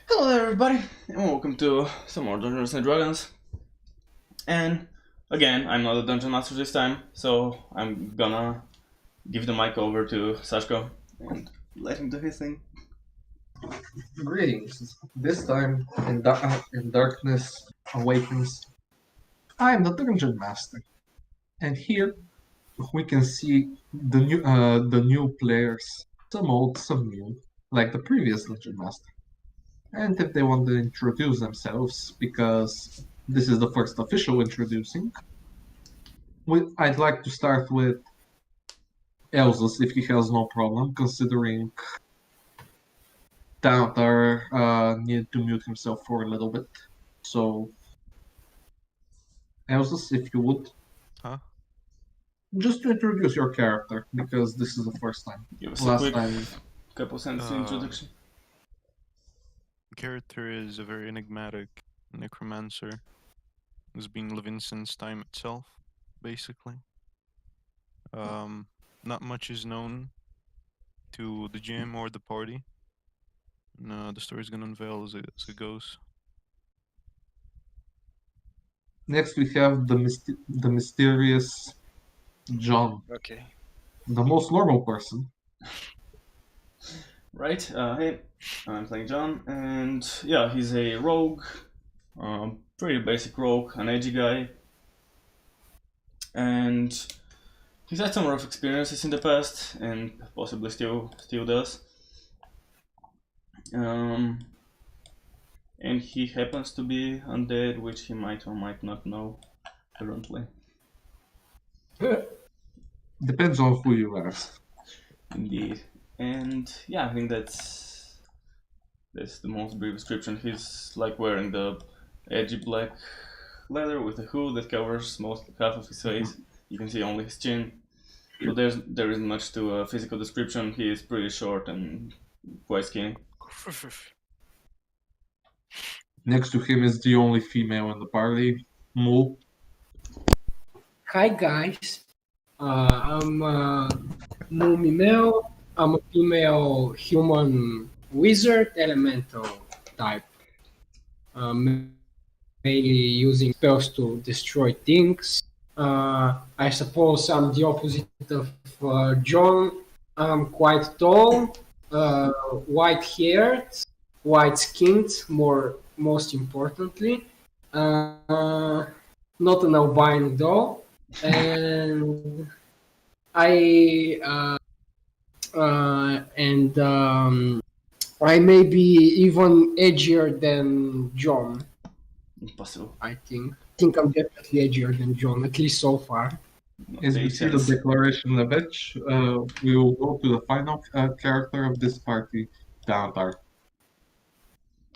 Hello there everybody, and welcome to some more Dungeons and Dragons. And again, I'm not a Dungeon Master this time, so I'm gonna give the mic over to Sashko and let him do his thing. Greetings. This time in Darkness Awakens, I am the Dungeon Master, and here we can see the new players, some old, some new, like the previous Dungeon Master. And if they want to introduce themselves, because this is the first official introducing, I'd like to start with Elzus, if he has no problem, considering Downtar needed to mute himself for a little bit. So, Elzus, if you would. Huh? Just to introduce your character, because this is the first time. Give us Last a quick time. couple sentences introduction. Character is a very enigmatic necromancer who's been living since time itself, basically. Not much is known to the GM or the party. No, the story's gonna unveil as it goes. Next, we have the mysterious John, Okay. the most normal person. Right, hey, I'm playing John, and yeah, he's a rogue, pretty basic rogue, an edgy guy, and he's had some rough experiences in the past, and possibly still does. And he happens to be undead, which he might or might not know currently. Depends on who you ask. Indeed. And yeah, I think that's the most brief description. He's like wearing the edgy black leather with a hood that covers half of his face. You can see only his chin. So there isn't much to a physical description. He is pretty short and quite skinny. Next to him is the only female in the party, Moo. Hi guys, I'm Moomy Mel. I'm a female human wizard elemental type, mainly using spells to destroy things. I suppose I'm the opposite of John. I'm quite tall, white-haired, white-skinned, most importantly. Not an albino though. And I I may be even edgier than John. Impossible. I think I'm definitely edgier than John, at least so far. As we see the declaration of edge, we will go to the final character of this party, Downtar.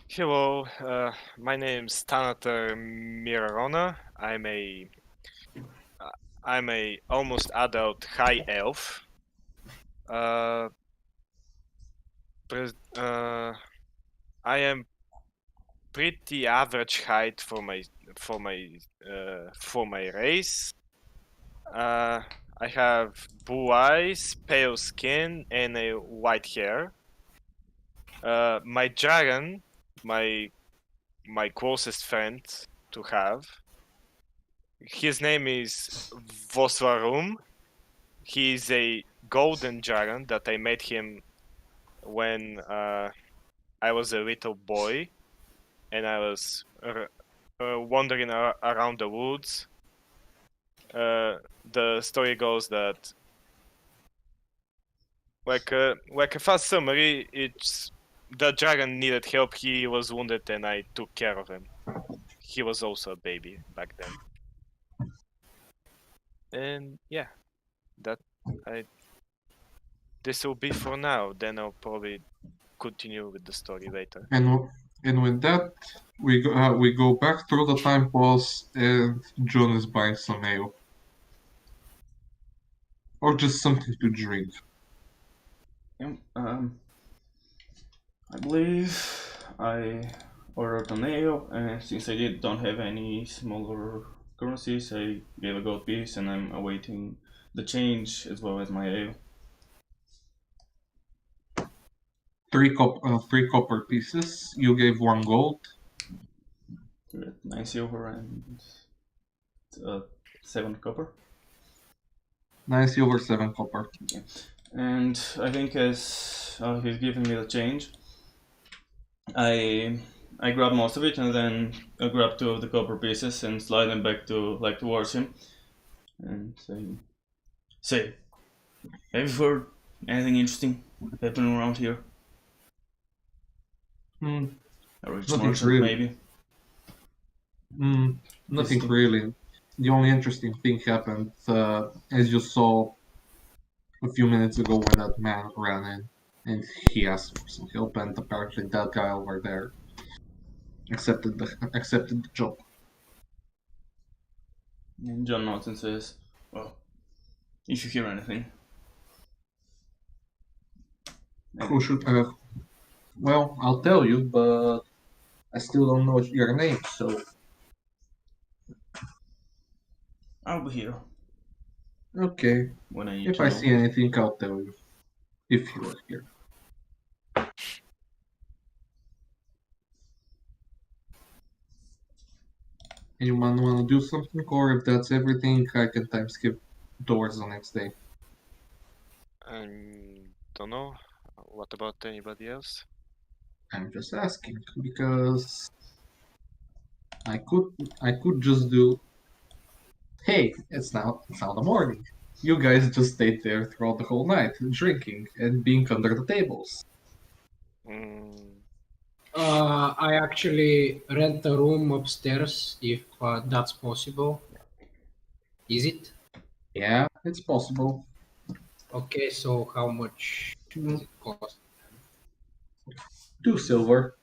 Hello, my name's Tanator Mirarona. I'm a almost adult high elf. I am pretty average height for my race. I have blue eyes, pale skin, and a white hair. My dragon, my closest friend to have. His name is Vosvarum. He is a golden dragon that I met him when I was a little boy, and I was wandering around the woods. The story goes that Like a fast summary, it's the dragon needed help. He was wounded, and I took care of him. He was also a baby back then. And yeah, that I. This will be for now. Then I'll probably continue with the story later. And with that, we go back through the time pause, and John is buying some ale or just something to drink. Yeah, I believe I ordered an ale, and since I don't have any smaller currencies, I gave a gold piece, and I'm awaiting the change as well as my ale. Three copper pieces. You gave 1 gold. 9 silver and 7 copper. 9 silver, 7 copper. Okay. And I think as he's giving me the change, I grab most of it, and then I grab 2 of the copper pieces and slide them back towards him, and say, have you heard anything interesting happening around here? Hmm. A rich Nothing merchant, really. maybe? Nothing really. The only interesting thing happened, as you saw a few minutes ago when that man ran in, and he asked for some help, and apparently that guy over there accepted the job. And John nods and says, well, if you hear anything. Who should? Well, I'll tell you, but I still don't know your name, so I'll be here okay. when I need If to I know. see anything, I'll tell you. If you are here. Anyone want to do something, or if that's everything, I can time skip towards the next day. Don't know. What about anybody else? I'm just asking because I could just do. Hey, it's now the morning. You guys just stayed there throughout the whole night, drinking and being under the tables. Mm, I actually rent a room upstairs if that's possible. Is it? Yeah, it's possible. Okay, so how much does it cost? 2 silver.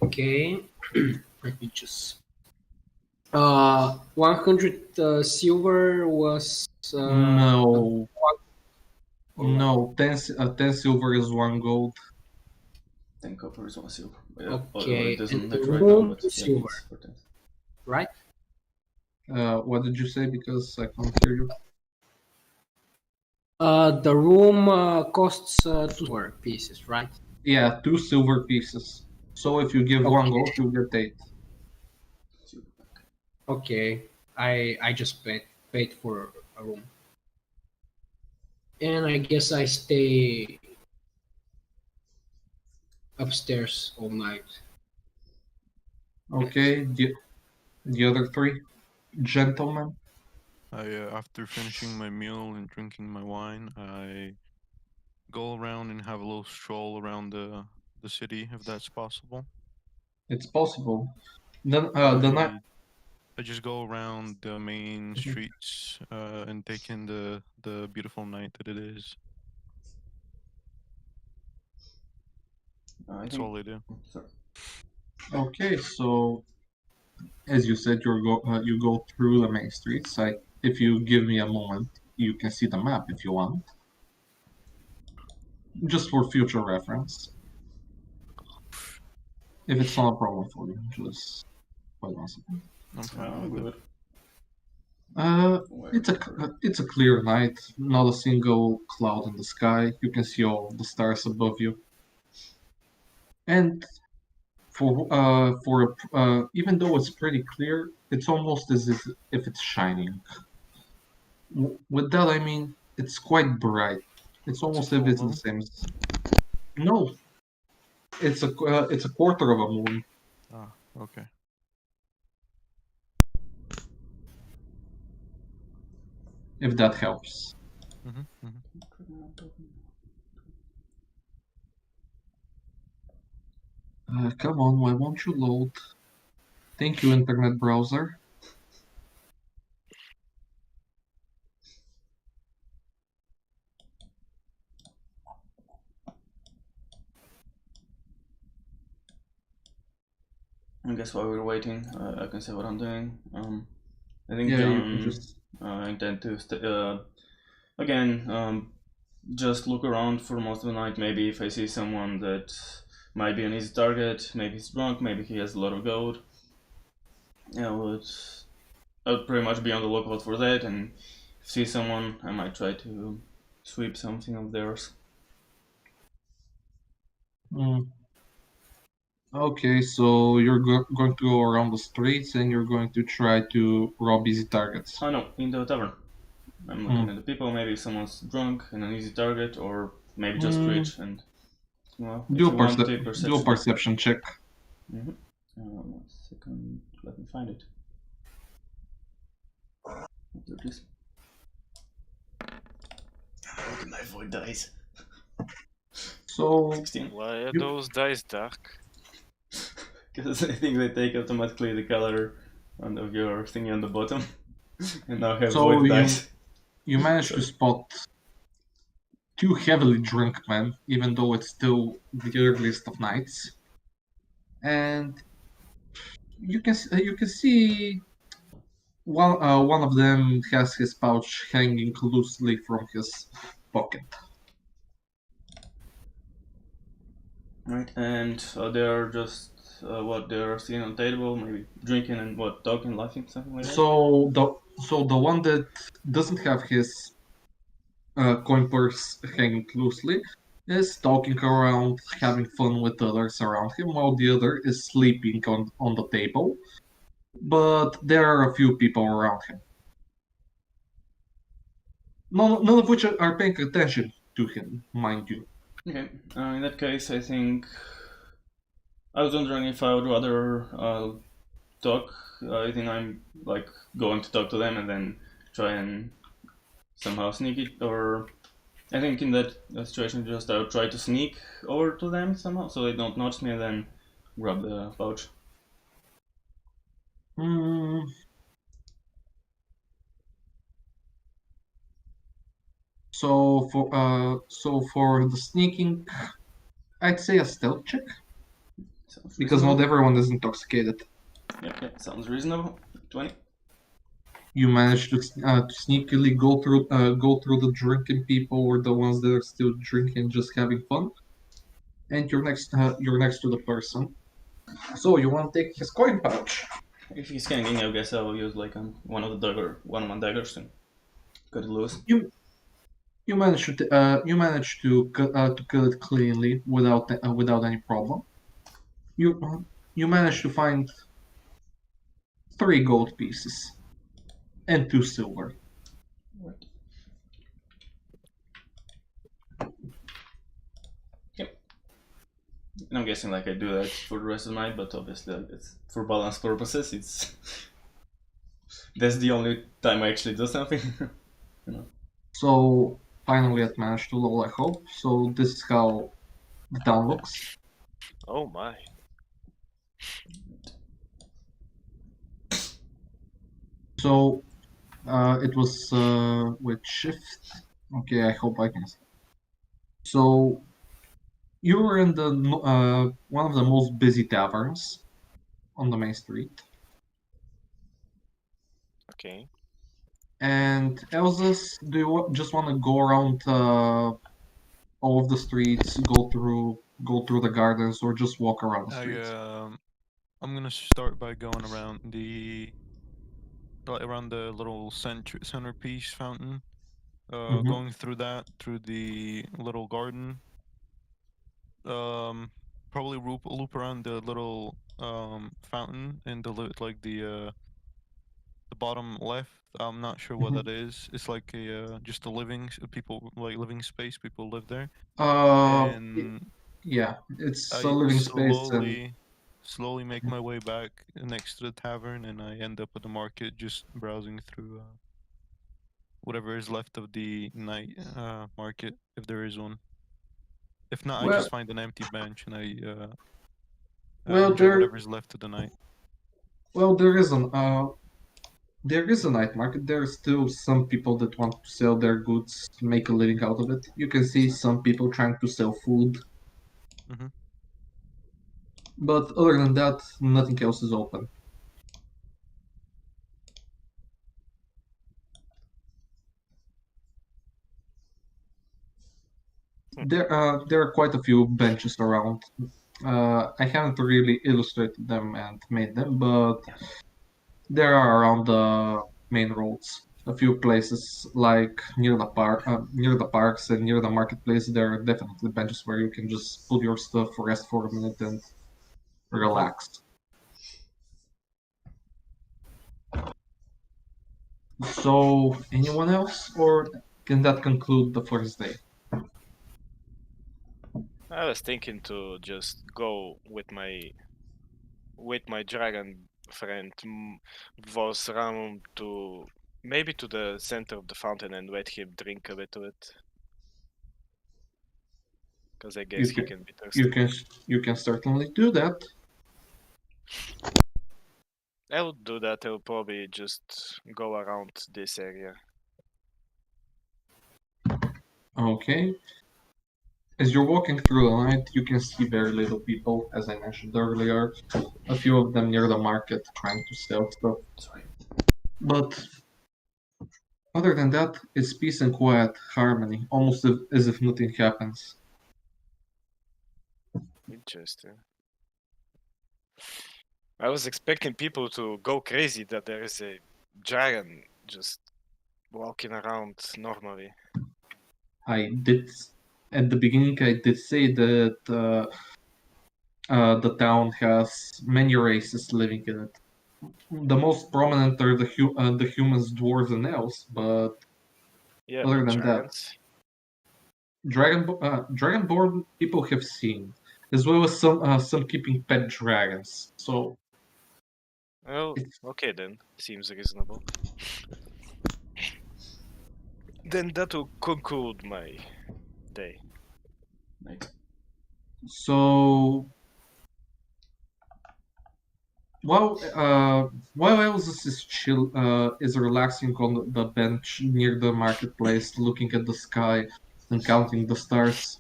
Okay, let me just. 100 silver was. No, Alright. no. 10 silver is 1 gold. 10 copper is 1 silver. Okay, It doesn't and the look right now, room, but 2 yeah, silver, it's for 10. right? What did you say? Because I can't hear you. The room costs 2 silver pieces, right? Yeah, 2 silver pieces. So if you give 1 gold, you get 8. Okay, I just paid for a room, and I guess I stay upstairs all night. Okay, the other 3 gentlemen. After finishing my meal and drinking my wine, I go around and have a little stroll around the city, if that's possible. It's possible. Then the night. I just go around the main streets and take in the beautiful night that it is. That's all I do. Sorry. Okay, so as you said, you go through the main streets. If you give me a moment, you can see the map if you want, just for future reference. If it's not a problem for you, just wait 1 second. I'm fine with it. It's a clear night, not a single cloud in the sky. You can see all the stars above you, and even though it's pretty clear, it's almost as if it's shining. With that, I mean it's quite bright. It's almost as if it's the same. No, it's a quarter of a moon. Ah, okay. If that helps. Mm-hmm, mm-hmm. Come on, why won't you load? Thank you, internet browser. I guess while we're waiting, I can say what I'm doing. I think Yeah, you can John just. intend to again just look around for most of the night. Maybe if I see someone that might be an easy target, maybe he's drunk, maybe he has a lot of gold. I would pretty much be on the lookout for that, and if I see someone, I might try to sweep something of theirs. Okay, so you're going to go around the streets and you're going to try to rob easy targets. Oh no, in the tavern. I'm looking at the people. Maybe someone's drunk and an easy target, or maybe just rich. And well, if Do you want to a perception. perception check. 1 second, let me find it. There it is. Look at my void dice. So 16. Why are You- those dice dark? Because I think they take automatically the color of your thingy on the bottom. And now have So void dice. you managed to spot two heavily drunk men, even though it's still the earliest of nights, and you can see one of them has his pouch hanging loosely from his pocket. Right, and they're just what they're sitting on the table, maybe drinking and what, talking, laughing, something like that. So the one that doesn't have his coin purse hanging loosely is talking around, having fun with others around him, while the other is sleeping on the table. But there are a few people around him. None of which are paying attention to him, mind you. Okay, in that case, I think I was wondering if I would rather talk. I think I'm like going to talk to them and then try and somehow sneak it, or I think in that situation, just I would try to sneak over to them somehow so they don't notice me and then grab the pouch. So for the sneaking, I'd say a stealth check Sounds because not reasonable. everyone is intoxicated. Yeah, sounds reasonable. 20. You manage to sneakily go through the drinking people or the ones that are still drinking, just having fun, and you're next to the person. So you want to take his coin pouch? If he's hanging, I guess I'll use like one of my daggers to cut it loose. You manage to cut it cleanly without any problem. You manage to find 3 gold pieces and 2 silver. Right. Yep. And I'm guessing like I do that for the rest of the night, but obviously like, it's for balance purposes. It's that's the only time I actually do something. You know. So finally, it managed to roll, I hope. So this is how the town looks. Oh my. So it was with shift. Okay, I hope I can. So you were in the one of the most busy taverns on the main street, Okay. and Elsa's, do you just want to go around all of the streets, go through the gardens, or just walk around the streets? I'm gonna start by going around around the little centerpiece fountain. Mhm. Going through through the little garden. Probably loop around the little fountain in the bottom left. I'm not sure what that is. It's like a just a living space. People live there, and Yeah, it's a I living space, and slowly make my way back next to the tavern, and I end up at the market, just browsing through whatever is left of the night market, if there is one. If not, I Well- just find an empty bench and I Well, enjoy there- whatever is left of the night. Well, there is a night market. There are still some people that want to sell their goods, make a living out of it. You can see some people trying to sell food. Mhm. But other than that, nothing else is open. There are quite a few benches around. I haven't really illustrated them and made them, but there are around the main roads. A few places like near the parks and near the marketplace. There are definitely benches where you can just put your stuff, rest for a minute, and relax. So, anyone else, or can that conclude the first day? I was thinking to just go with my dragon friend was around to maybe to the center of the fountain and let him drink a bit of it. Because I guess he can be thirsty. You can certainly do that. I will do that. I'll probably just go around this area. Okay. As you're walking through the night, you can see very little people, as I mentioned earlier. A few of them near the market trying to sell stuff. Sorry. But other than that, it's peace and quiet, harmony, almost as if nothing happens. Interesting. I was expecting people to go crazy that there is a dragon just walking around normally. At the beginning, I did say that the town has many races living in it. The most prominent are the humans, dwarves, and elves, but Yeah, other but than that, dragons. dragonborn people have seen, as well as some keeping pet dragons. So Well, it's- okay then. Seems reasonable. Then that will conclude my day. Nice. so while Elvis is relaxing on the bench near the marketplace, looking at the sky and counting the stars,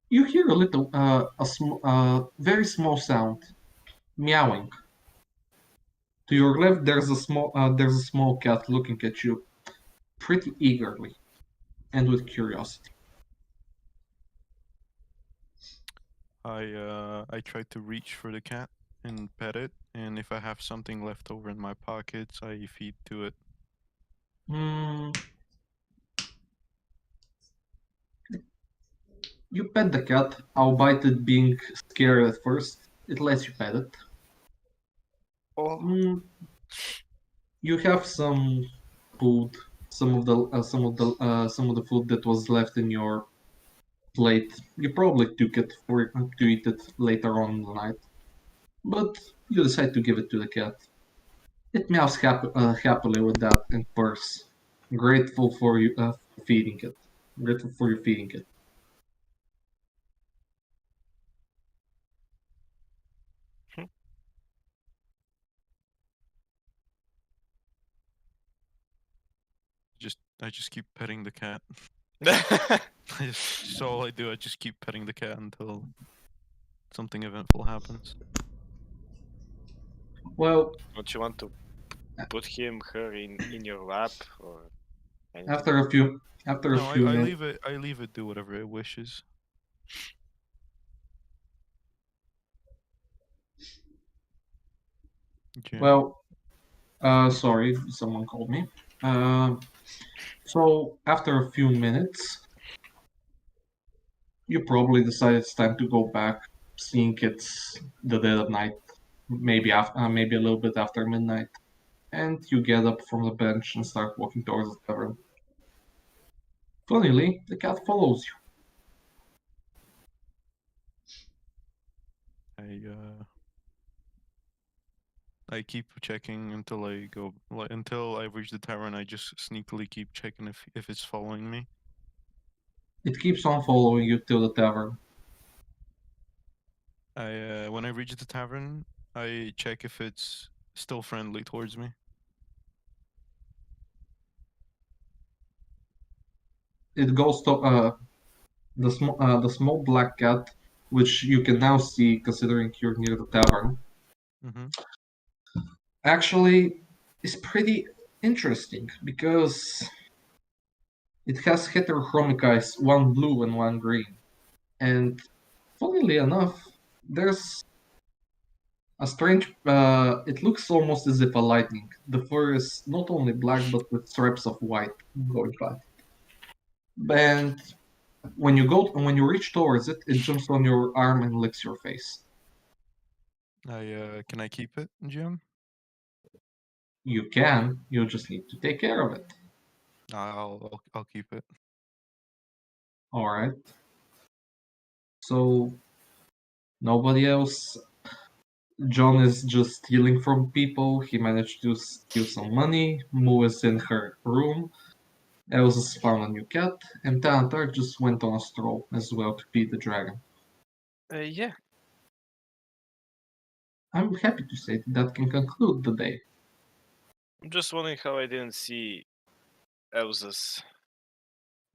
you hear a very small sound, meowing. To your left, there's a small cat looking at you, pretty eagerly and with curiosity. I try to reach for the cat and pet it, and if I have something left over in my pockets, I feed to it. Hmm. You pet the cat, albeit it being scared at first. It lets you pet it. Oh, You have some food, some of the food that was left in your plate. You probably took it to eat it later on in the night, but you decide to give it to the cat. It meows happily with that and purrs, grateful for you feeding it. Grateful for you feeding it. I just keep petting the cat. That's all I do. I just keep petting the cat until something eventful happens. Well, don't you want to put her in your lap or anything? after a few No, I minutes, leave it do whatever it wishes. Okay. well, sorry, someone called me. So after a few minutes, you probably decide it's time to go back, seeing it's the dead of night, maybe a little bit after midnight, and you get up from the bench and start walking towards the tavern. Funnily, the cat follows you. I keep checking until I go, until I reach the tavern. I just sneakily keep checking if it's following me. It keeps on following you till the tavern. When I reach the tavern, I check if it's still friendly towards me. It goes to the small black cat, which you can now see considering you're near the tavern. Mm-hmm. Actually, is pretty interesting because it has heterochromic eyes, one blue and one green. And funnily enough, there's a strange. It looks almost as if a lightning. The fur is not only black but with stripes of white going by. And when you reach towards it, it jumps on your arm and licks your face. Can I keep it, Jim? You can. You just need to take care of it. I'll keep it. All right. So nobody else. John is just stealing from people. He managed to steal some money. Moo is in her room. Elsa's found a new cat, and Thanatar just went on a stroll as well to feed the dragon. Yeah. I'm happy to say that can conclude the day. I'm just wondering how I didn't see Elsa's.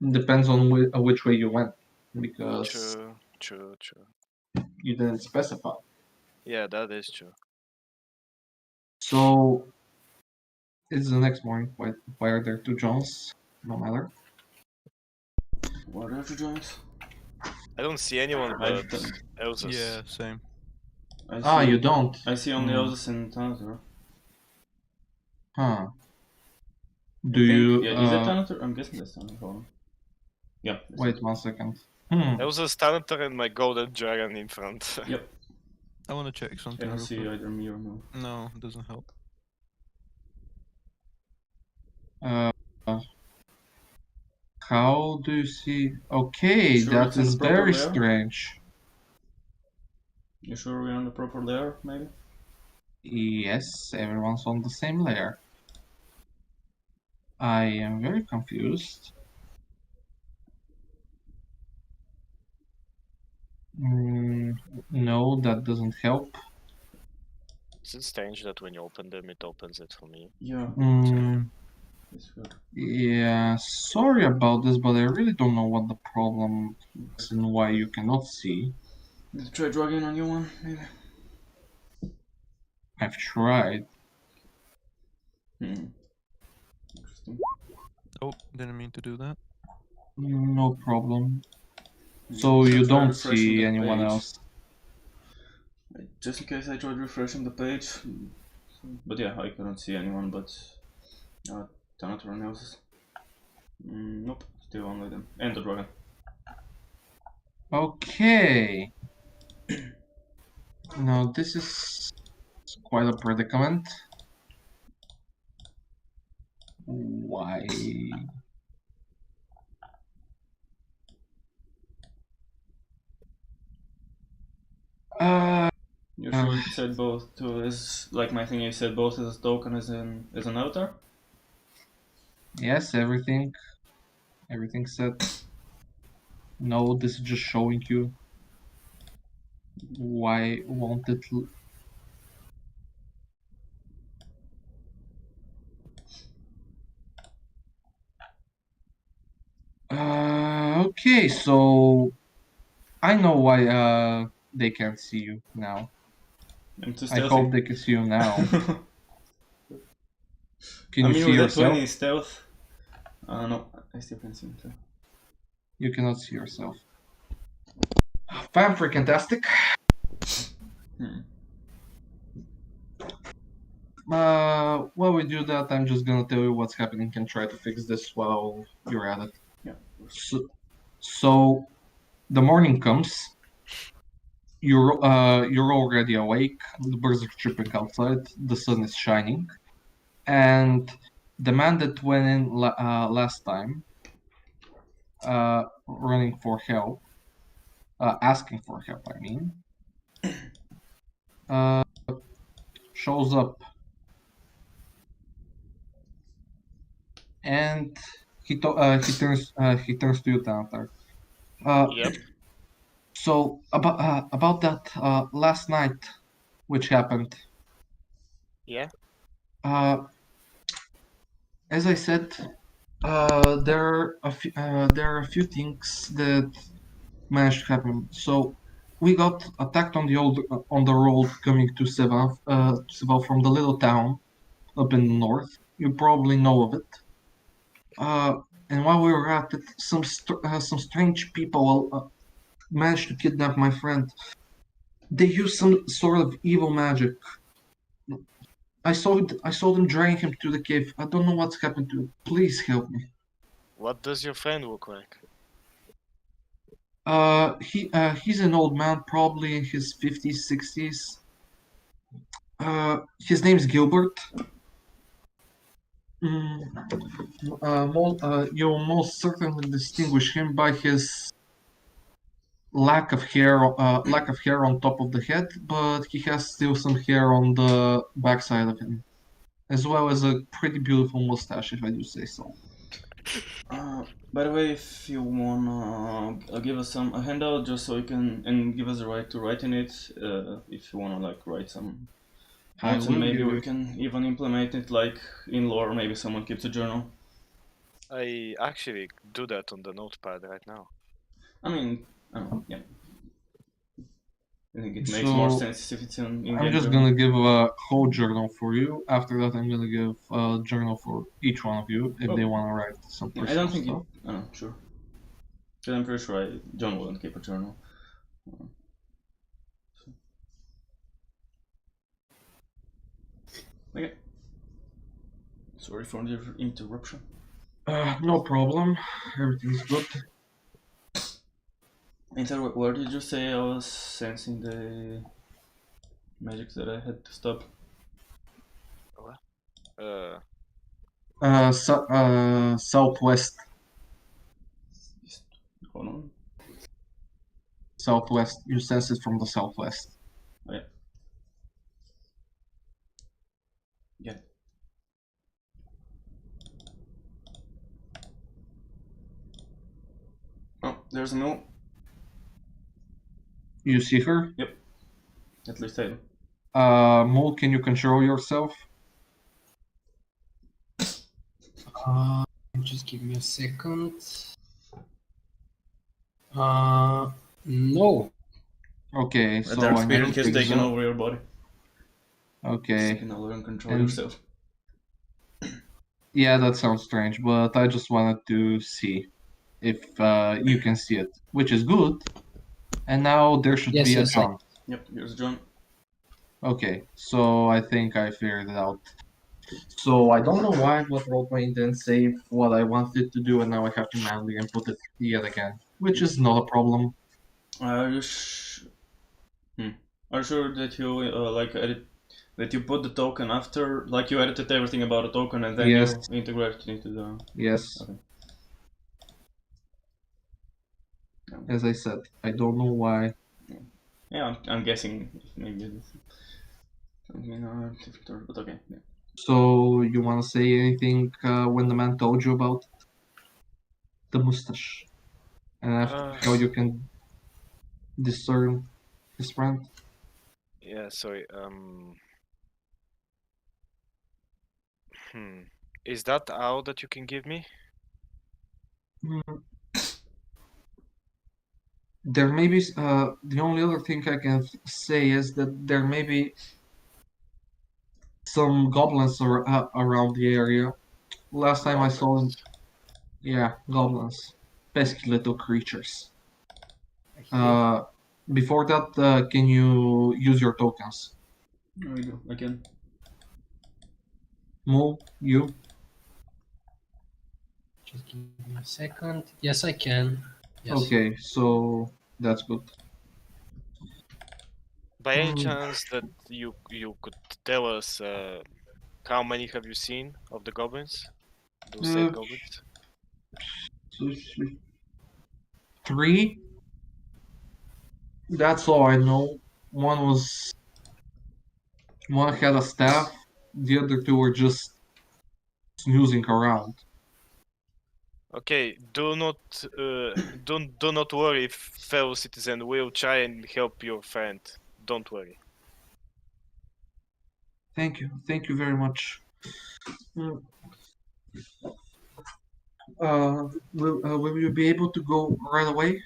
Depends on which way you went, because True. you didn't specify. Yeah, that is true. So it's the next morning. Why are there two Johns? No matter. What are two Johns? I don't see anyone I've but done- Elsa's. Yeah, same. You don't. I see only Elsa's and Thanator. Huh. Yeah, is it Thanator? I'm guessing that's Thanator. Hold on. Yeah. Wait 1 second. Elsa's Thanator and my golden dragon in front. Yep. I want to check I something. don't real see quick. either me or Moo. No, it doesn't help. How do you see? Okay, Sure that it's in is the proper very layer? strange. You sure we're on the proper layer, maybe? Yes, everyone's on the same layer. I am very confused. No, that doesn't help. Is it strange that when you open them, it opens it for me? Yeah. It's good. Yeah, sorry about this, but I really don't know what the problem is and why you cannot see. Did you try dragging a new one, maybe? I've tried. Interesting. Oh, didn't mean to do that. No problem. So you Try don't refreshing see the anyone page. else? Just in case I tried refreshing the page. But yeah, I couldn't see anyone but Thanator and Elsa's. Nope, still only them. And the dragon. Okay. Now this is quite a predicament. Why? You sure it said both to as like my thing? You said both as a token as an avatar? Yes, everything said. No, this is just showing you. Why won't it? Okay, so I know why they can't see you now. I'm too I stealthy. hope they can see you now. Can I you mean, see with yourself? a 20 stealth. No, I still can't see myself. You cannot see yourself. Fan-freaking-tastic. While we do that, I'm just gonna tell you what's happening and try to fix this while you're at it. Yeah. So the morning comes. You're already awake. The birds are chirping outside. The sun is shining, and the man that went in last time, running for help, asking for help. I mean, shows up, and he turns to you, Tantar. Yep. So about that last night, which happened. Yeah. As I said, there are a few things that managed to happen. So we got attacked on the road coming to Seval from the little town up in the north. You probably know of it. And while we were at it, some strange people managed to kidnap my friend. They used some sort of evil magic. I saw them drag him to the cave. I don't know what's happened to him. Please help me. What does your friend look like? He's an old man, probably in his 50s, 60s. His name's Gilbert. You'll most certainly distinguish him by his lack of hair on top of the head, but he has still some hair on the backside of him, as well as a pretty beautiful mustache, if I do say so. By the way, if you wanna give us a handout just so you can and give us the right to write in it, if you wanna like write some notes, and maybe we can even implement it like in lore. Maybe someone keeps a journal. I actually do that on the notepad right now. I mean, I don't know, yeah. I think it makes more So, sense if it's in I'm just gonna give a whole journal for you. After that, I'm gonna give a journal for each one of you if they wanna write some I personal don't think stuff. I don't know, sure. Because I'm pretty sure John wouldn't keep a journal. Okay. Sorry for the interruption. No problem. Everything's good. And so, where did you say I was sensing the magic that I had to stop? Southwest. Hold on. Southwest. You sense it from the southwest. Oh, yeah. Yeah. Oh, there's a mill. You see her? Yep. At least I do. Mole, can you control yourself? Just give me a second. No. Okay, The so dark I spirit need has to taken examine. over your body. So you Okay. can no longer control And- yourself. Yeah, that sounds strange, but I just wanted to see if you can see it, which is good. And now there should Yes, be a yes, John. Yep, here's John. Okay, so I think I figured it out. So I don't know why what roleplaying didn't save what I wanted to do, and now I have to manually input it yet again, which is not a problem. Are you Are you sure that you that you put the token after, like you edited everything about the token and then Yes. you integrated it into the... Yes, Okay. as I said, I don't know why. Yeah, I'm guessing if maybe it's something different, but okay. Yeah. So you want to say anything when the man told you about the mustache and how you can discern his friend? Yeah, sorry. Is that all that you can give me? Hmm. There may be the only other thing I can say is that there may be some goblins around the area. Last time I saw them, yeah, goblins, pesky little creatures. Before that, can you use your tokens? There we go, again. Move, you. Just give me a second. Yes, I can. Yes. Okay, so that's good. By any chance that you could tell us how many have you seen of the goblins? Those said goblins? 3. That's all I know. One was One had a staff, the other two were just snoozing around. Okay, do not worry, fellow citizen. We'll try and help your friend. Don't worry. Thank you very much. Will you be able to go right away?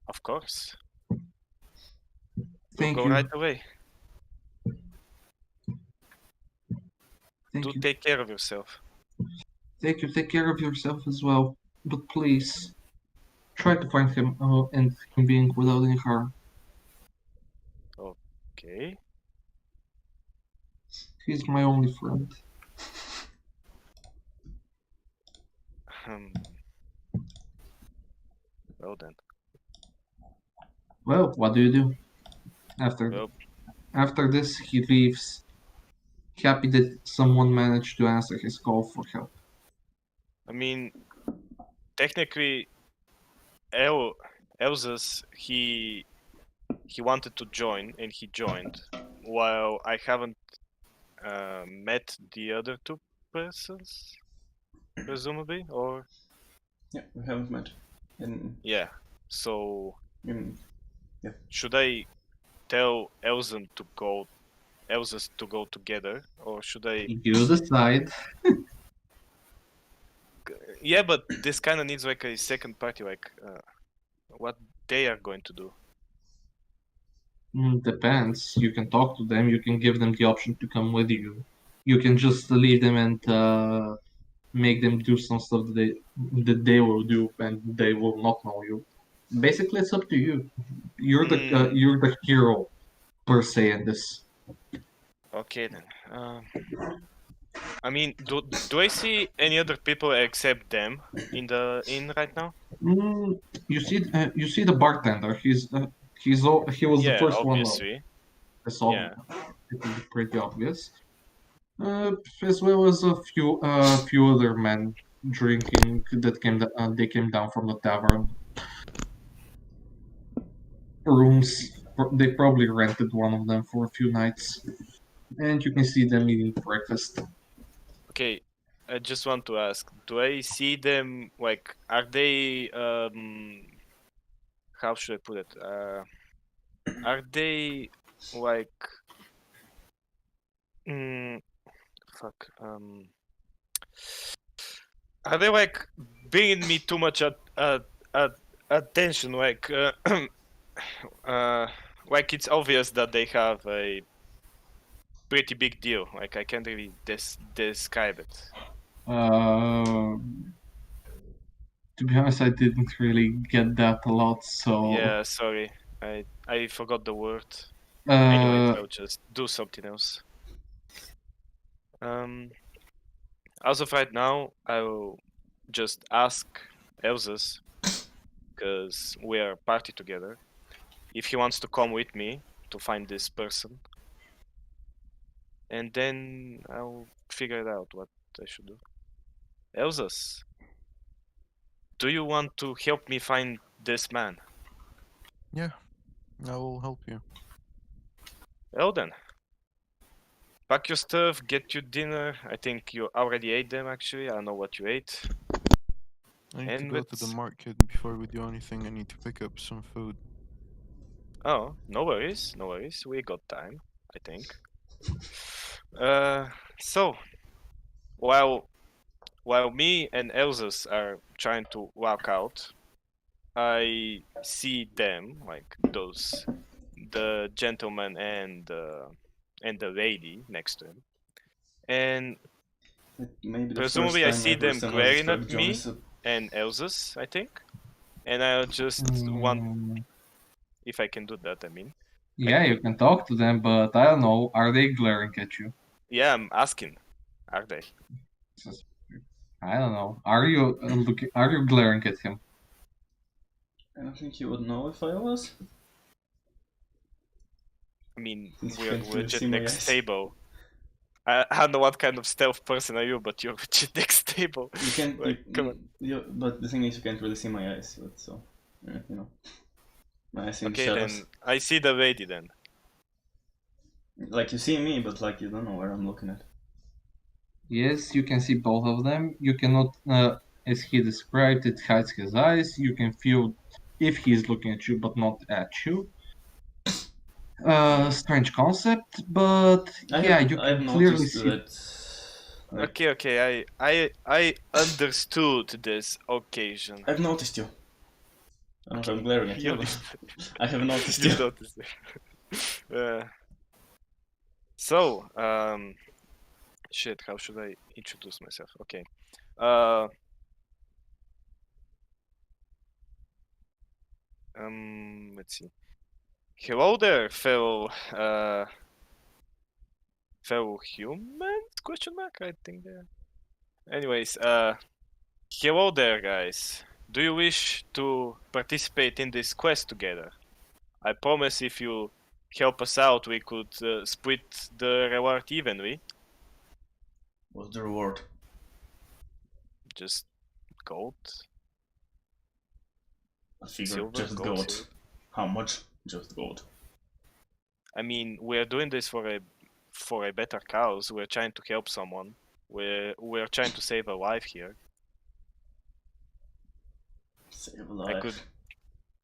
Of course. We'll Thank go you. right away. Thank Do you. take care of yourself. Thank you. Take care of yourself as well. But please, try to find him and him being without any harm. Okay. He's my only friend. Well then. Well, what do you do? Well, After this, he leaves, happy that someone managed to answer his call for help. I mean, technically, Elzus, he wanted to join and he joined, while I haven't met the other two persons, presumably, or Yeah, we haven't met. And yeah. So yeah. should I tell Elzus to go together, or should I? You decide. Yeah, but this kind of needs like a second party, like what they are going to do. Depends. You can talk to them. You can give them the option to come with you. You can just leave them and make them do some stuff that they will do, and they will not know you. Basically, it's up to you. You're the hero per se in this. Okay then. I mean, do I see any other people except them in the inn right now? You see the bartender. He was the first obviously. one. That's all. Yeah. It is pretty obvious. As well as a few other men drinking that they came down from the tavern. Rooms. They probably rented one of them for a few nights, and you can see them eating breakfast. Okay, I just want to ask: do I see them like? Are they How should I put it? Are they like? Fuck. Are they like bringing me too much attention? Like, like it's obvious that they have a pretty big deal. Like I can't really describe it. To be honest, I didn't really get that a lot, so... Yeah, sorry. I forgot the word. Anyways, I'll just do something else. As of right now, I will just ask Elzus, because we are party together, if he wants to come with me to find this person. And then I'll figure it out what I should do. Elzus, do you want to help me find this man? Yeah, I will help you. Well then. Pack your stuff, get your dinner. I think you already ate them actually. I don't know what you ate. I need And to go to the let's- market before we do anything. I need to pick up some food. Oh, no worries, no worries. We got time, I think. So while me and Elzus are trying to walk out, I see them, like the gentleman and the lady next to him, and Maybe the presumably first I time see ever them someone glaring described at John me as a- and Elzus, I think, and I'll just want, if I can do that, I mean. Yeah, you can talk to them, but I don't know. Are they glaring at you? Yeah, I'm asking. Are they? I don't know. Are you looking? Are you glaring at him? I don't think he would know if I was. I mean, Since you we're can't really legit see my next eyes. table. I don't know what kind of stealth person are you, but you're legit next table. You can't. Like, come on. But the thing is, you can't really see my eyes. But so, you know, my eyes in the Okay, shadows. then I see the lady then. Like you see me, but like you don't know where I'm looking at. Yes, you can see both of them. You cannot, as he described, it hides his eyes. You can feel if he's looking at you, but not at you. Strange concept, but yeah, you I've can clearly noticed see. that. Like, Okay, I understood this occasion. I've noticed you. I don't know if I'm glaring at you, You but I have noticed you you. noticed it. So, shit, how should I introduce myself? Okay. Let's see. Hello there, fellow humans? Question mark? I think they're. Anyways, hello there, guys. Do you wish to participate in this quest together? I promise if you help us out, we could split the reward evenly. What's the reward? Just gold. I figured Silver, just gold, gold. silver. How much? Just gold. I mean, we're doing this for a better cause. We're trying to help someone. We're trying to save a life here. Save a life. could-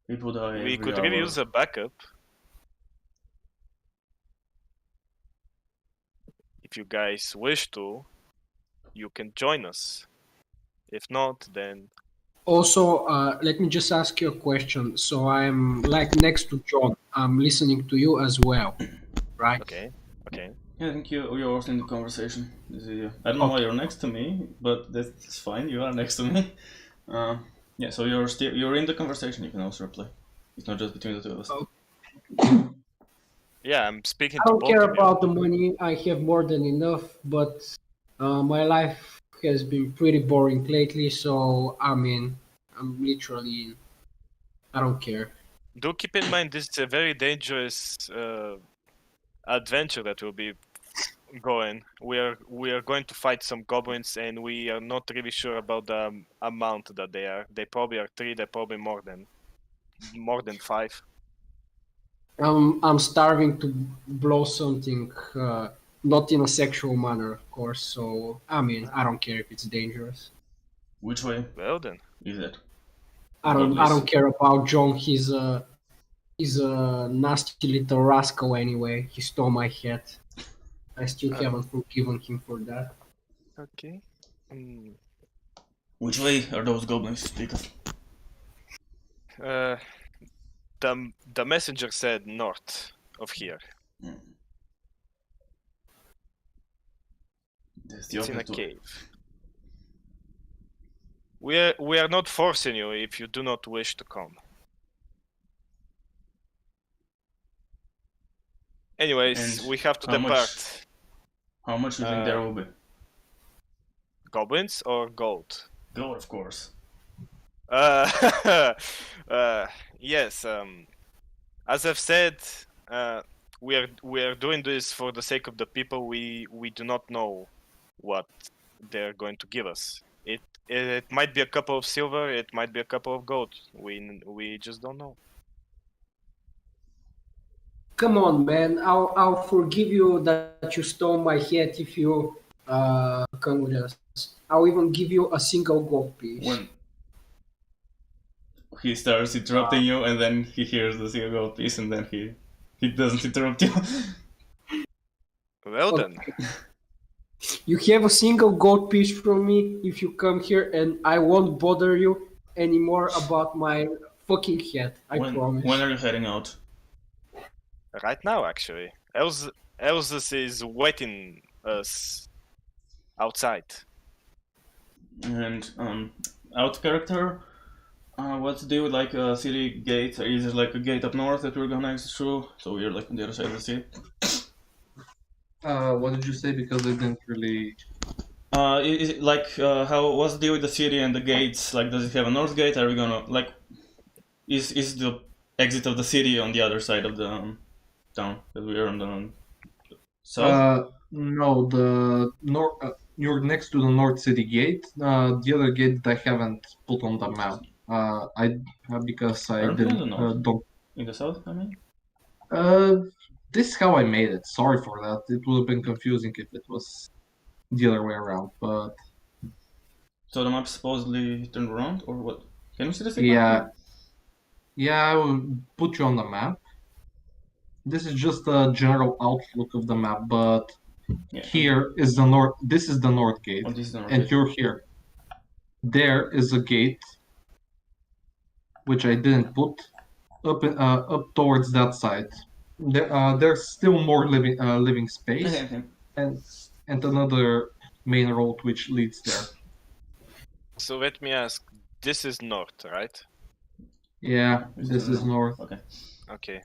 People die We every could hour. really use a backup. If you guys wish to, you can join us. If not, then Also, let me just ask you a question. So I'm like next to John. I'm listening to you as well, right? okay. Yeah, I think you're also in the conversation. I don't know why you're next to me, but that's fine. You are next to me. Yeah, so you're in the conversation. You can also reply. It's not just between the two of us. Yeah, I'm speaking I to don't both care of you. about the money. I have more than enough, but my life has been pretty boring lately. So I mean, I'm literally, I don't care. Do keep in mind this is a very dangerous adventure that will be going. We are going to fight some goblins, and we are not really sure about the amount that they are. They probably are 3. They're probably more than 5. I'm starving to blow something, not in a sexual manner, of course. So I mean, I don't care if it's dangerous. Which way Well then, is it? I God don't bless. care about John. He's a nasty little rascal anyway. He stole my hat. I still haven't forgiven him for that. okay. Which way are those goblins? Speak of. The messenger said north of here. That's the It's in a opposite way. cave. We are not forcing you if you do not wish to come. Anyways, And we have to how depart. How much do you think there will be? Goblins or gold? Gold, of course. Yes. As I've said, we are doing this for the sake of the people. We do not know what they're going to give us. It might be a couple of silver. It might be a couple of gold. We just don't know. Come on, man. I'll forgive you that you stole my hat if you come with us. I'll even give you a single gold piece. When he starts interrupting you, and then he hears the single gold piece, and then he doesn't interrupt you. Well then, You have a single gold piece from me if you come here, and I won't bother you anymore about my fucking hat. I promise. When are you heading out? right now actually, Elsus is waiting us outside. And out character, what's the deal with like a city gate? Is there like a gate up north that we're gonna exit through? So we're like on the other side of the city. What did you say? Because I didn't really. Is it like what's the deal with the city and the gates? Like, does it have a north gate? Are we gonna like? Is the exit of the city on the other side of the town that we are on the south? No, the north. You're next to the North City gate. The other gate that I haven't put on the map. Because I Aren't we on didn't the north? don't. In the south, I mean. This is how I made it. Sorry for that. It would have been confusing if it was the other way around, but So the map supposedly turned around, or what? Can you see the yeah, signal? yeah, I will put you on the map. This is just a general outlook of the map, but Yeah. here is the north. This is the north gate, Oh, this is the north and gate. you're here. There is a gate, which I didn't put up towards that side. There's still more living space, Okay, okay. and another main road which leads there. So let me ask. This is north, right? Yeah, this is north. Okay. Okay.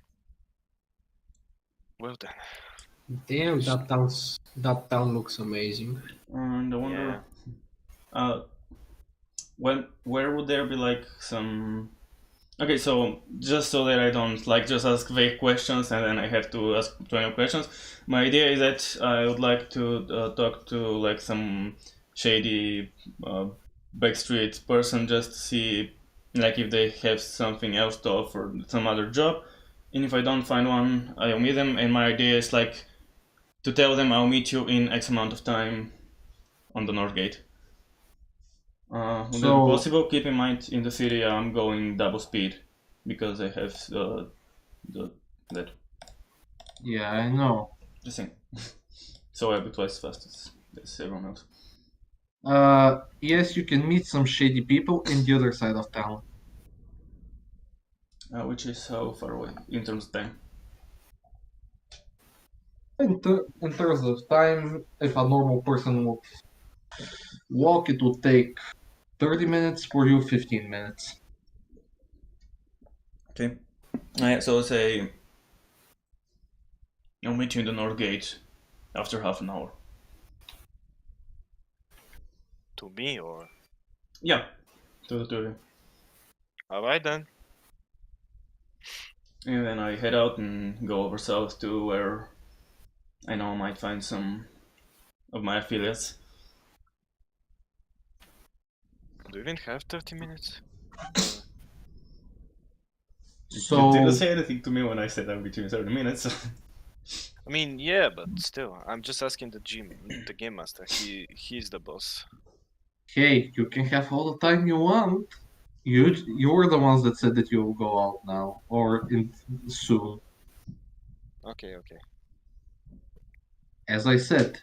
Well then. Damn, that town looks amazing. And I wonder, where would there be like some? Okay, so just so that I don't like just ask vague questions and then I have to ask 20 questions, my idea is that I would like to talk to like some shady backstreet person just to see like if they have something else to offer, some other job. And if I don't find one, I'll meet them. And my idea is like to tell them I'll meet you in X amount of time on the North Gate. Would that be possible? Keep in mind, in the city I'm going double speed because I have that. Yeah, I know. Just saying. So I'll be twice as fast as everyone else. Yes, you can meet some shady people in the other side of town. Which is how far away in terms of time? In terms of time, if a normal person would walk, it would take 30 minutes. For you, 15 minutes. Okay. So say I'll meet you in the North Gate after half an hour. To me or? Yeah. To you. Alright then. And then I head out and go over south to where I know I might find some of my affiliates. Do you even have 30 minutes? So You didn't say anything to me when I said I'm between 30 minutes. I mean, yeah, but still, I'm just asking the game master. He's the boss. hey, you can have all the time you want. You're the ones that said that you will go out now or soon. Okay. As I said,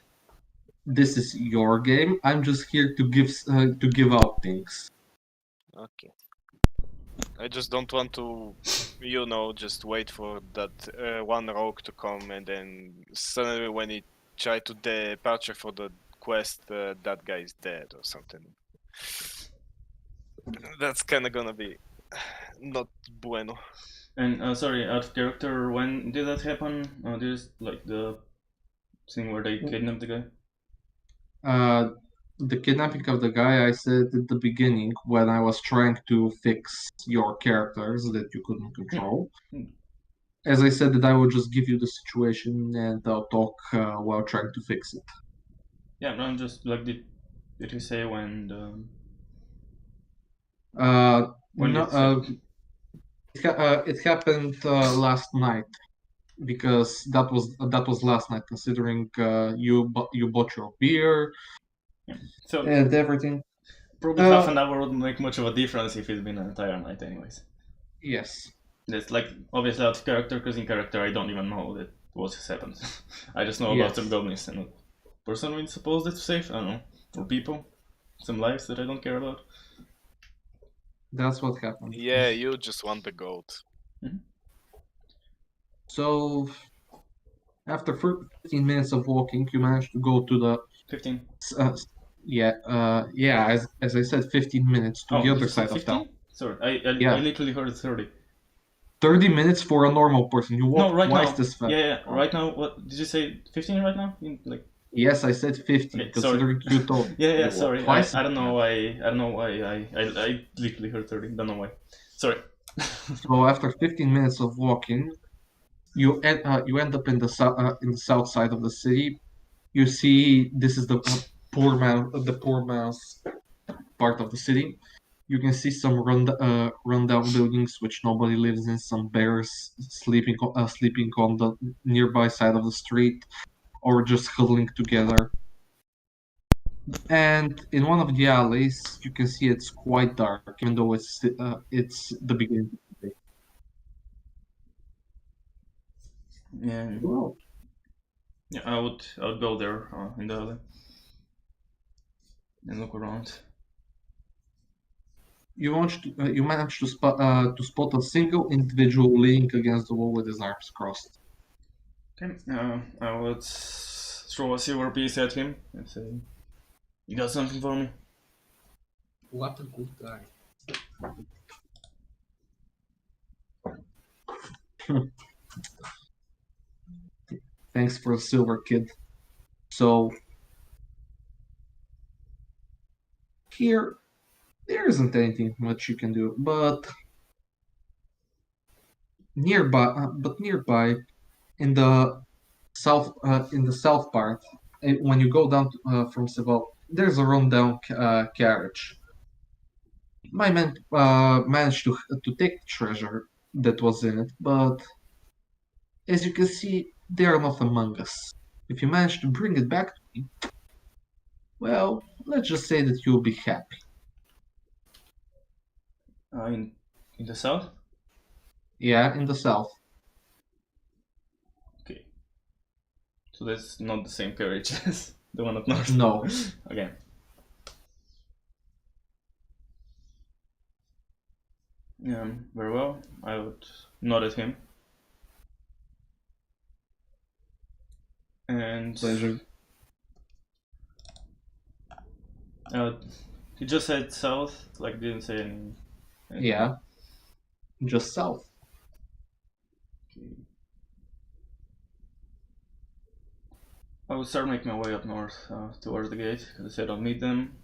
this is your game. I'm just here to give out things. Okay. I just don't want to, just wait for that one rogue to come and then suddenly when he try to departure for the quest, that guy is dead or something. That's kind of gonna be not bueno. And sorry, out of character, when did that happen? This like the thing where they kidnapped the guy? The kidnapping of the guy, I said at the beginning when I was trying to fix your characters that you couldn't control. As I said, that I would just give you the situation and I'll talk while trying to fix it. Yeah, no, I'm just like, did he say when the... When No, did it happen? it happened last night because that was last night. Considering you bought your beer So and everything. probably half an hour wouldn't make much of a difference if it's been an entire night, anyways. Yes. That's like obviously out of character, because in character I don't even know that what has happened. I just know about some goblins and a person we supposed to save. I don't know, or people, some lives that I don't care about. That's what happened. Yeah, you just want the gold. Mm-hmm. So after 15 minutes of walking, you managed to go to the 15. As I said, 15 minutes to the other side of town. Sorry, I literally heard 30. 30 minutes for a normal person. You walk right twice now. this fast. Yeah, right now. What did you say? 15 right now? Yes, I said 50. Okay, considering you told. Yeah, sorry. Twice. I don't know why. I don't know why. I literally heard 30. Don't know why. Sorry. So after 15 minutes of walking, you end up in the south side of the city. You see, this is the poor man's part of the city. You can see some rundown buildings which nobody lives in. Some bears sleeping on the nearby side of the street, or just huddling together. And in one of the alleys, you can see it's quite dark, even though it's the beginning of the day. And Well, yeah, I would go there in the alley and look around. you managed to spot a single individual leaning against the wall with his arms crossed. Okay, I would throw a silver piece at him and say, "You got something for me?" What a good guy. Thanks for the silver, kid. So here, there isn't anything much you can do, but nearby, in the south part, when you go down from Seville, there's a rundown carriage. My man managed to take the treasure that was in it, but as you can see, they are not among us. If you manage to bring it back to me, well, let's just say that you'll be happy. In the south. Yeah, in the south. Okay. So that's not the same carriage as the one up north. No. Again. Very well. I would nod at him. And Pleasure. he just said south, like didn't say anything. Yeah, just south. Okay. I will start making my way up north towards the gate. As I said, I'll meet them,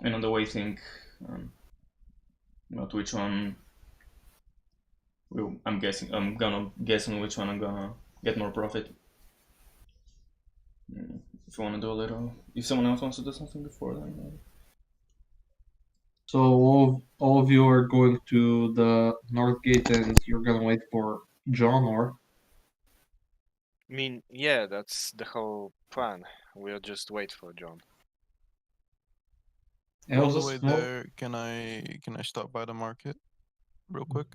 and on the way think not which one. I'm gonna guess on which one I'm gonna get more profit. If you wanna do a little, if someone else wants to do something before then. So all of you are going to the north gate, and you're gonna wait for John, or I mean, yeah, that's the whole plan. We'll just wait for John. On the Elsa. way there, can I stop by the market real quick?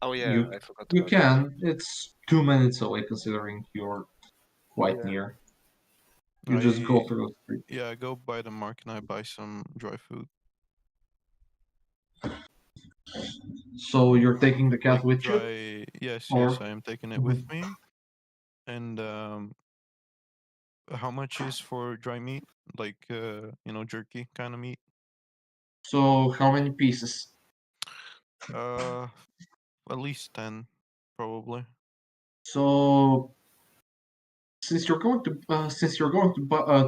Oh yeah, You I forgot you about can. It's 2 minutes away, considering you're quite Yeah. near. You just go through the street. Yeah, I go by the market and I buy some dry food. So you're taking the cat Like with you? dry. Yes, Or- yes, I am taking it with me. And how much is for dry meat? Like jerky kind of meat. So how many pieces? At least 10, probably. So since you're going to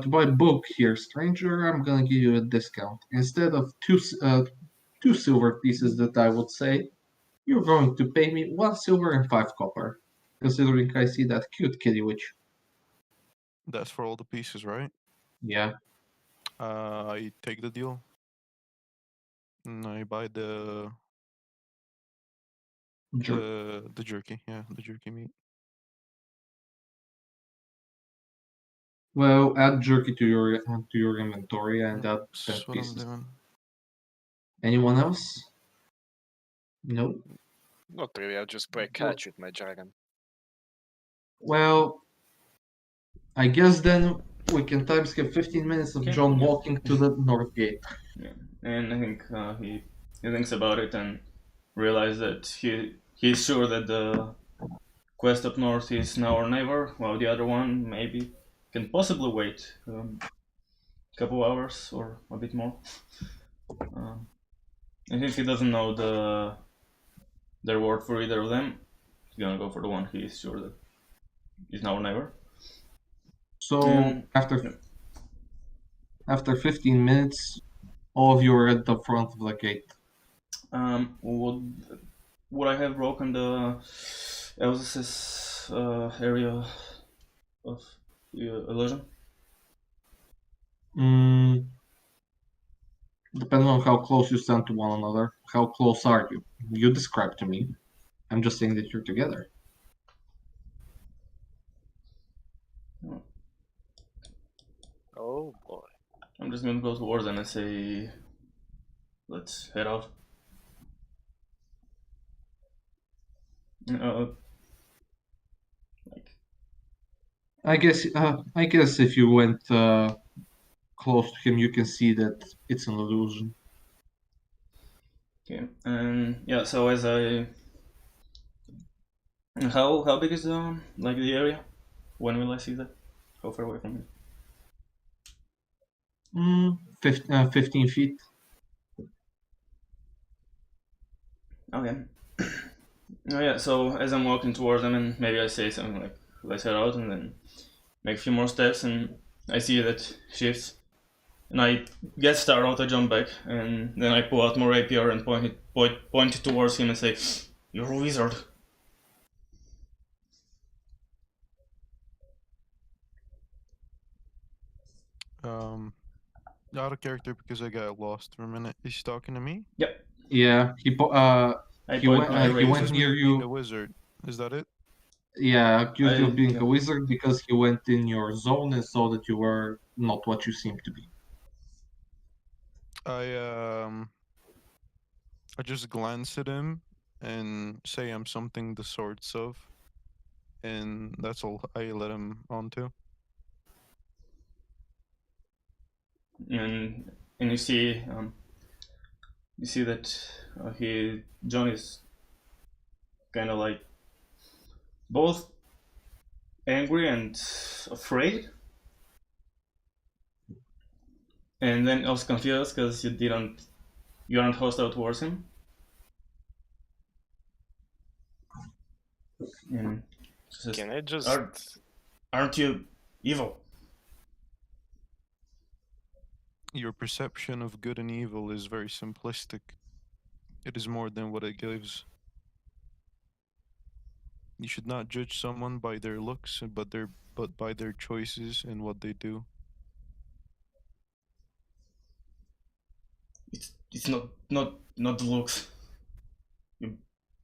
buy bulk here, stranger, I'm gonna give you a discount. Instead of two silver pieces that I would say, you're going to pay me 1 silver and 5 copper. Considering I see that cute kitty witch. That's for all the pieces, right? Yeah. I take the deal. And I buy the jerky. Yeah, the jerky meat. Well, add jerky to your inventory and add 10 That's what I'm pieces. doing. Anyone else? No. Not really. I'll just play catch with my dragon. Well, I guess then we can time skip 15 minutes of Okay, John yeah. walking to the north gate. Yeah, and I think he thinks about it and realizes that he's sure that the quest up north is now our neighbor, while the other one maybe can possibly wait a couple hours or a bit more. I think he doesn't know their word for either of them. He's gonna go for the one he is sure that is now our neighbor. So Mm, after 15 minutes, all of you are at the front of the gate. Would I have broken the Elsa's area of illusion? Depending on how close you stand to one another, how close are you? You describe to me. I'm just saying that you're together. Oh boy. I'm just gonna go towards them and say, let's head out. Like, I guess if you went close to him, you can see that it's an illusion. okay, and yeah. So as I, how big is like the area? When will I see that? How far away from me? 15 feet. Okay. Oh yeah. So as I'm walking towards them, and maybe I say something like, "Let's head out," and then make a few more steps, and I see that shifts, and I get start out. I jump back, and then I pull out my rapier and point it towards him and say, "You're a wizard." Out of character because I got lost for a minute. Is he talking to me? Yep. Yeah, I he point my went rapier. near Being a you. wizard. Is that it? Yeah, accused you of being yeah. a wizard because he went in your zone and saw that you were not what you seem to be. I just glance at him and say I'm something the sorts of, and that's all I let him onto. And you see that John is kind of like both angry and afraid, and then also confused because you aren't hostile towards him. And says, Can I just aren't you evil? Your perception of good and evil is very simplistic. It is more than what it gives. You should not judge someone by their looks, but by their choices and what they do. It's not the looks.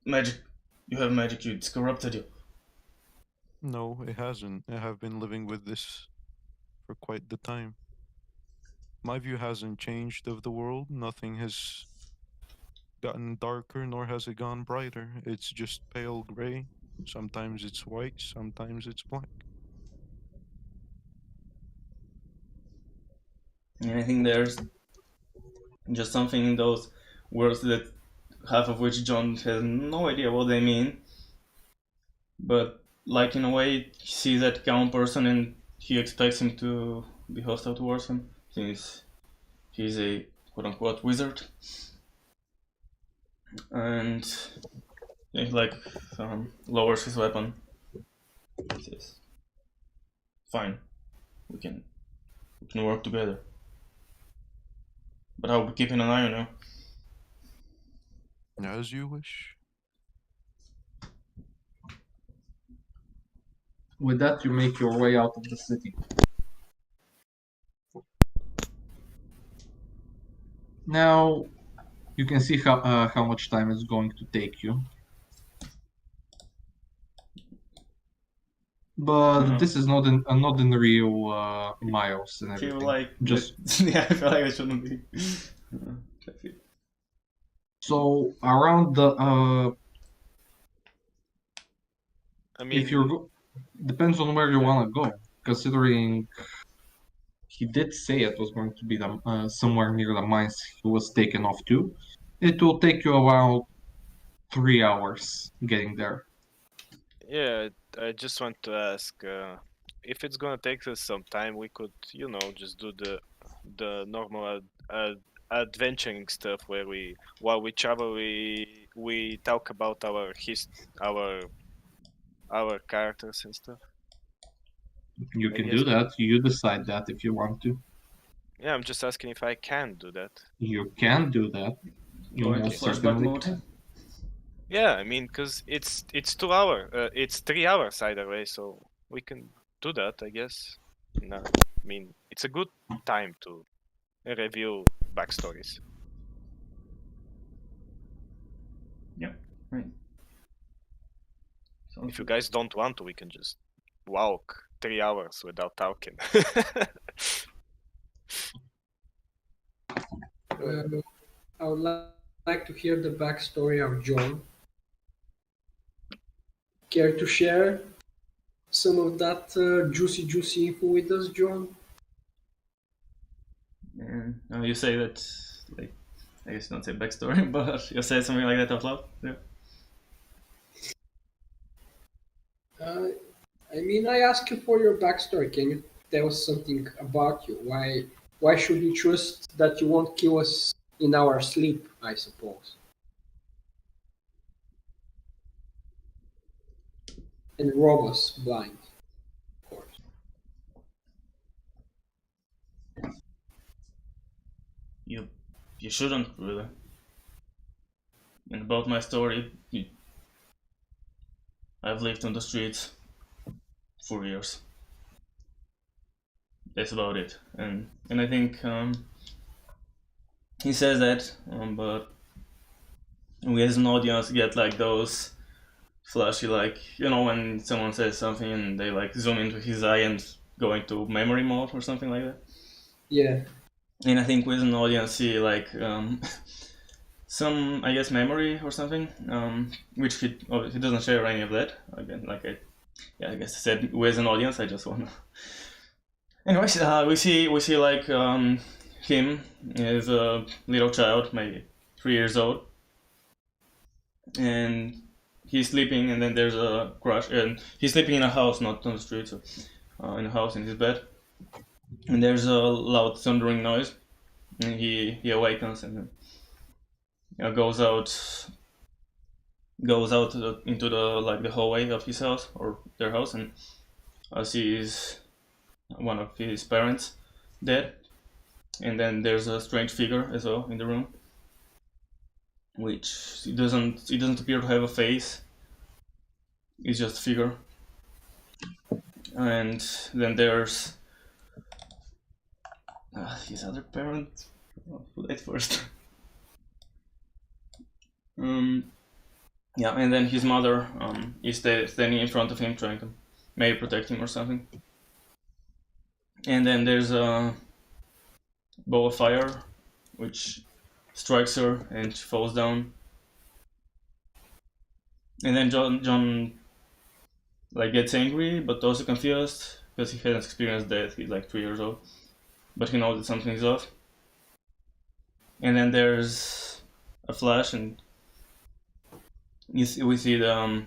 Magic. You have magic. It's corrupted you. No, it hasn't. I have been living with this for quite the time. My view hasn't changed of the world. Nothing has gotten darker, nor has it gone brighter. It's just pale gray. Sometimes it's white, sometimes it's black. And I think there's just something in those words that half of which John has no idea what they mean. But like in a way, he sees that calm person and he expects him to be hostile towards him since he's a quote-unquote wizard. And he lowers his weapon. He says, "Fine, we can work together. But I'll be keeping an eye on you." As you wish. With that, you make your way out of the city. Now, you can see how much time it's going to take you. But this is not in real miles and I feel everything. like Just yeah, I feel like it shouldn't be. so around the I mean, if you're depends on where you want to go. Considering he did say it was going to be somewhere near the mines he was taken off to, it will take you around 3 hours getting there. yeah, I just want to ask if it's gonna take us some time, we could, just do the normal adventuring stuff where while we travel, we talk about our characters and stuff. You I can guess do that. You decide that if you want to. Yeah, I'm just asking if I can do that. You can do that. You Go into most flashback certainly mode. can. Yeah, I mean, cause it's 2 hour, it's 3 hours either way, so we can do that, I guess. No, I mean, it's a good time to review backstories. Right. Sounds If you good. guys don't want to, we can just walk 3 hours without talking. I would like to hear the backstory of John. Care to share some of that juicy info with us, John? And you say that, like, I guess you don't say backstory, but you say something like that out loud. Yeah. I mean, I asked you for your backstory. Can you tell us something about you? Why should we trust that you won't kill us in our sleep, I suppose? And rob us blind, of course. You shouldn't really. And about my story, I've lived on the streets for years. That's about it. And I think he says that, but we as an audience get like those flashy, like, you know, when someone says something and they like zoom into his eye and go into memory mode or something like that. Yeah. And I think we as an audience see like some, I guess, memory or something, which he doesn't share any of that. Again, like I guess I said, we as an audience, I just wanna. Anyways, we see like him as a little child, maybe 3 years old, and he's sleeping, and then there's a crash, and he's sleeping in a house, not on the street, so in a house in his bed, and there's a loud thundering noise, and he awakens and goes out into the hallway of his house or their house, and sees one of his parents dead, and then there's a strange figure as well in the room, which it doesn't appear to have a face. It's just a figure. And then there's his other parent. Wait first. Yeah, and then his mother is standing in front of him, trying to maybe protect him or something. And then there's a ball of fire, which strikes her, and she falls down. And then John like gets angry, but also confused because he hasn't experienced death. He's like 3 years old, but he knows that something's off. And then there's a flash, and we see the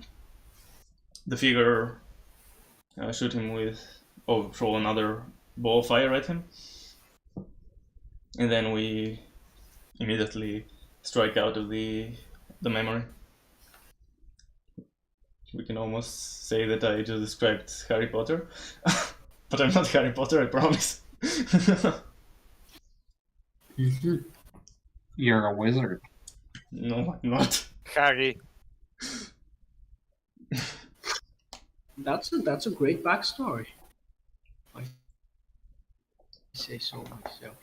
figure shoot him throw another ball of fire at him, and then we immediately strike out of the memory. We can almost say that I just described Harry Potter, but I'm not Harry Potter, I promise. You're a wizard. No, I'm not. Harry. That's a great backstory. I say so myself.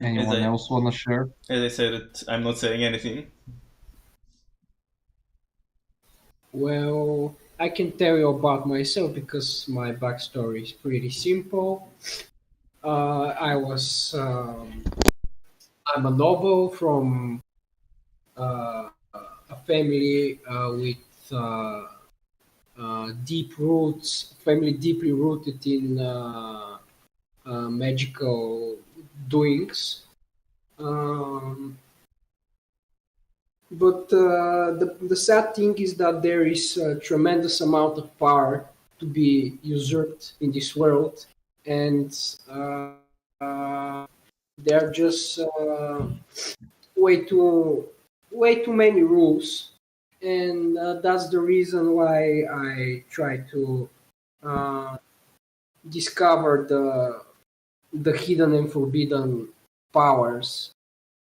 Anyone else want to share? As I said, that I'm not saying anything. Well, I can tell you about myself because my backstory is pretty simple. I'm a noble from a family with deep roots, family deeply rooted in magical doings. But the sad thing is that there is a tremendous amount of power to be usurped in this world, and there are just way too many rules, and that's the reason why I try to discover the hidden and forbidden powers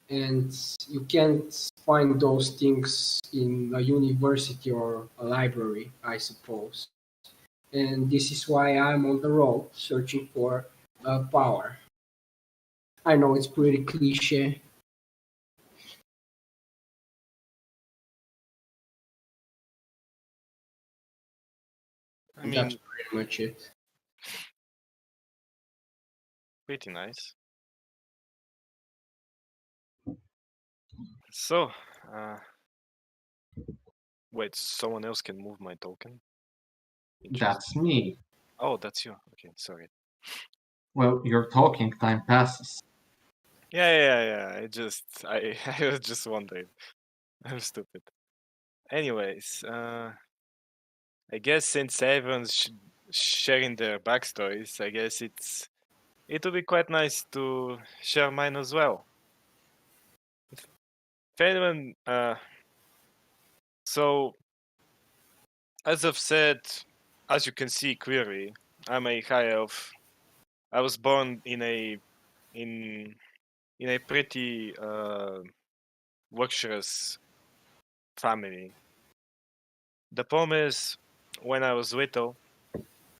and you can't find those things in a university or a library, I suppose. And this is why I'm on the road searching for power. I know it's pretty cliche. I And that's mean, pretty much it. pretty nice. So, wait, someone else can move my token? Interesting. That's me. Oh, that's you. Okay, sorry. Well, your talking time passes. Yeah. I was just wondering. I'm stupid. Anyways, I guess since everyone's sharing their backstories, I guess it would be quite nice to share mine as well. If anyone, so as I've said, as you can see clearly, I'm a high elf. I was born in a pretty luxurious family. The problem is, when I was little,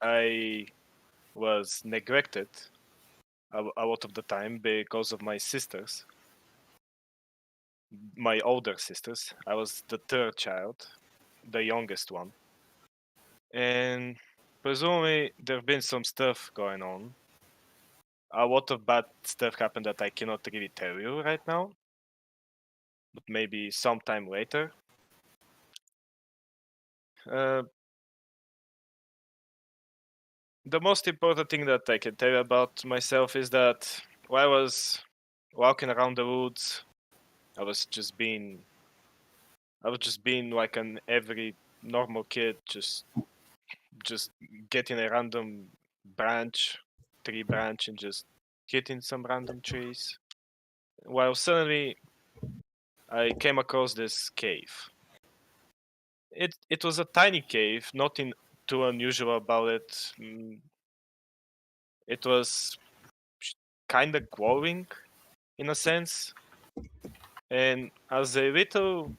I was neglected a lot of the time because of my sisters, my older sisters. I was the third child, the youngest one, and presumably there have been some stuff going on. A lot of bad stuff happened that I cannot really tell you right now, but maybe sometime later. Uh, the most important thing that I can tell you about myself is that while I was walking around the woods, I was just being like an every normal kid, just getting a random tree branch, and just hitting some random trees. While suddenly I came across this cave. It was a tiny cave, nothing too unusual about it. It was kind of glowing in a sense. And as a little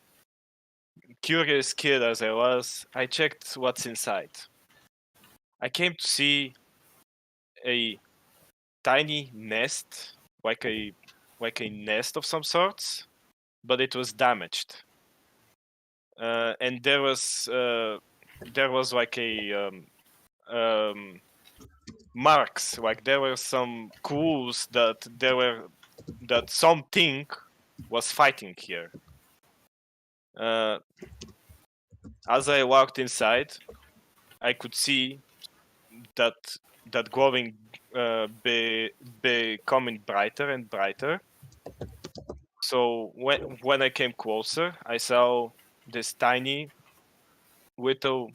curious kid as I was, I checked what's inside. I came to see a tiny nest, like a nest of some sorts, but it was damaged. And there was like a marks, like there were some clues that something was fighting here. Uh, as I walked inside, I could see that glowing becoming brighter and brighter. So when I came closer, I saw this tiny little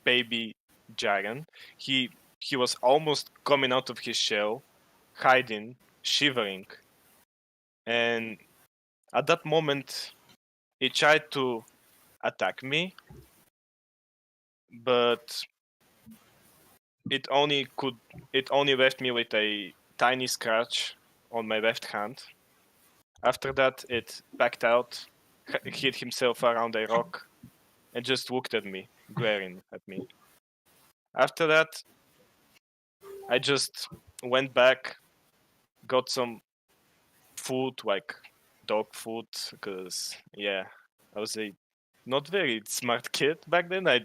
baby dragon. He was almost coming out of his shell, hiding, shivering, and at that moment he tried to attack me, but it only left me with a tiny scratch on my left hand. After that, it backed out, hid himself around a rock, and just looked at me, glaring at me. After that, I just went back, got some food, like dog food, because yeah, I was a not very smart kid back then. I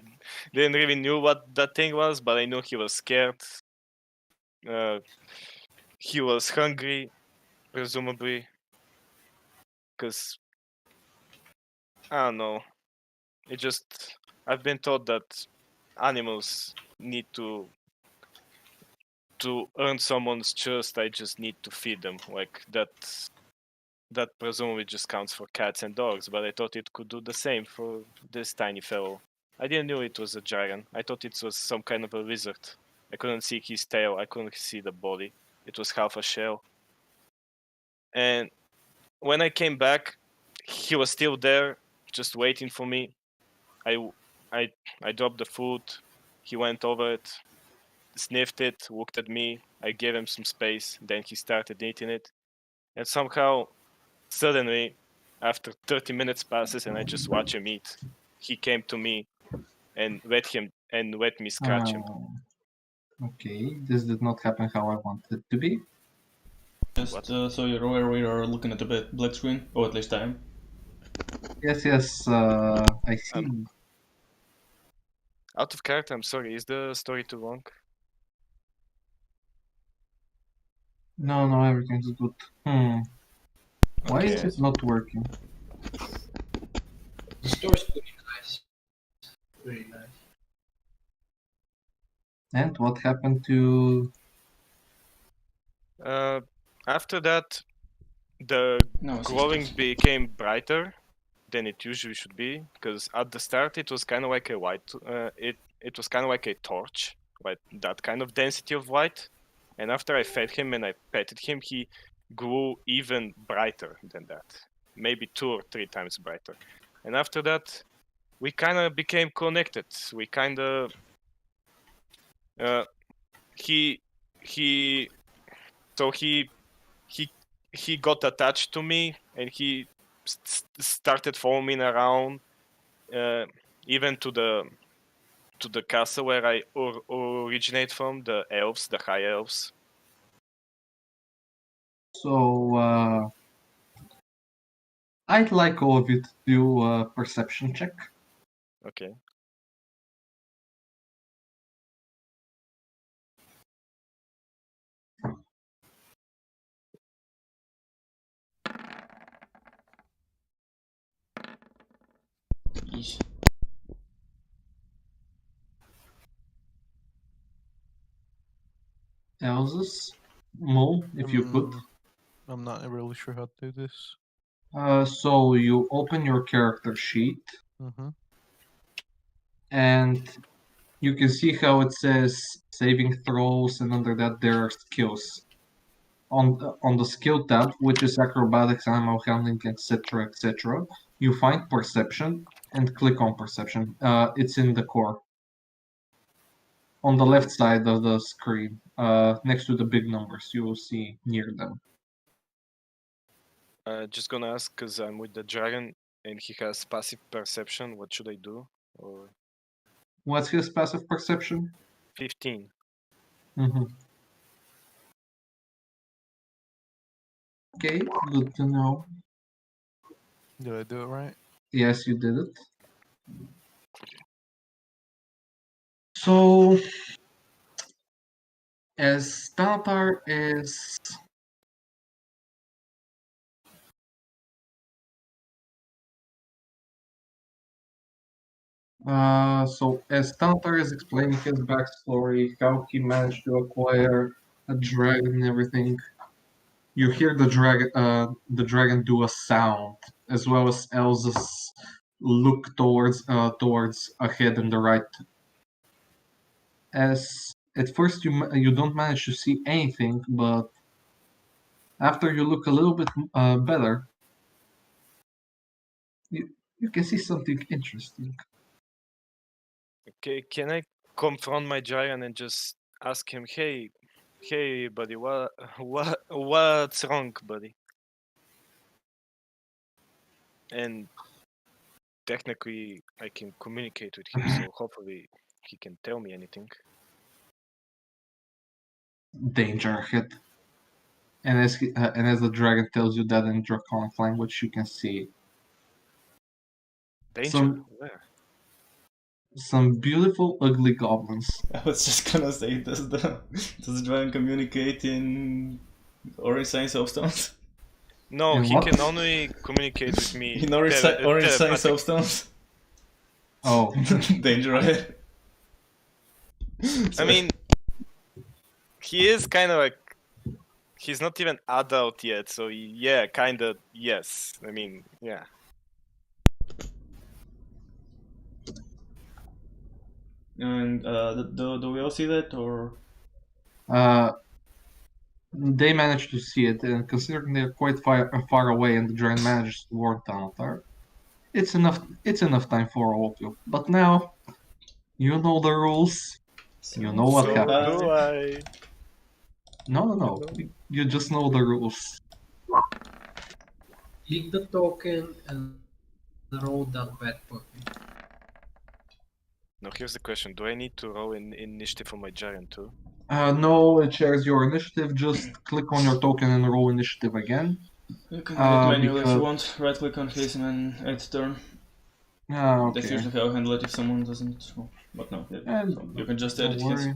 didn't really knew what that thing was, but I knew he was scared. Uh, he was hungry, presumably, because I don't know. It just I've been taught that animals need to earn someone's trust. I just need to feed them, like that presumably just counts for cats and dogs, but I thought it could do the same for this tiny fellow. I didn't know it was a dragon. I thought it was some kind of a lizard. I couldn't see his tail. I couldn't see the body. It was half a shell. And when I came back, he was still there, just waiting for me. I, I, I dropped the food. He went over it, sniffed it, looked at me. I gave him some space. Then he started eating it. And somehow suddenly, after 30 minutes passes and I just watch him eat, he came to me and let me scratch him. Okay, this did not happen how I wanted it to be. Just so you're aware, we are looking at the black screen, or at least I am. Yes, I see. Out of character, I'm sorry, is the story too long? No, everything's good. Why is Okay. it not working? The store's pretty nice. Very nice. And what happened to... After that, the No, glowing systems. became brighter than it usually should be, because at the start it was kind of like a white. It was kind of like a torch, like that kind of density of light. And after I fed him and I petted him, he grew even brighter than that, maybe 2 or 3 times brighter. And after that, we kind of became connected. We kind of he got attached to me and he started following me around, even to the castle where I originate from, the elves, the high elves. So, I'd like all of you to do a perception check. Okay. Yeesh. Elsus, Mo, if you could. I'm not really sure how to do this. So you open your character sheet, and you can see how it says saving throws, and under that there are skills. On the skill tab, which is acrobatics, animal handling, etc., you find perception and click on perception. It's in the core. On the left side of the screen, next to the big numbers, you will see near them. Just gonna ask, because I'm with the dragon and he has passive perception. What should I do? Or What's his passive perception? 15. Okay, good to know. Did I do it right? Yes, you did it. So, as Tanatar is as Tanatar is explaining his backstory, how he managed to acquire a dragon and everything, you hear the dragon do a sound, as well as Elsa's look towards ahead and the right. As at first you don't manage to see anything, but after you look a little bit better, you can see something interesting. Okay, can I confront my dragon and just ask him, hey, buddy, what's wrong, buddy? And technically, I can communicate with him, so hopefully he can tell me anything. Danger ahead. And as the dragon tells you that in Draconic language, you can see Danger? Where? some beautiful, ugly goblins. I was just gonna say, does the dragon communicate in orange sign substance? No, In he what? can only communicate with me. In orange sign substance? Oh, Danger ahead. I mean, he is kind of like, he's not even adult yet, so yeah, kind of, yes. I mean, yeah. And do we all see that, or? they manage to see it, and considering they're quite far away, and the dragon manages to warn Tanatar, it's enough time for all of you. But now, you know the rules. You know what So happens. do I. No. You just know the rules. Click the token and roll that bad puppy. Now here's the question: do I need to roll in initiative for my giant too? No, it shares your initiative. Just click on your token and roll initiative again. You can edit manually if you because- want. Right click on his and edit turn. Okay. That's usually how I handle it if someone doesn't. But no, And so you can just don't edit his. worry.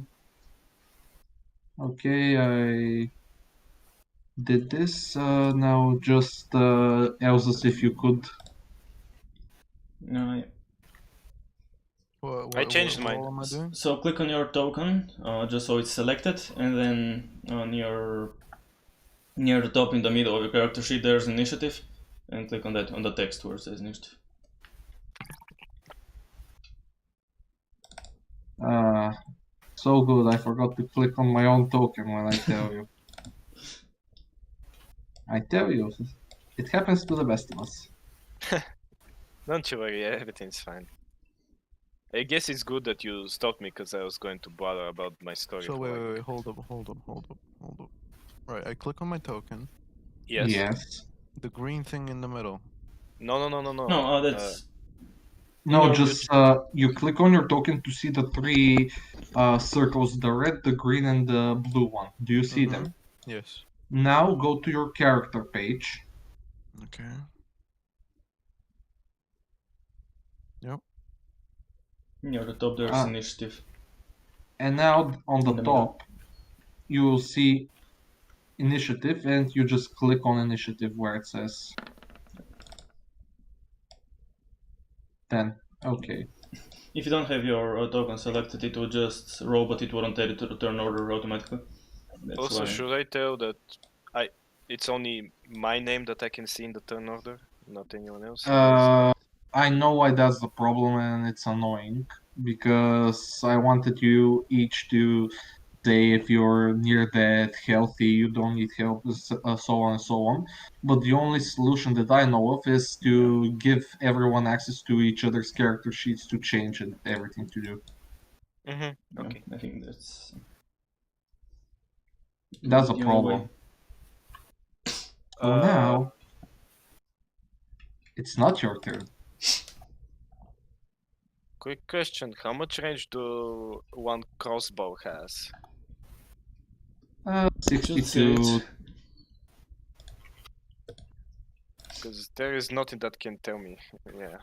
Okay, I did this. Now just Elsus, if you could. No, I changed what mine. role am I doing? so click on your token, just so it's selected, and then on your near the top in the middle of your character sheet there's initiative, and click on that on the text where it says initiative. So good. I forgot to click on my own token when I tell you. I tell you, it happens to the best of us. Don't you worry, everything's fine. I guess it's good that you stopped me because I was going to bother about my story. So for wait, like- hold up. Right, I click on my token. Yes. Yes. The green thing in the middle. No. No, that's No, No, just you click on your token to see the three circles: the red, the green, and the blue one. Do you see them? Yes. Now go to your character page. Okay. Yep. near the top there's Ah. initiative. And now on the In the middle. top, you will see initiative, and you just click on initiative where it says 10. Okay. If you don't have your token selected, it will just roll, but it won't edit to the turn order automatically. That's Also, why. should I tell that it's only my name that I can see in the turn order, not anyone else? I know why that's the problem, and it's annoying because I wanted you each to say if you're near death, healthy, you don't need help, so on and so on. But the only solution that I know of is to give everyone access to each other's character sheets to change and everything to do. Mm-hmm. Yeah, Okay. I think that's That's a the only way. problem. So now it's not your turn. Quick question: how much range do one crossbow has? 62. Because there is nothing that can tell me. Yeah.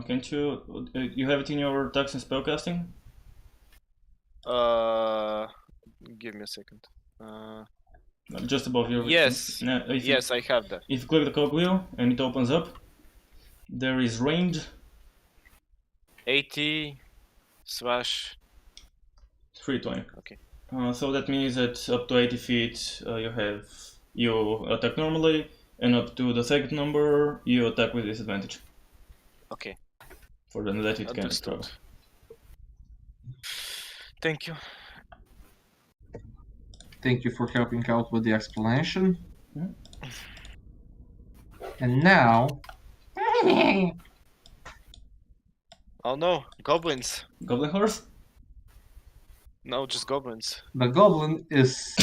Can't you? You have it in your attacks and spellcasting? Give me a second. Just above your. Yes. If Yes, I have that. If you click the cogwheel and it opens up, there is range 80 / 320. Okay. So that means that up to 80 feet you attack normally, and up to the second number you attack with disadvantage. Okay. For then that it can Understood. travel. Thank you. Thank you for helping out with the explanation. Mhm. And now, Oh no, goblins. Goblin horse? No, just goblins. the goblin is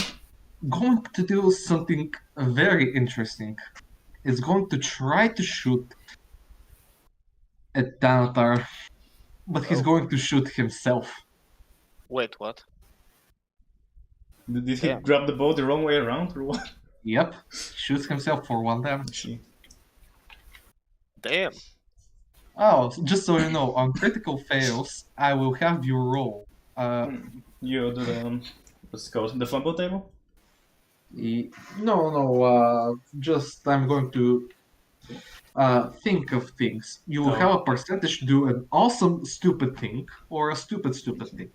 going to do something very interesting. It's going to try to shoot at Thanatar, but he's Oh. going to shoot himself. Wait, what? Did he Yeah. grab the bow the wrong way around or what? Yep, shoots himself for 1 damage. She. Damn. Oh, just so you know, on critical fails, I will have you roll. You do the what's it called? The fumble table? No, just I'm going to think of things. You will Oh. have a percentage to do an awesome stupid thing or a stupid thing.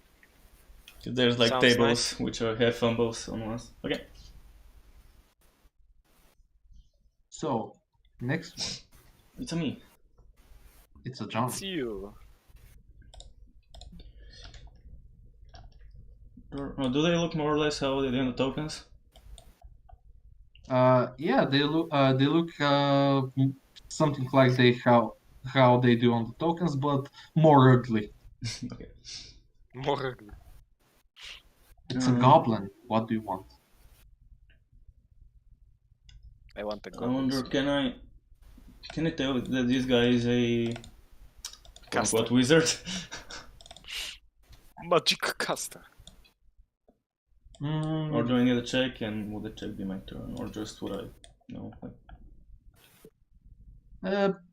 There's like Sounds tables nice. which have fumbles on us. Okay. So, next one, It's a me. it's a John. It's you. Do they look more or less how they do in the tokens? Yeah, they look something like how they do on the tokens, but more ugly. Okay. More. It's a goblin. What do you want? I want the I goblins. wonder, can I tell that this guy is a Caster. quote-unquote wizard? Magic caster. Or do I need a check, and would the check be my turn, or just would I? No.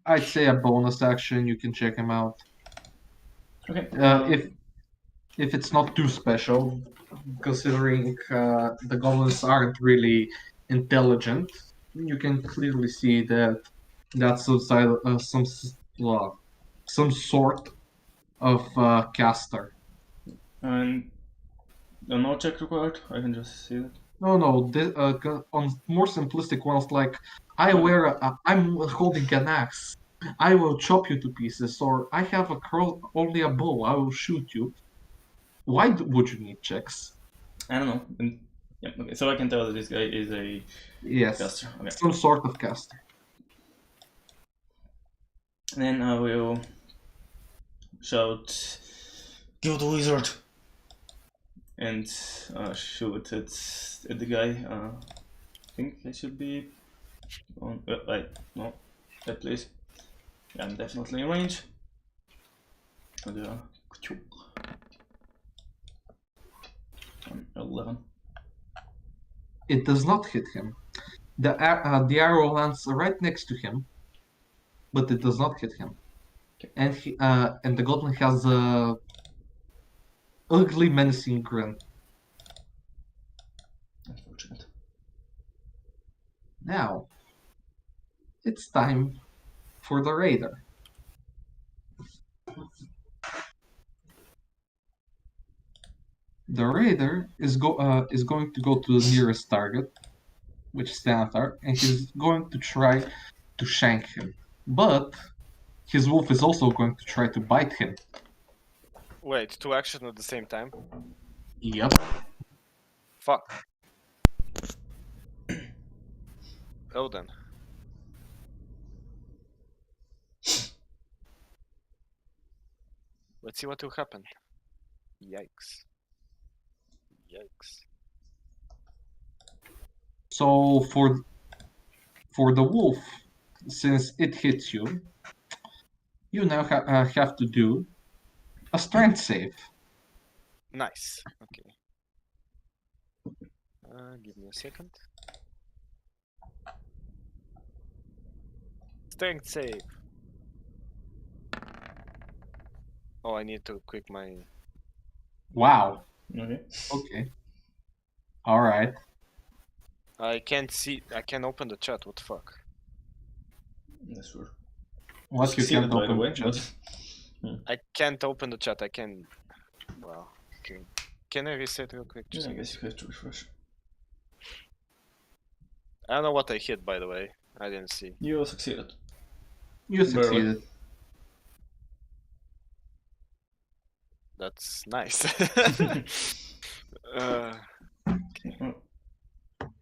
I'd say a bonus action. You can check him out. Okay. If it's not too special, considering the goblins aren't really intelligent, you can clearly see that that's some sort of caster. And no check required. I can just see that. No. On more simplistic ones, like I'm holding an axe. I will chop you to pieces, or I have only a bow. I will shoot you. Why would you need checks? I don't know. Yeah. Okay. So I can tell that this guy is a Yes, caster. Okay. some sort of caster. Then I will shout, "Kill the wizard!" and shoot at the guy. I think I should be on. No, that place. Yeah, I'm definitely in range. And, 11. It does not hit him. The arrow lands right next to him, but it does not hit him. Okay. And the goblin has a ugly, menacing grin. Unfortunate. Now, it's time for the raider. The raider is going to go to the nearest target, which is Thanatar, and he's going to try to shank him. But his wolf is also going to try to bite him. Wait, 2 actions at the same time? Yep. Fuck. Oh then. Let's see what will happen. Yikes. Yikes. So for the wolf, since it hits you, you now have to do a strength save. Nice. Okay. Give me a second. Strength save. Oh, I need to click my. Wow. Okay. Okay. All right. I can't see. I can't open the chat. What the fuck? That's sure. What you Succeeded, can't by the open way, the chat. but I can't open the chat. I can. Well, okay. Can I reset real quick? Just yeah, I in guess case. you have to refresh. I don't know what I hit, by the way. I didn't see. You succeeded. You succeeded. That's nice.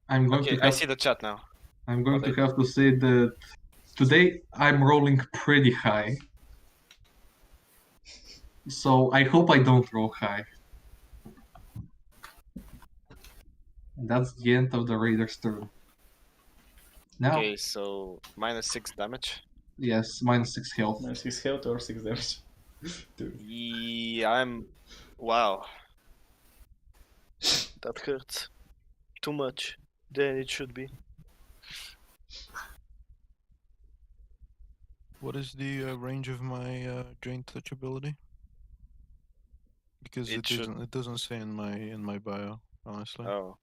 I'm going okay, to I have see the chat now. I'm going to have to say that today I'm rolling pretty high. So I hope I don't roll high. That's the end of the Raider's turn. Now, Okay, so -6 damage. yes, -6 health. Minus 6 health or 6 damage. Dude. Yeah, I'm. Wow. That hurts. Too much than it should be. What is the range of my drain touch ability? Because it doesn't say in my bio, honestly. Oh.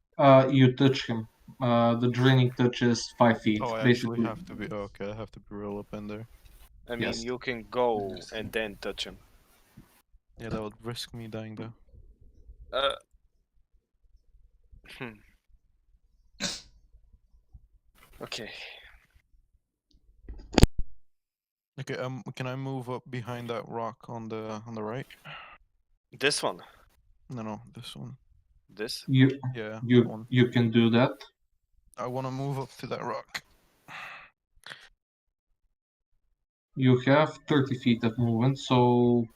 You touch him. The draining touch is 5 feet. Oh, I basically. actually have to be. Oh, okay, I have to be real up in there. I mean, Yes. you can go and then touch him. Yeah, that would risk me dying though. Okay. Okay, can I move up behind that rock on the right? This one. No, this one. This. Yeah, that one. You can do that. I want to move up to that rock. You have 30 feet of movement, so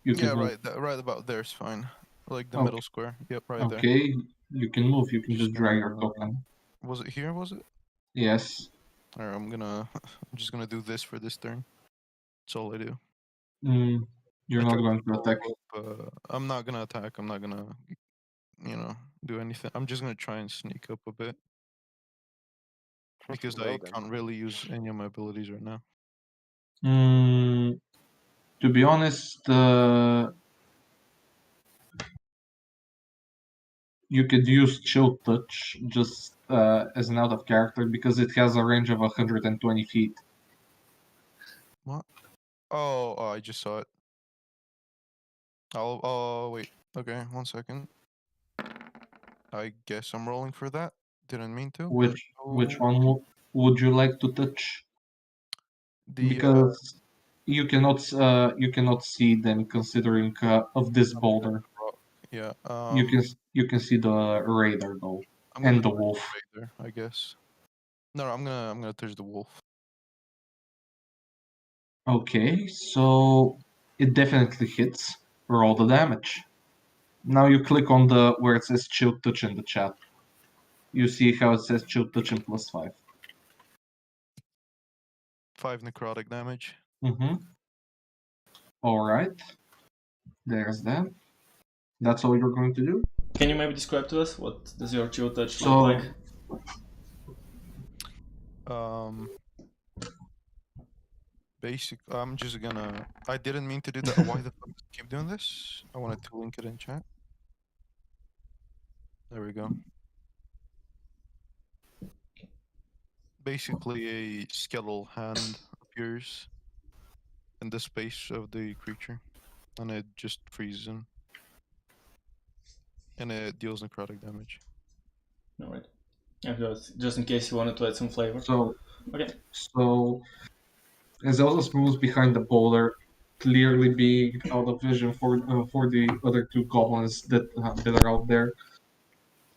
you can Yeah, move. right about there's fine. Like the Okay. middle square. Yep, right there. Okay, you can move. You can just drag your gonna- token. Was it here? Was it? Yes. Alright, I'm just gonna do this for this turn. That's all I do. You're I not try going to follow attack. up, I'm not gonna attack. I'm not gonna, do anything. I'm just gonna try and sneak up a bit because Well I then. can't really use any of my abilities right now. To be honest, you could use Chill Touch just as an out of character because it has a range of 120 feet. What? Oh, I just saw it. Oh, wait. Okay, 1 second. I guess I'm rolling for that. Didn't mean to. Which So, one would you like to touch? the Because you cannot see them considering of this boulder. rock. Yeah. You can see the radar though I'm and gonna the touch wolf. the Raider, I guess. No, I'm gonna touch the wolf. Okay, so it definitely hits. Roll the damage. Now you click on the where it says Chill Touch in the chat. You see how it says Chill Touch and +5. 5 necrotic damage. Mm-hmm. All right. There's that. That's all you're going to do. Can you maybe describe to us what does your chill touch So look like? Basic. I'm just gonna. I didn't mean to do that. Why the fuck does it keep doing this? I wanted to link it in chat. There we go. Basically, a skeletal hand appears in the space of the creature, and it just freezes him, and it deals necrotic damage. All right. Just in case you wanted to add some flavor. So Okay. so as Elzas moves behind the boulder, clearly being out of vision for the other two goblins that are out there,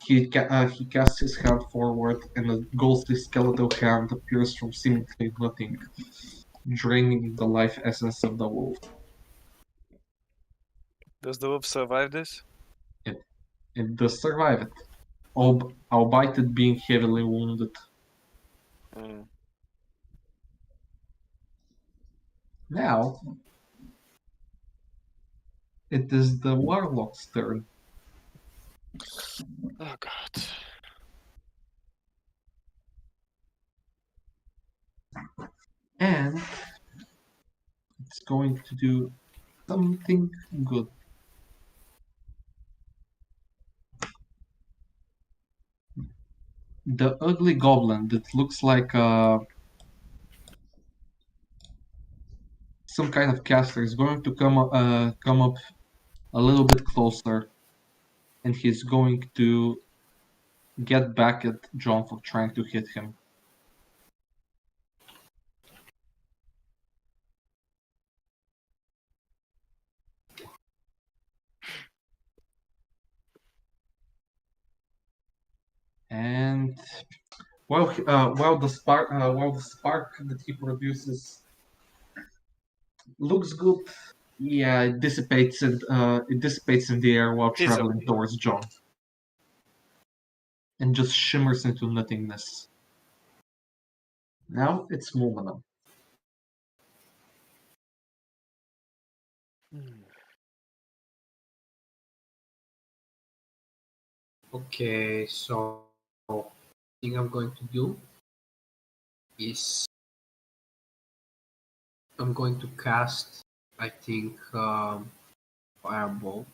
he casts his hand forward, and a ghostly skeletal hand appears from seemingly nothing, draining the life essence of the wolf. Does the wolf survive this? It does survive it, albeit it being heavily wounded. Mm. Now, it is the warlock's turn. Oh god. And it's going to do something good. The ugly goblin that looks like some kind of caster is going to come up a little bit closer, and he's going to get back at John for trying to hit him. And while the spark that he produces looks good, yeah, it dissipates in the air while He's traveling okay. towards John, and just shimmers into nothingness. Now it's Mulmanum. Okay, so the thing I'm going to do is I'm going to cast, I think, Firebolt.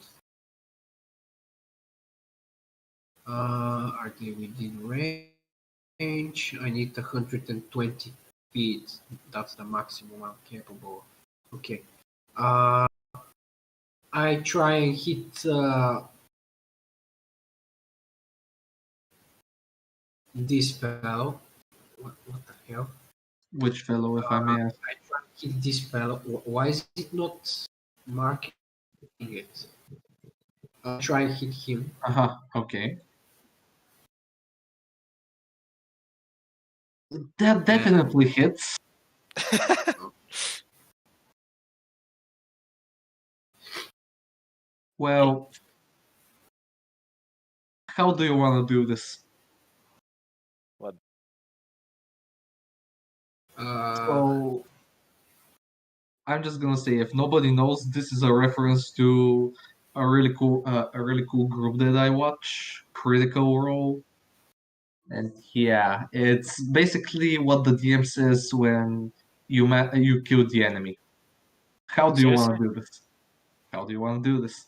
Are they within range? I need 120 feet. That's the maximum I'm capable of. Okay. I try and hit this fellow. What the hell? Which fellow, if I may ask? I try and hit this fellow. Why is it not marking it? I try and hit him. Okay. That definitely hits. Well, how do you want to do this? So I'm just gonna say, if nobody knows, this is a reference to a really cool group that I watch, Critical Role. And yeah, it's basically what the DM says when you kill the enemy. How do you want Seriously? to do this? How do you want to do this?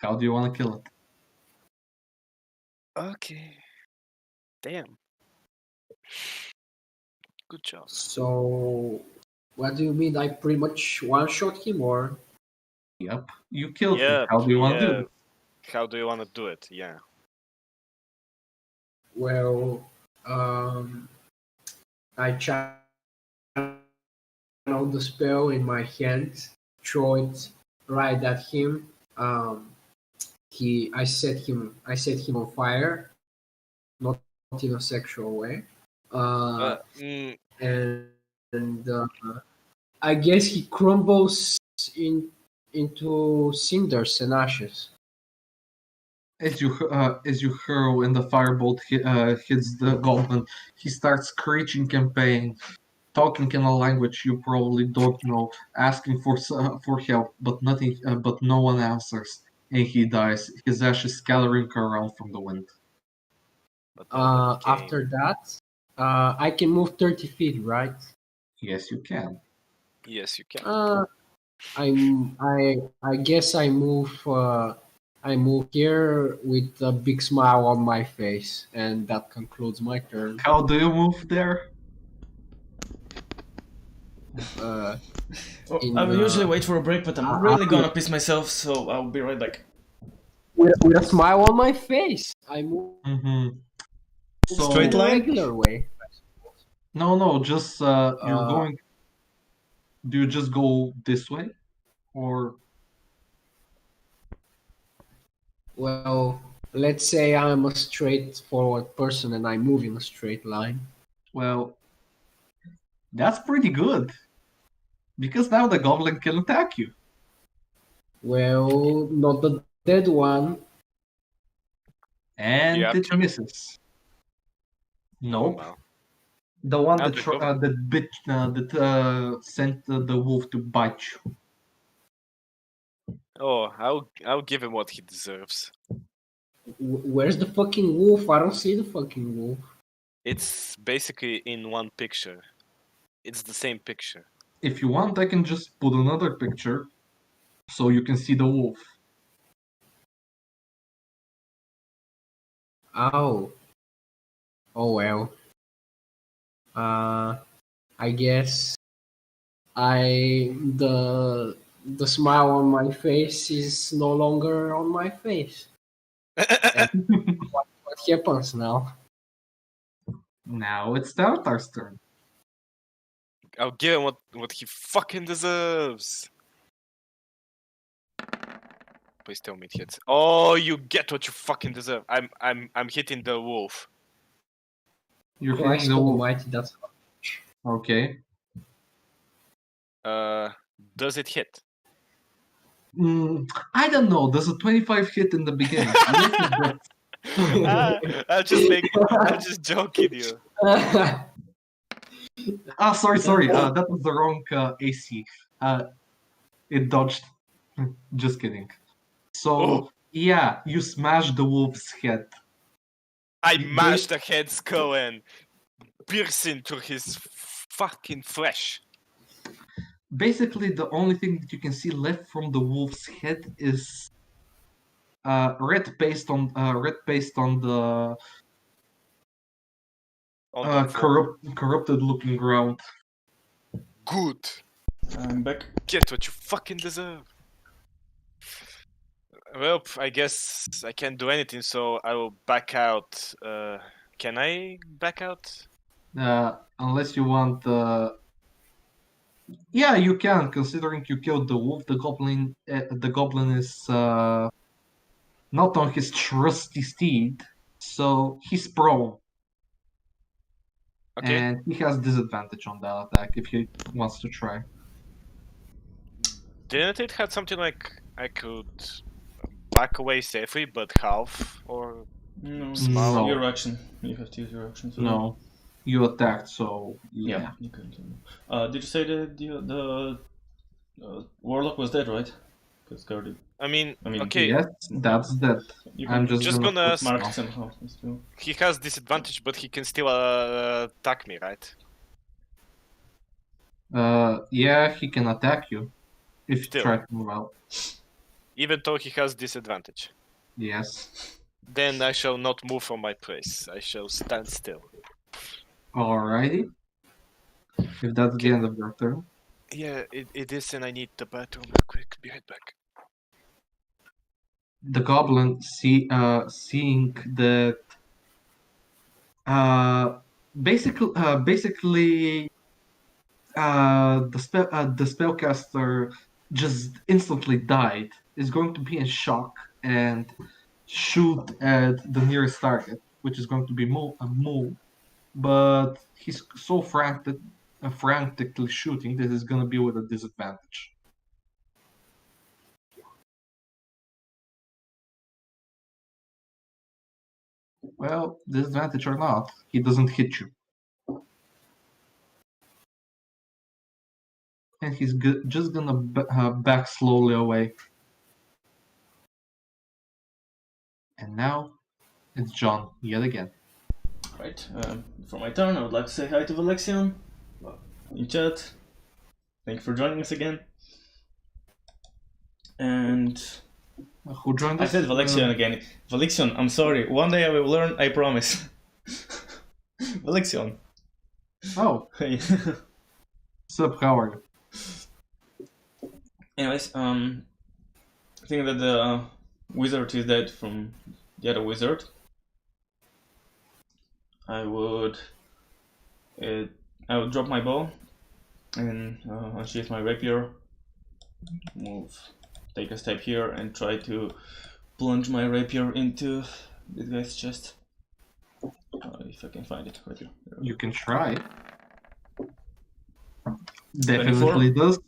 How do you want to kill it? Okay. Damn. Good job. So, what do you mean? I pretty much one shot him, or Yep, you killed him. Yep. How do you want to do Yeah. this? How do you want to do it? Yeah. well, I channel the spell in my hand, throw it right at him. I set him on fire, not in a sexual way. Uh, mm, And I guess he crumbles into cinders and ashes. As you hurl and the firebolt hits the goblin, he starts screeching and pain, talking in a language you probably don't know, asking for help, but no one answers, and he dies. His ashes scattering around from the wind. but nobody came. After that, I can move 30 feet, right? Yes, you can. Yes, you can. I guess I move here with a big smile on my face, and that concludes my turn. How do you move there? Uh, I will usually wait for a break, but I'm really gonna piss myself, so I'll be right back. with a smile on my face, I move Mm-hmm. So Straight the line? regular way. no, just you're going. Do you just go this way, or Well, let's say I'm a straightforward person and I move in a straight line. well, that's pretty good because now the goblin can attack you. Well, not the dead one. And You it actually? misses. Nope. Oh, The one How'd that it go? sent the wolf to bite you. oh, I'll give him what he deserves. Where's the fucking wolf? I don't see the fucking wolf. It's basically in one picture. It's the same picture. If you want, I can just put another picture so you can see the wolf. Oh. Oh well. I guess the smile on my face is no longer on my face. What happens now? Now it's Tartar's turn. I'll give him what he fucking deserves. Please tell me it hits. Oh, you get what you fucking deserve. I'm hitting the wolf. You're hitting Christ the wolf. almighty, that's Okay. Does it hit? I don't know. There's a 25 hit in the beginning. Yes, it does. I'm just joking you. Sorry. That was the wrong AC. It dodged. Just kidding. So, yeah, you smashed the wolf's head. I mashed the head skull and pierced into his fucking flesh. Basically, the only thing that you can see left from the wolf's head is red paste on the corrupted-looking ground. Good. I'm back. Get what you fucking deserve. Well, I guess I can't do anything, so I will back out. Can I back out? Unless you want. Yeah, you can. Considering you killed the wolf, the goblin is not on his trusty steed, so he's prone. Okay. And he has disadvantage on that attack if he wants to try. Didn't it have something like I could back away safely, but half or No, small? No. your action. You have to use your action. So No. You attacked, so Yeah, yeah. you continue. Did you say that the warlock was dead, right? Because Cardi. I mean, I mean, okay, Yes, that's that. you I'm can just just gonna gonna put ask. mark now. it somehow. That's true. he has disadvantage, but he can still attack me, right? Yeah, he can attack you if you Still. try to move out. Even though he has disadvantage. Yes. Then I shall not move from my place. I shall stand still. Alrighty. If that's the Okay. end of your turn. Yeah, it is, and I need the bathroom real quick. Be right back. The goblin seeing that basically the spellcaster just instantly died is going to be in shock and shoot at the nearest target, which is going to be a mole. But he's so frantically shooting that he's going to be with a disadvantage. Well, disadvantage or not, he doesn't hit you. And he's just gonna back slowly away. And now it's John yet again. Right. For my turn, I would like to say hi to Valexion in chat. Thank you for joining us again. And Who joined I us? said Valexion again. Valexion, I'm sorry. One day I will learn. I promise. Valexion. Oh, Hey. sup, how are you? Anyways, I think that the wizard is dead from the other wizard. I would drop my bow and unsheath my rapier, take a step here and try to plunge my rapier into this guy's chest. If I can find it right here. You can try. Definitely 24. does.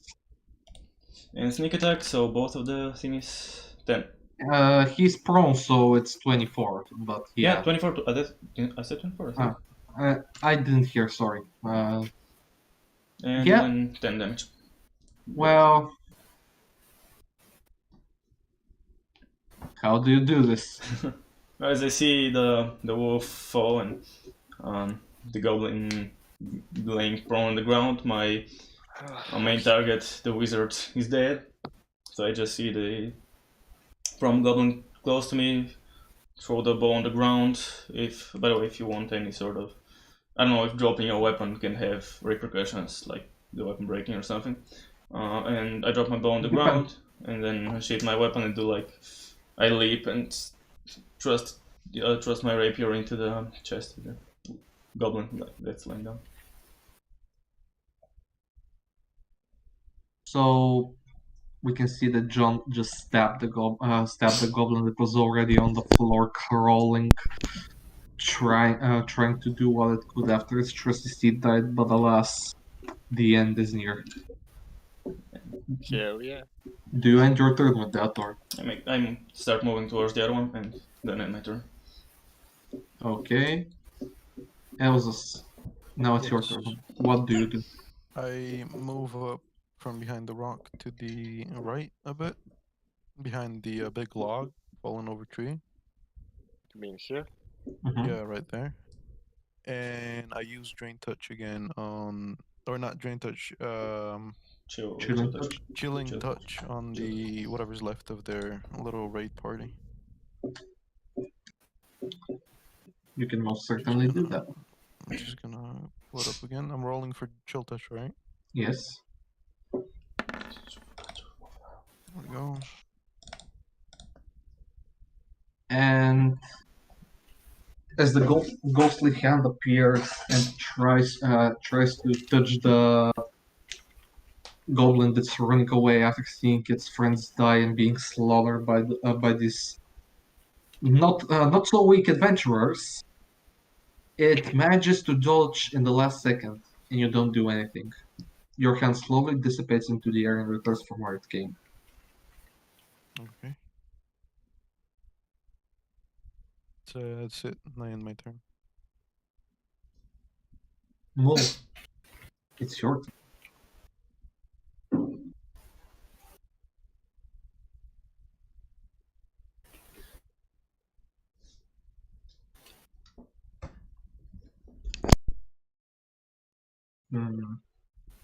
And sneak attack, so both of the thingies 10. He's prone, so it's 24. But Yeah, yeah, 24. I said 24. I think. I didn't hear. Sorry. And Yeah. then 10 damage. Well, how do you do this? As I see the wolf fall and the goblin laying prone on the ground, my main target, the wizard, is dead. So I just see the from goblin close to me, throw the bow on the ground. By the way, if you want any sort of, I don't know if dropping your weapon can have repercussions like the weapon breaking or something. And I drop my bow on the ground and then I sheath my weapon and do like I leap and thrust my rapier into the chest of the goblin that's lying down. So we can see that John just stabbed the goblin that was already on the floor, crawling, trying to do what it could after its trusty steed died. But alas, the end is near. Hell yeah. Do you end your turn with that, or I start moving towards the other one and then end my turn. okay? Elsus, now it's your Yes. turn. What do you do? I move up from behind the rock to the right a bit, behind the big log fallen over tree. You mean here? Mhm. Yeah, right there. And I use drain touch again on, or not drain touch, Chilling touch. chilling Chill. touch on the whatever's left of their little raid party. You can most certainly do that. I'm just gonna pull it up again. I'm rolling for chill touch, right? Yes. There we go. And as the ghostly hand appears and tries to touch the goblin that's running away after seeing its friends die and being slaughtered by these not so weak adventurers, it manages to dodge in the last second, and you don't do anything. Your hand slowly dissipates into the air and returns from where it came. Okay. So that's it. I end my turn. Move. It's your turn.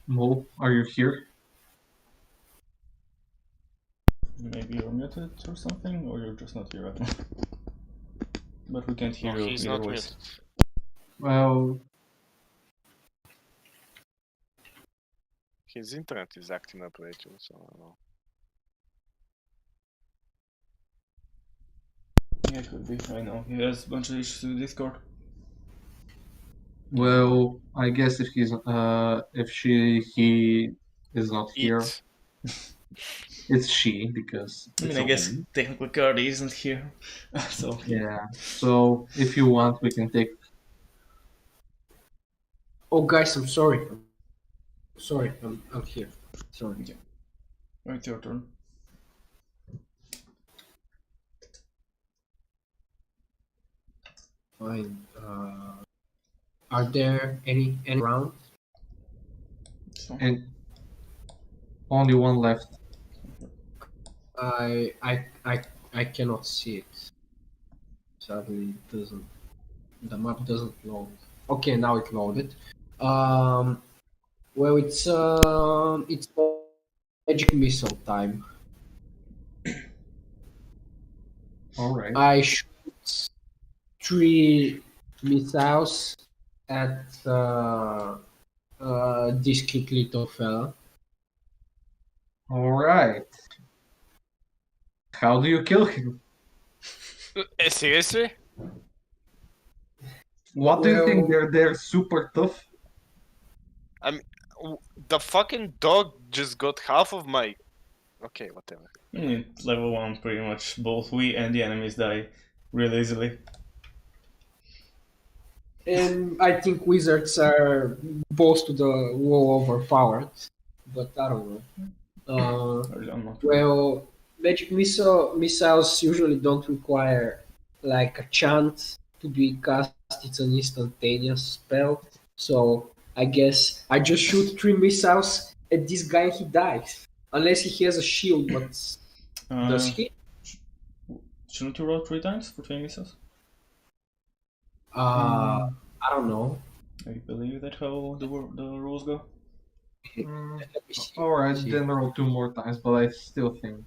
Mo, are you here? Maybe you're muted or something, or you're just not here right now. But we can't hear No, you he's either not ways. muted. Well, His internet is acting up lately, so I don't know. Yeah, could be. I know. He has a bunch of issues with Discord. I guess if he is not here, It. it's she because I it's mean, I a guess woman. technically Cardi isn't here. So, Yeah. So if you want, we can take. Oh, guys, I'm sorry. Sorry, I'm here. Sorry. It's your turn. Fine. Are there any around? So, And only one left. I cannot see it. Sadly, it doesn't. The map doesn't load. Okay, now it loaded. Well, it's magic missile time. All right. I shoot 3 missiles at this cute little fella. All right. How do you kill him? Seriously? What do you think? Well- They're super tough. The fucking dog just got half of my. Okay, whatever. Level 1, pretty much both we and the enemies die really easily. And I think wizards are both to the wall overpowered, but I don't know. I'm not Well, magic missiles usually don't require like a chant to be cast. It's an instantaneous spell. So I guess I just shoot 3 missiles at this guy and he dies. Unless he has a shield, but does he? Shouldn't you roll 3 times for 3 missiles? I don't know. I believe that's how the rules go. Let me see. All right, See. then roll 2 more times, but I still think.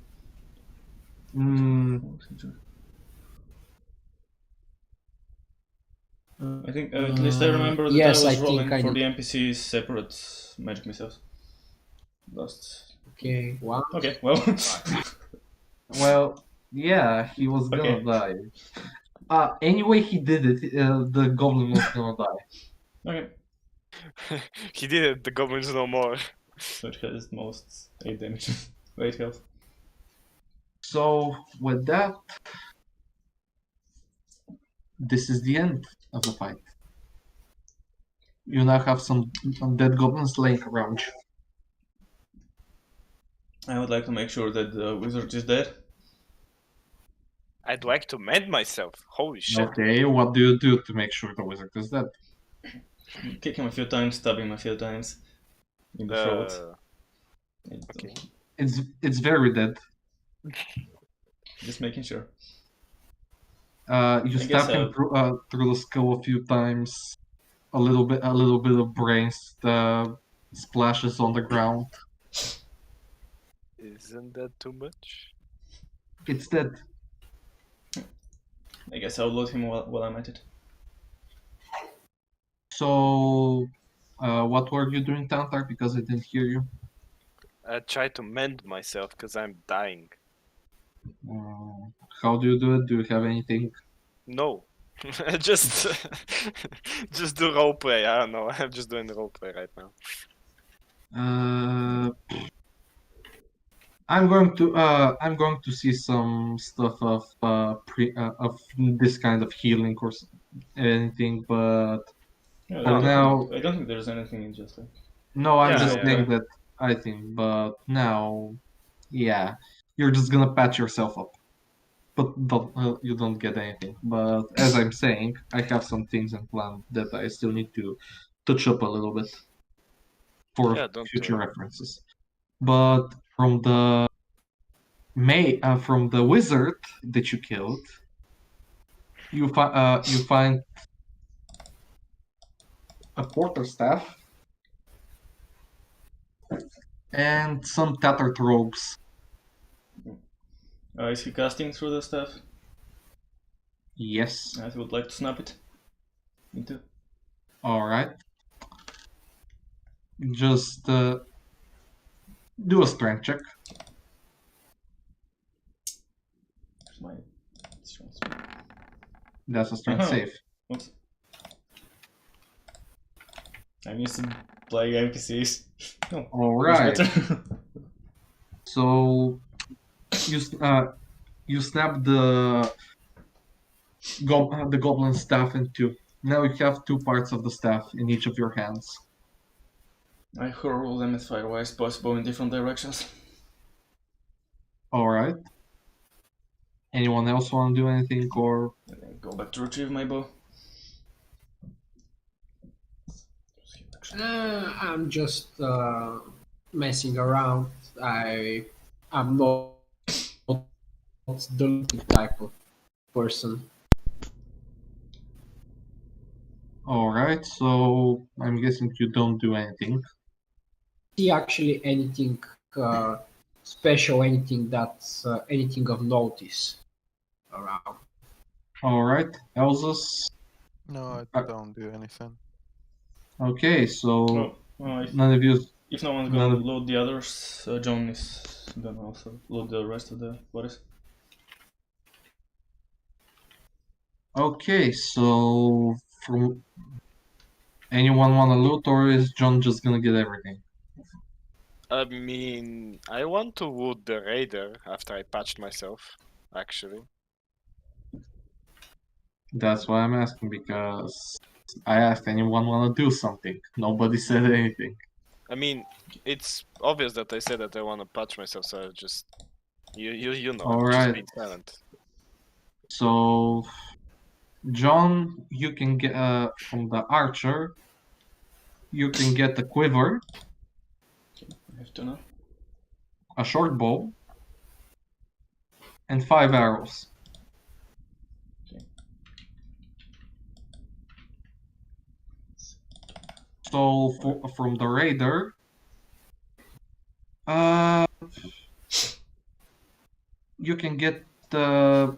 I think at least I remember that yes, I was I rolling think I for did. the NPCs separate magic missiles. Last. Okay, 1. Okay, well. Well, yeah, he was gonna Okay. die. Anyway, he did it. The goblin was gonna die. Okay. He did it. The goblins no more. So it has most 8 damage. 8 health. So with that, this is the end of the fight. You now have some dead goblins laying around you. I would like to make sure that the wizard is dead. I'd like to mend myself. Holy shit. Okay, what do you do to make sure the wizard is dead? Kick him a few times, stab him a few times in the throat. Okay. It's very dead. Just making sure. You stab him through the skull a few times. A little bit of brains splashes on the ground. Isn't that too much? It's dead. I guess I'll load him while I'm at it. So, what were you doing, Tantar? Because I didn't hear you. I try to mend myself because I'm dying. How do you do it? Do you have anything? No. just do roleplay. I don't know. I'm just doing the roleplay right now. I'm going to see some stuff of of this kind of healing or anything, but Yeah, for now, I don't think there's anything in just like. no, I'm Yeah, just yeah. saying that I think, but now, yeah, you're just gonna patch yourself up, but you don't get anything. But as I'm saying, I have some things in plan that I still need to touch up a little bit for Yeah, don't future worry. references. But from the from the wizard that you killed, you find a quarterstaff and some tattered robes. Is he casting through the staff? Yes. I would like to snap it. Me too. All right. Just do a strength check. Where's my strength? That's a strength Uh-huh. save. Oops. I'm used to playing NPCs. Oh, All much right. better. So you snap the goblin staff in two. Now you have two parts of the staff in each of your hands. I hurl them as far away as possible in different directions. All right. Anyone else want to do anything, or And then go back to retrieve my bow. I'm just messing around. I'm not the looting type of person. all right? So I'm guessing you don't do anything. See actually anything special, anything that's anything of notice around. All right, Elzus. No, I don't do anything. Okay, so If none of you. no one's none gonna of- load the others, John is gonna also load the rest of the bodies. Okay, so from anyone want to loot, or is John just gonna get everything? I mean, I want to wood the raider after I patched myself, actually. That's why I'm asking, because I asked anyone want to do something. Nobody said anything. I mean, it's obvious that I said that I want to patch myself, so I just you know, I'm just Alright. being silent. So, John, you can get from the archer. You can get a quiver, I have to know. a short bow, and 5 arrows. Okay. So from the raider, you can get the.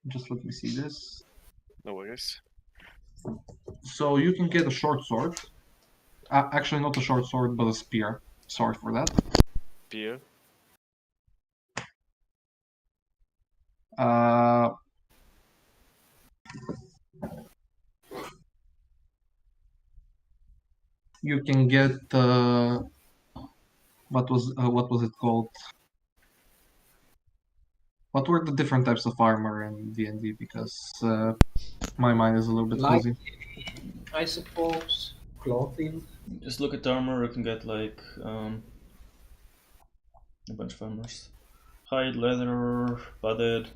Just let me see this. No worries. So you can get a short sword. Actually, not a short sword, but a spear. Sorry for that. Spear. You can get what was it called? What were the different types of armor in D&D? Because my mind is a little bit Light, fuzzy. I suppose, clothing. Just look at armor, you can get like a bunch of armors. Hide, leather, padded,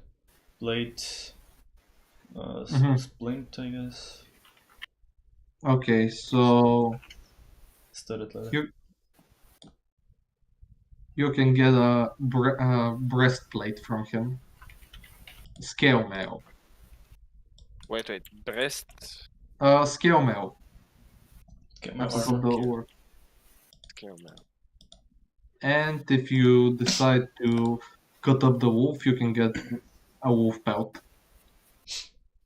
plate, splint, I guess. Okay, so Studded leather. you can get a breastplate from him. Scale mail. Wait, breast. Scale mail. Get my That's armor. of the word. Scale man. And if you decide to cut up the wolf, you can get a wolf pelt.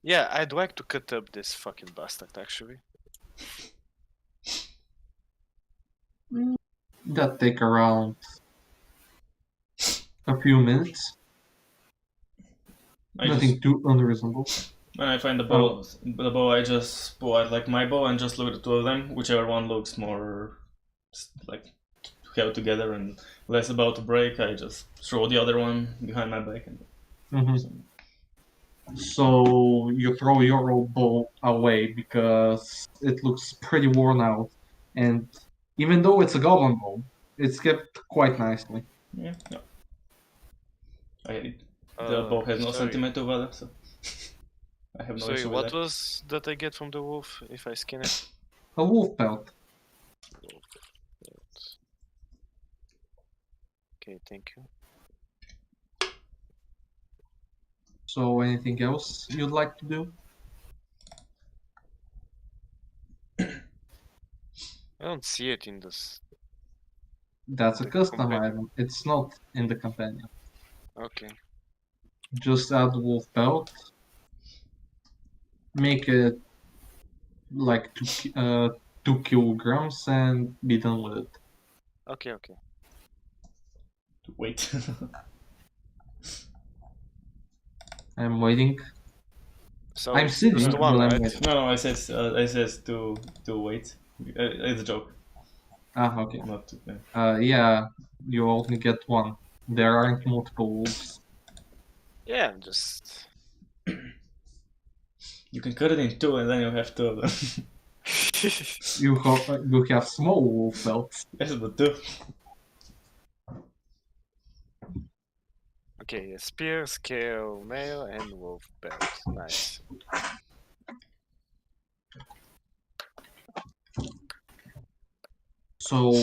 Yeah, I'd like to cut up this fucking bastard actually. That take around a few minutes. Nothing too unreasonable. When I find the bow, I just pull out like my bow and just look at the two of them, whichever one looks more like held together and less about to break. I just throw the other one behind my back and. So you throw your old bow away because it looks pretty worn out, and even though it's a goblin bow, it's kept quite nicely. Yeah. The bow has no sorry. sentimental value, so. I have no Sorry, issue with what that. was that I get from the wolf if I skin it? A wolf pelt. Okay, thank you. So anything else you'd like to do? I don't see it in this. That's a The custom companion. item. It's not in the companion. Okay. Just add the wolf pelt. Make it like 2 kilograms and be done with it. Okay, okay. Wait. I'm waiting. So I'm it's sitting, just but one, I'm right? waiting. No, I said to wait. It's a joke, Ah, okay. not to. Yeah, you only get one. There aren't multiple wolves. Yeah, just. You can cut it in two, and then you have two of them. You have small wolf pelts. Yes, but two. Okay, a spear, scale, mail, and wolf belt. Nice. So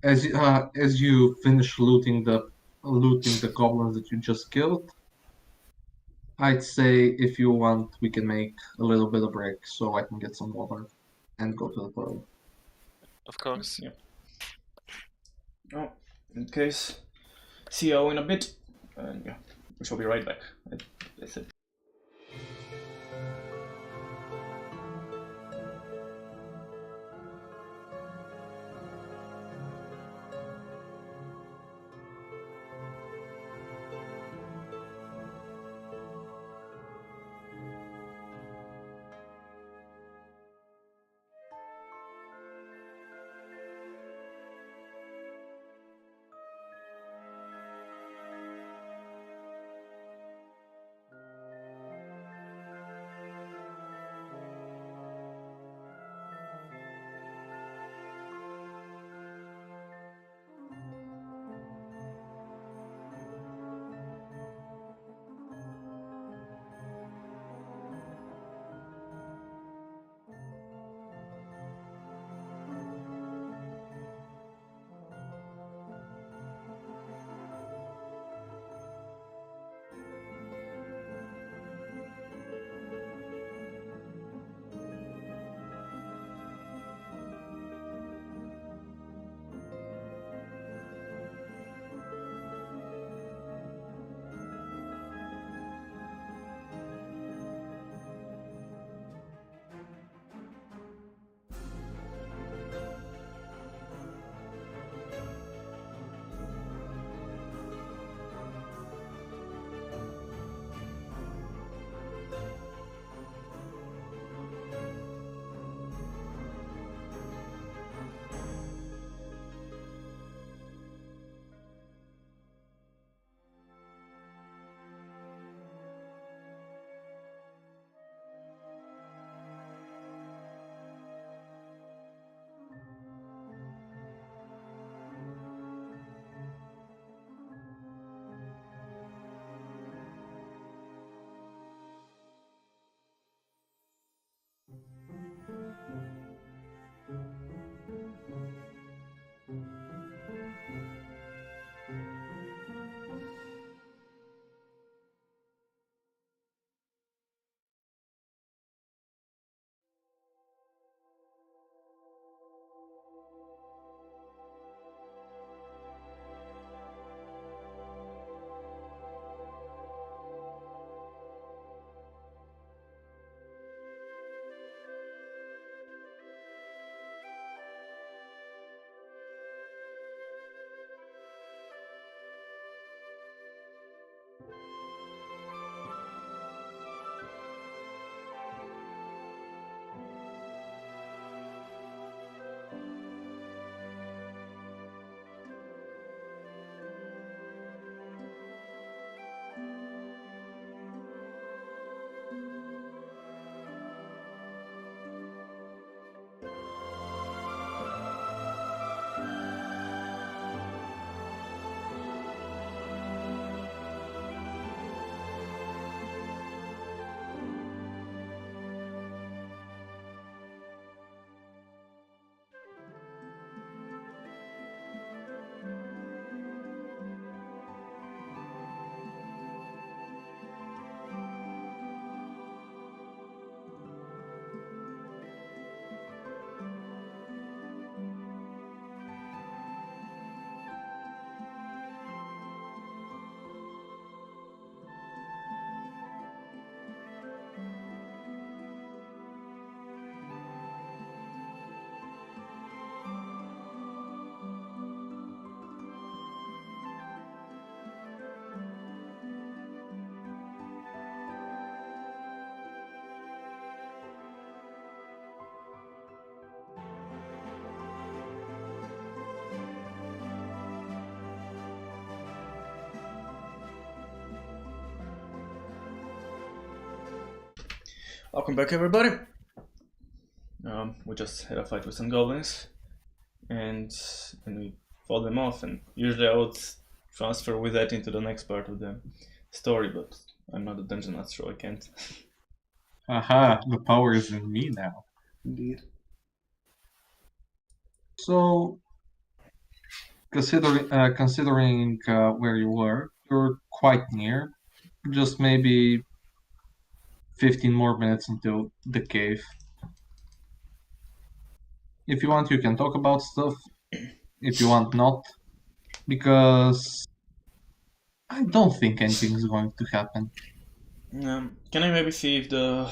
as you finish looting the goblins that you just killed, I'd say if you want, we can make a little bit of break so I can get some water and go to the toilet. Of course. Yeah. Oh, in case. See you all in a bit. And yeah, we shall be right back. That's it. Welcome back, everybody. We just had a fight with some goblins, and we fought them off. And usually I would transfer with that into the next part of the story, but I'm not a dungeon master, so I can't. Aha, the power is in me now. Indeed. So, considering where you were, you're quite near. Just maybe 15 more minutes until the cave. If you want, you can talk about stuff. If you want, not. Because I don't think anything's going to happen. Can I maybe see if the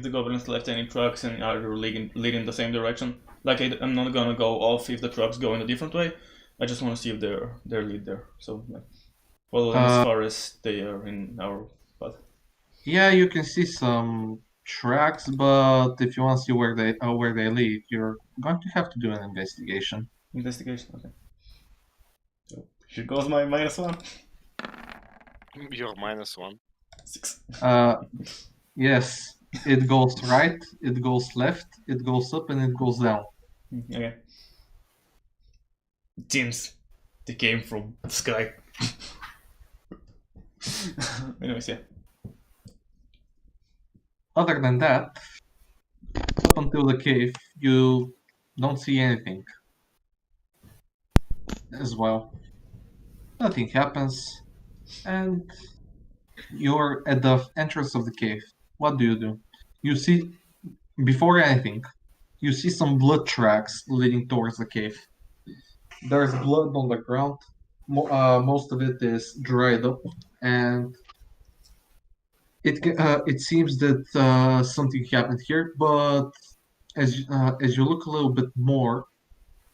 goblins left any tracks and are leading the same direction? Like I'm not gonna go off if the trucks go in a different way. I just want to see if they're lead there. So like, follow them as far as they are in our path. Yeah, you can see some tracks, but if you want to see where they lead, you're going to have to do an investigation. Investigation. Okay. So here goes my -1. You're -1. 6. Yes, it goes right, it goes left, it goes up, and it goes down. Okay. Teams, they came from the sky. Anyways, yeah. Other than that, up until the cave, you don't see anything. As well, nothing happens, and you're at the entrance of the cave. What do? You see, before anything, you see some blood tracks leading towards the cave. There's blood on the ground. Most of it is dried up, and it seems that something happened here. But as you look a little bit more,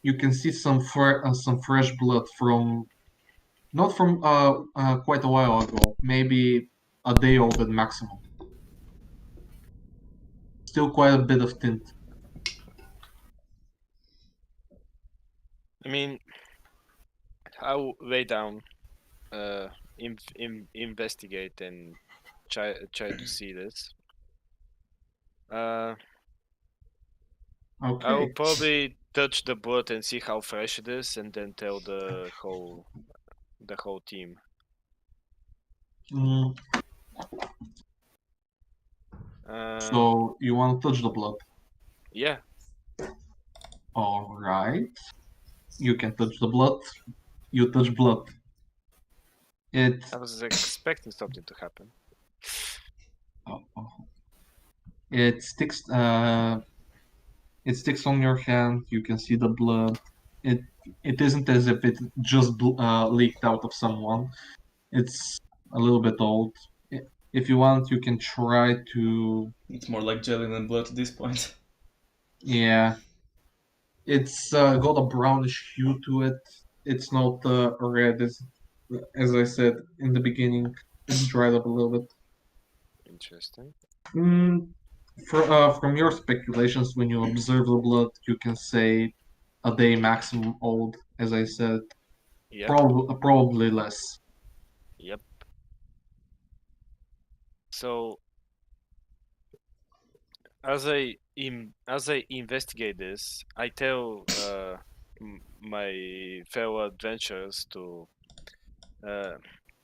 you can see some fresh blood from not from quite a while ago, maybe a day old at maximum. Still quite a bit of tint. I mean, I'll lay down, investigate and try to see this. I'll Okay. probably touch the blood and see how fresh it is, and then tell the whole team. Mm, so you want to touch the blood? Yeah. All right. You can touch the blood. You touch blood. I was expecting something to happen. It sticks. It sticks on your hand. You can see the blood. It isn't as if it just leaked out of someone. It's a little bit old. If you want, you can try to. It's more like jelly than blood at this point. Yeah. It's got a brownish hue to it. It's not red, as I said in the beginning. It's dried up a little bit. Interesting. From your speculations, when you observe the blood, you can say a day maximum old, as I said. Yep. Probably less. Yep. So, as I investigate this, I tell my fellow adventurers to.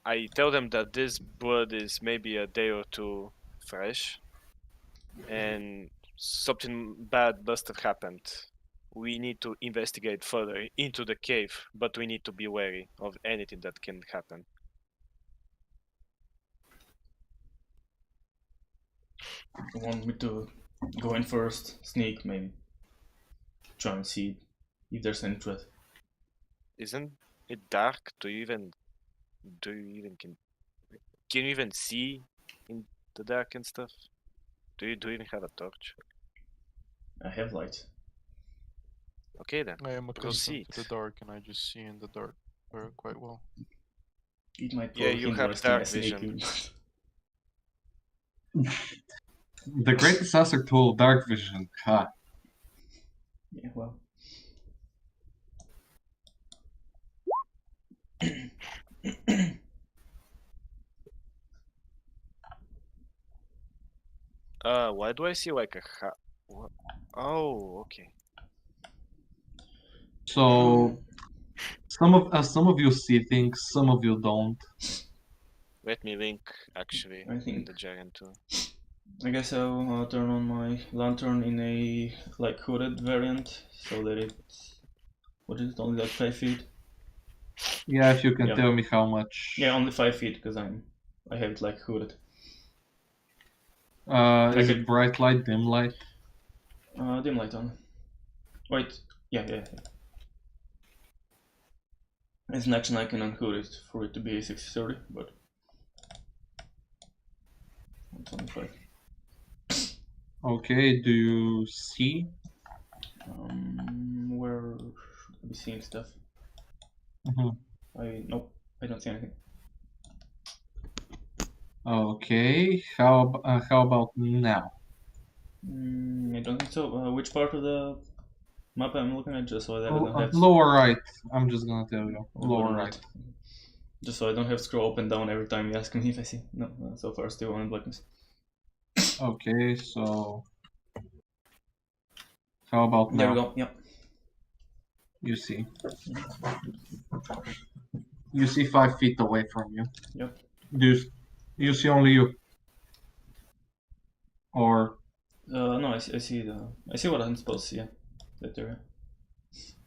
I tell them that this blood is maybe a day or two fresh, and something bad must have happened. We need to investigate further into the cave, but we need to be wary of anything that can happen. You want me to go in first, sneak maybe, try and see if there's any threat. Isn't it dark? Can you even see in the dark and stuff? Do you even have a torch? I have light. Okay then. I am Proceed. accustomed to the dark, and I just see in the dark quite well. It might Yeah, you have dark sneaking. The greatest answer to all dark vision. Ha. Yeah, well. Why do I see like a Oh, okay. So some of you see things, some of you don't. Let me link actually I in think the giant too. I guess I'll turn on my lantern in a like hooded variant so that it's what is it, only like 5 feet? Yeah, if you can Yeah. tell me how much. Yeah, only 5 feet because I have it like hooded. Is Okay. it bright light, dim light? Dim light on. Wait, yeah. As an action I can unhood it for it to be a 60-30, but it's only 5. Okay, do you see? Where should I be seeing stuff? Mhm. Nope, I don't see anything. Okay, how about now? I don't think so. Which part of the map I'm looking at, just so that I don't have Lower right. I'm just gonna tell you. or Lower bottom right. just so I don't have to scroll up and down every time you ask me if I see. No, so far still on blackness. Okay, so how about There we now? go. Yep. You see. You see 5 feet away from you. Yep. You see only you? Or No, I see I see what I'm supposed to see. Yeah, that area.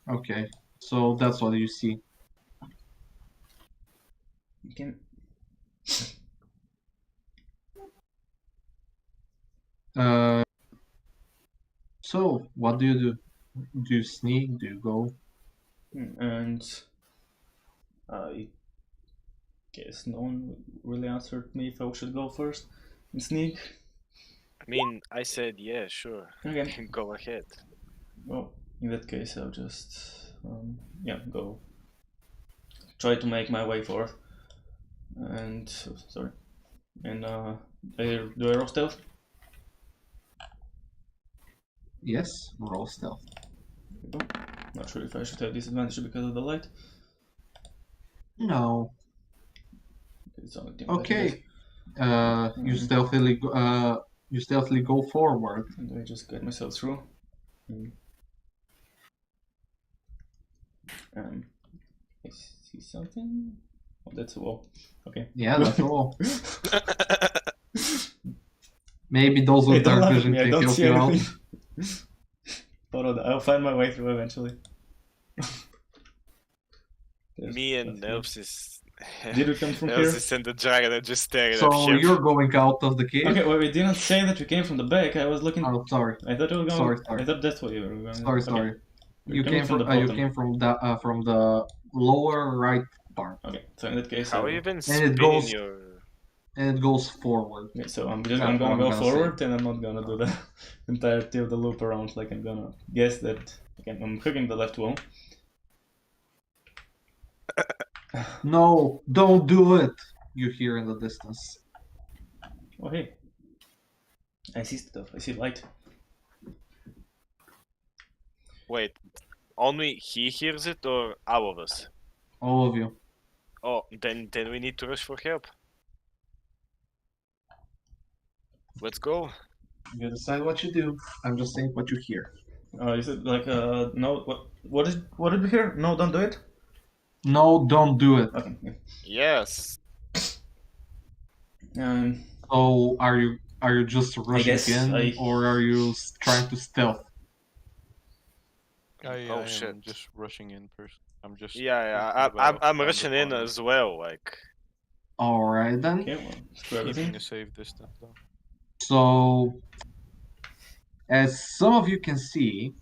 okay, so that's what you see. Okay. So what do you do? Do you sneak? Do you go? And I guess no one really answered me if I should go first and sneak. I mean, I said yeah, sure. Okay. Go ahead. Well, in that case, I'll just yeah, go try to make my way forth. And sorry. And do I roll stealth? Yes, roll stealth. Not sure if I should have disadvantage because of the light. No. It's only dim Okay. light, You stealthily go forward. and I just get myself through. I see something. Oh, that's a wall. Okay. Yeah, that's all. Maybe those Hey, with don't dark laugh at vision me. I can don't help see you out. anything. I'll find my way through eventually. Me and That's Elpsis. Did we come from here? Elpsis and the dragon are just staring at So him. you're going out of the cave? Okay, well, we didn't say that we came from the back. I was looking. Oh, sorry. I thought we were going. Sorry. I thought that's what you were going. Sorry, Okay. sorry. We're You coming came from from the you bottom. came from the lower right part, Okay, so in that case, How I'll are you even it spinning goes- your? and it goes forward. Okay, so I'm That's gonna what I'm go gonna forward, and I'm not gonna do the entirety of the loop around. Like I'm gonna guess that. Okay, I'm hooking the left wall. No, don't do it. You hear in the distance. Oh hey, I see stuff. I see light. Wait, only he hears it or all of us? All of you. Oh, then we need to rush for help. Let's go. You decide what you do. I'm just saying what you hear. Is it like no? What did we hear? No, don't do it. No, don't do it. Okay. Yeah. Yes. So are you just rushing guess in, or are you trying to stealth? I Oh, am shit. just rushing in person. I'm just Yeah. thinking I'm about around the rushing in corner, as well. Like. All right then. Okay, well, screw everything. keeping a safe distance though. So, as some of you can see,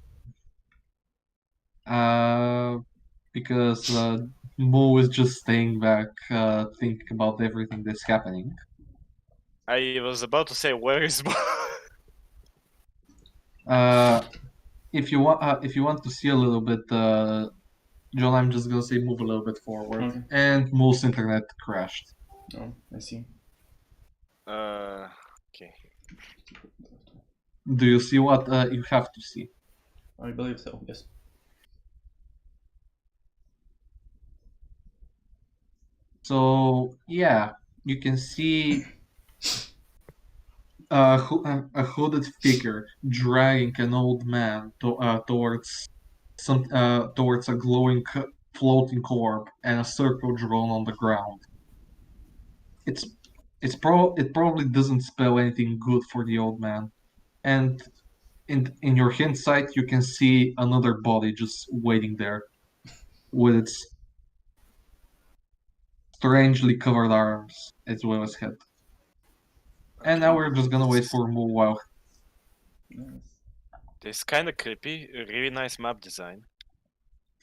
because Mo is just staying back, thinking about everything that's happening. I was about to say, where is Bo? If you want to see a little bit, John, I'm just gonna say move a little bit forward, Okay. and Mo's internet crashed. Oh, I see. Okay. Do you see what you have to see? I believe so. Yes. So yeah, you can see a hooded figure dragging an old man towards towards a glowing floating orb and a circle drawn on the ground. It's it probably doesn't spell anything good for the old man, and in your hindsight you can see another body just waiting there with its strangely covered arms as well as head. And now we're just gonna wait for Moo while. Nice. This is kind of creepy. A really nice map design.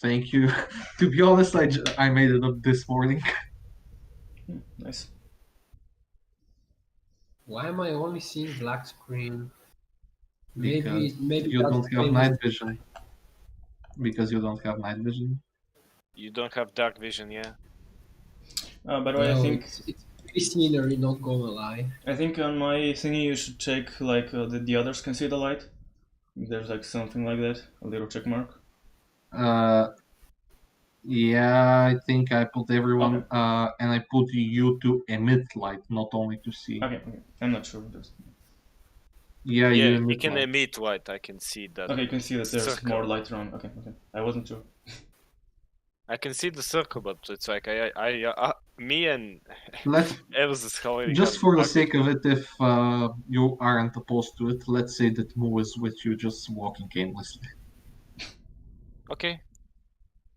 Thank you. To be honest, I made it up this morning. Nice. Why am I only seeing black screen? Because Maybe you that's don't have famous- night vision. Because you don't have night vision. You don't have dark vision, yeah. By the way, I Well, think it's pretty scenery, not gonna lie. on my thingy you should check like the others can see the light. If there's like something like that, a little check mark. Yeah, I think I put everyone, Okay. and I put you to emit light, not only to see. Okay, I'm not sure. Yeah, Yeah, you you emit can light. emit light. I can see that. Okay, you can see that there's Circle. more light around. Okay. I wasn't sure. I can see the circle, but it's like me and Let's Elvis is already just having for the dark sake of vision. it, if you aren't opposed to it, let's say that Moo is with you, just walking aimlessly. Okay.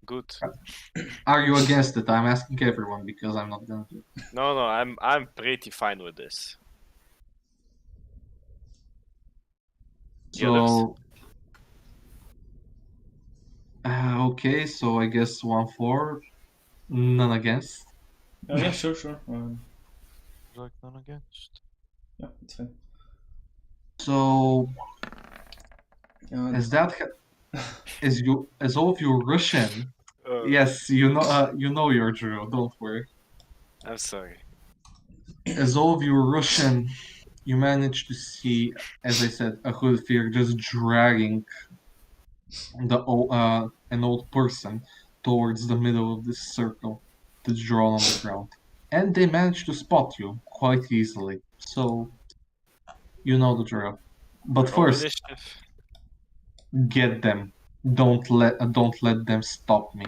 Good. Are you against it? I'm asking everyone because I'm not gonna do it. No, I'm pretty fine with this. The others? So, okay, so I guess 1-4, none against. Yeah, sure. Like none against. Yeah, it's fine. So, Uh, as all of you Russian, yes, you know your drill. Don't worry. I'm sorry. As all of you Russian, you manage to see, as I said, a hooded figure just dragging an old person towards the middle of this circle that's drawn on the ground, and they manage to spot you quite easily. So, you know the drill. But Roll first, initiative. get them. Don't let them stop me.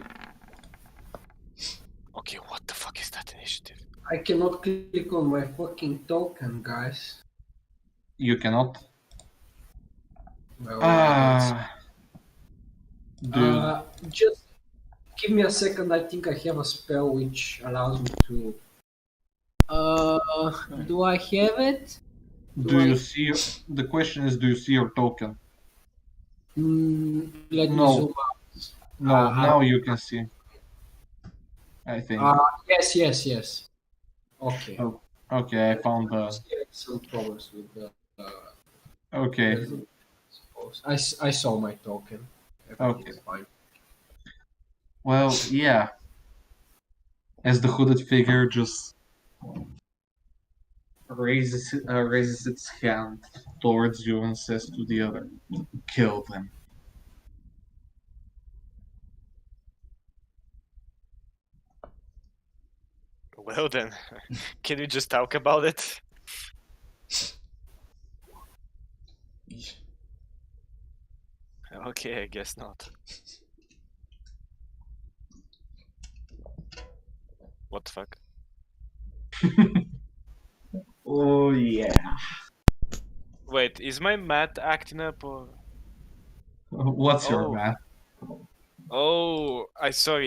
Okay, what the fuck is that initiative? I cannot click on my fucking token, guys. You cannot. Well, Dude. just give me a second. I think I have a spell which allows me to. Do I have it? Do you see? The question is, do you see your token? Let me No. zoom out. No, now you can see. I think. Yes. Okay. Oh, okay, I found the. Some problems with the. Okay. resume, I suppose. I saw my token. Everything's fine. Well, yeah. As the hooded figure just raises its hand towards you and says to the other, "Kill them." Well then, can we just talk about it? Okay, I guess not. What the fuck? Oh yeah. Wait, is my math acting up or? What's your Oh. math? Oh, I thought,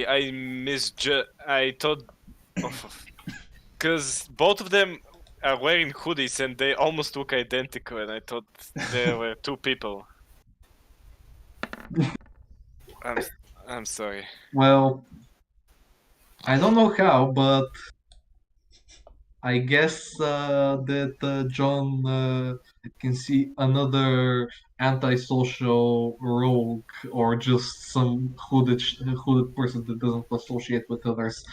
because both of them are wearing hoodies and they almost look identical, and I thought there were two people. I'm sorry. Well, I don't know how, but I guess that John can see another antisocial rogue or just some hooded person that doesn't associate with others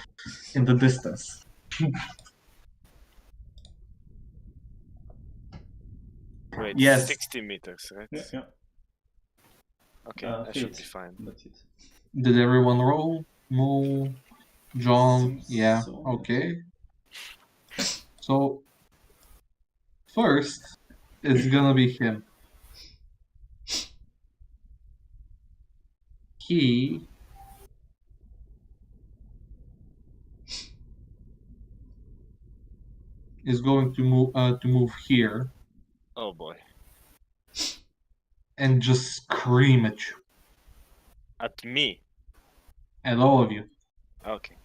in the distance. Wait, Yes. 60 meters, right? Yeah. Okay, I should be Feet. fine. That's it. Did everyone roll? Moo, John, Seems yeah, so. okay. So, first, It's gonna be him. He is going to move here Oh boy. and just scream at you, At me. at all of you. Okay.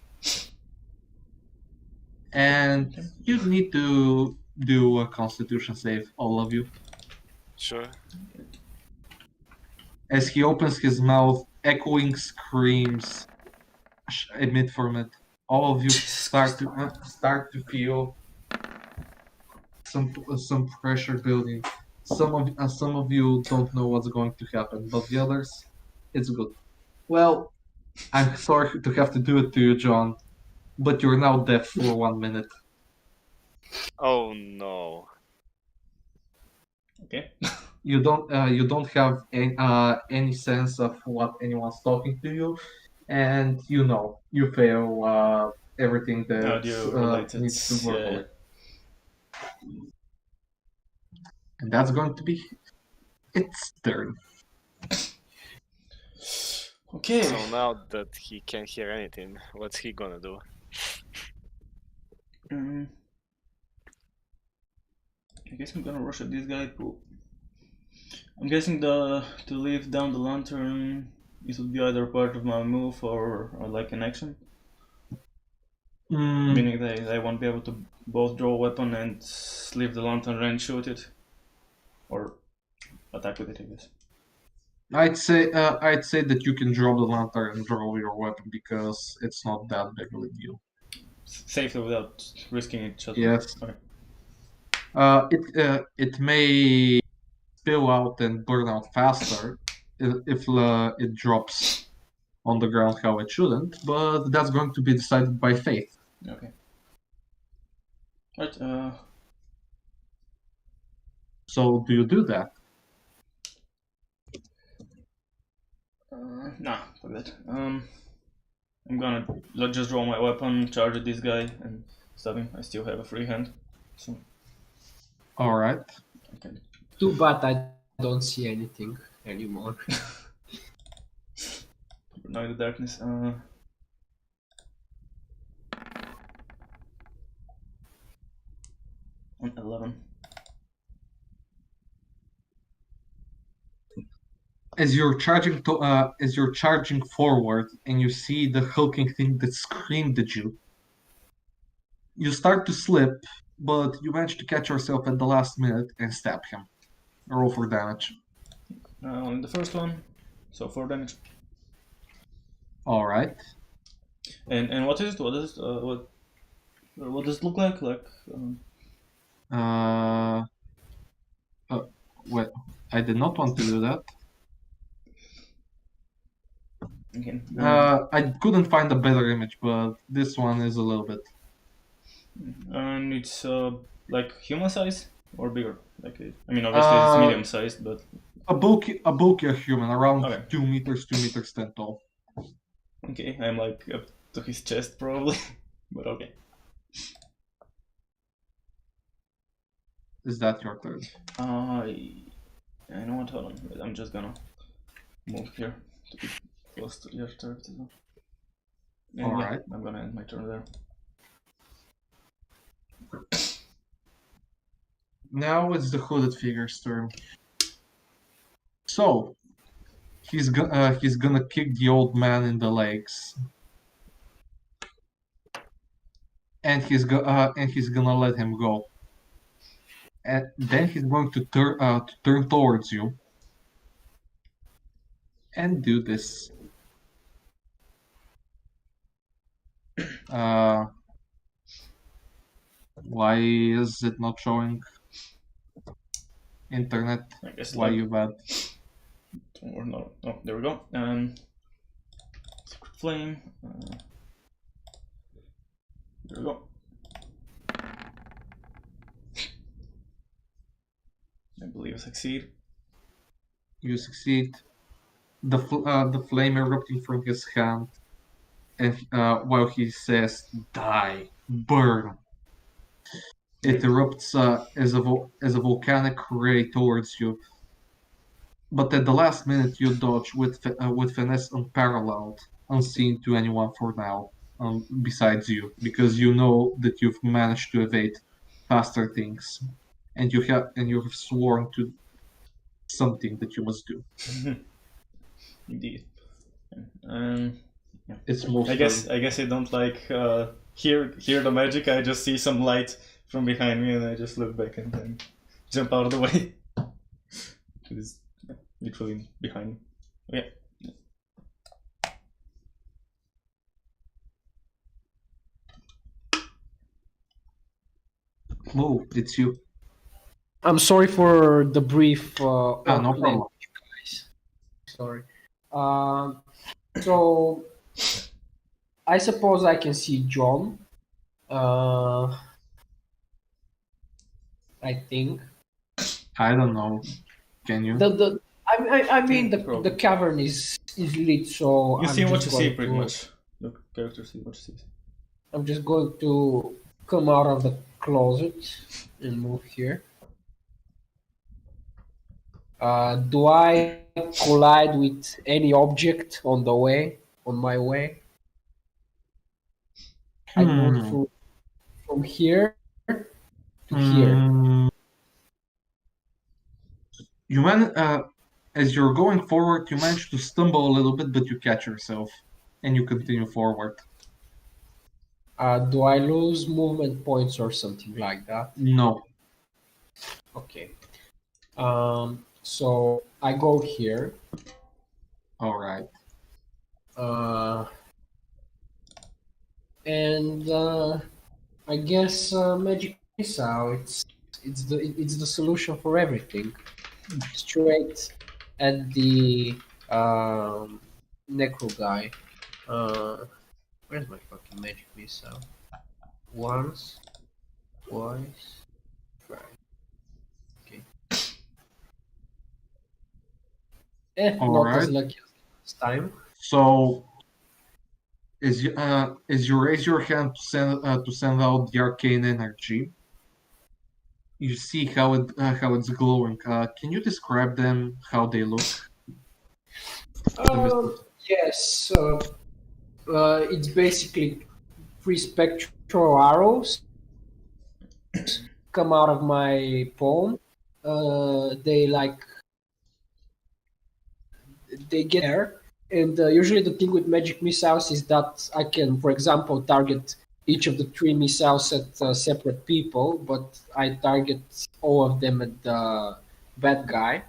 And you need to do a Constitution save, all of you. Sure. As he opens his mouth, echoing screams emit from it. All of you start to feel some pressure building. Some of you don't know what's going to happen, but the others, it's good. Well, I'm sorry to have to do it to you, John, but you're now deaf for 1 minute. Oh no. Okay. You don't have any sense of what anyone's talking to you, and you fail everything that Audio related. needs to Yeah. verbally. And that's going to be its turn. Okay. So now that he can't hear anything, what's he gonna do? I guess I'm gonna rush at this guy. I'm guessing to leave down the lantern, this would be either part of my move or like an action. Meaning that I won't be able to both draw a weapon and leave the lantern and shoot it, or attack with it, I guess. I'd say that you can drop the lantern and draw your weapon because it's not that big of a deal. Safely without risking it. Yes. Okay. It may spill out and burn out faster if it drops on the ground how it shouldn't, but that's going to be decided by fate. Okay. Right. So do you do that? Nah, fuck that. I'm gonna just draw my weapon, charge at this guy, and stab him. I still have a free hand, so All right. I can. Too bad I don't see anything anymore. Now in the darkness. On 11. As you're charging forward and you see the hulking thing that screamed at you, you start to slip, but you manage to catch yourself at the last minute and stab him. Roll for damage. On the first one, so 4 damage. All right. And what is it? What does what does it look like? Well, I did not want to do that. Okay. I couldn't find a better image, but this one is a little bit. And it's like human size or bigger? Like I mean, obviously it's medium sized, but A bulkier human, around Okay. 2 meters, 10 tall. okay, I'm like up to his chest probably, but okay. Is that your turn? I know what. Hold on, wait, I'm just gonna move here to be close to your turret as well. And All yeah, right. I'm gonna end my turn there. Now it's the hooded figure's turn. So he's gonna kick the old man in the legs, and he's gonna let him go. And then he's going to turn towards you and do this. Why is it not showing? Internet. I guess Why like, you bad? or no, oh, there we go. Secret flame. There we go. I believe I succeed. You succeed. The flame erupting from his hand, and while he says, "Die, burn," It erupts as a volcanic ray towards you. But at the last minute, you dodge with finesse unparalleled, unseen to anyone for now, besides you, because you know that you've managed to evade faster things, and you have sworn to something that you must do. Indeed. Um, It's most I guess I don't like hear the magic. I just see some light from behind me, and I just look back and then jump out of the way. It's literally behind me. Okay. Oh, it's you. I'm sorry for the brief No awkward problem. guys. Sorry. So I suppose I can see John. I think I don't know. Can you? I mean the Probably. cavern is lit, so You I'm see what just you see, going pretty to much. Your character see what you see. I'm just going to come out of the closet and move here. Do I collide with any object on the way? On my way? I go from here to here. You as you're going forward, you manage to stumble a little bit, but you catch yourself, and you continue forward. Do I lose movement points or something like that? No. Okay. So I go here. All right. And I guess magic missile. It's the solution for everything. Straight at the necro guy. Where's my fucking magic missile? Once, twice, thrice. Okay. All Not as right. lucky as last time. So, as you raise your hand to send out the arcane energy, you see how it's glowing. Can you describe them? How they look? Yes. It's basically three spectral arrows come out of my palm. They get there, and usually the thing with magic missiles is that I can, for example, target each of the three missiles at separate people, but I target all of them at the bad guy.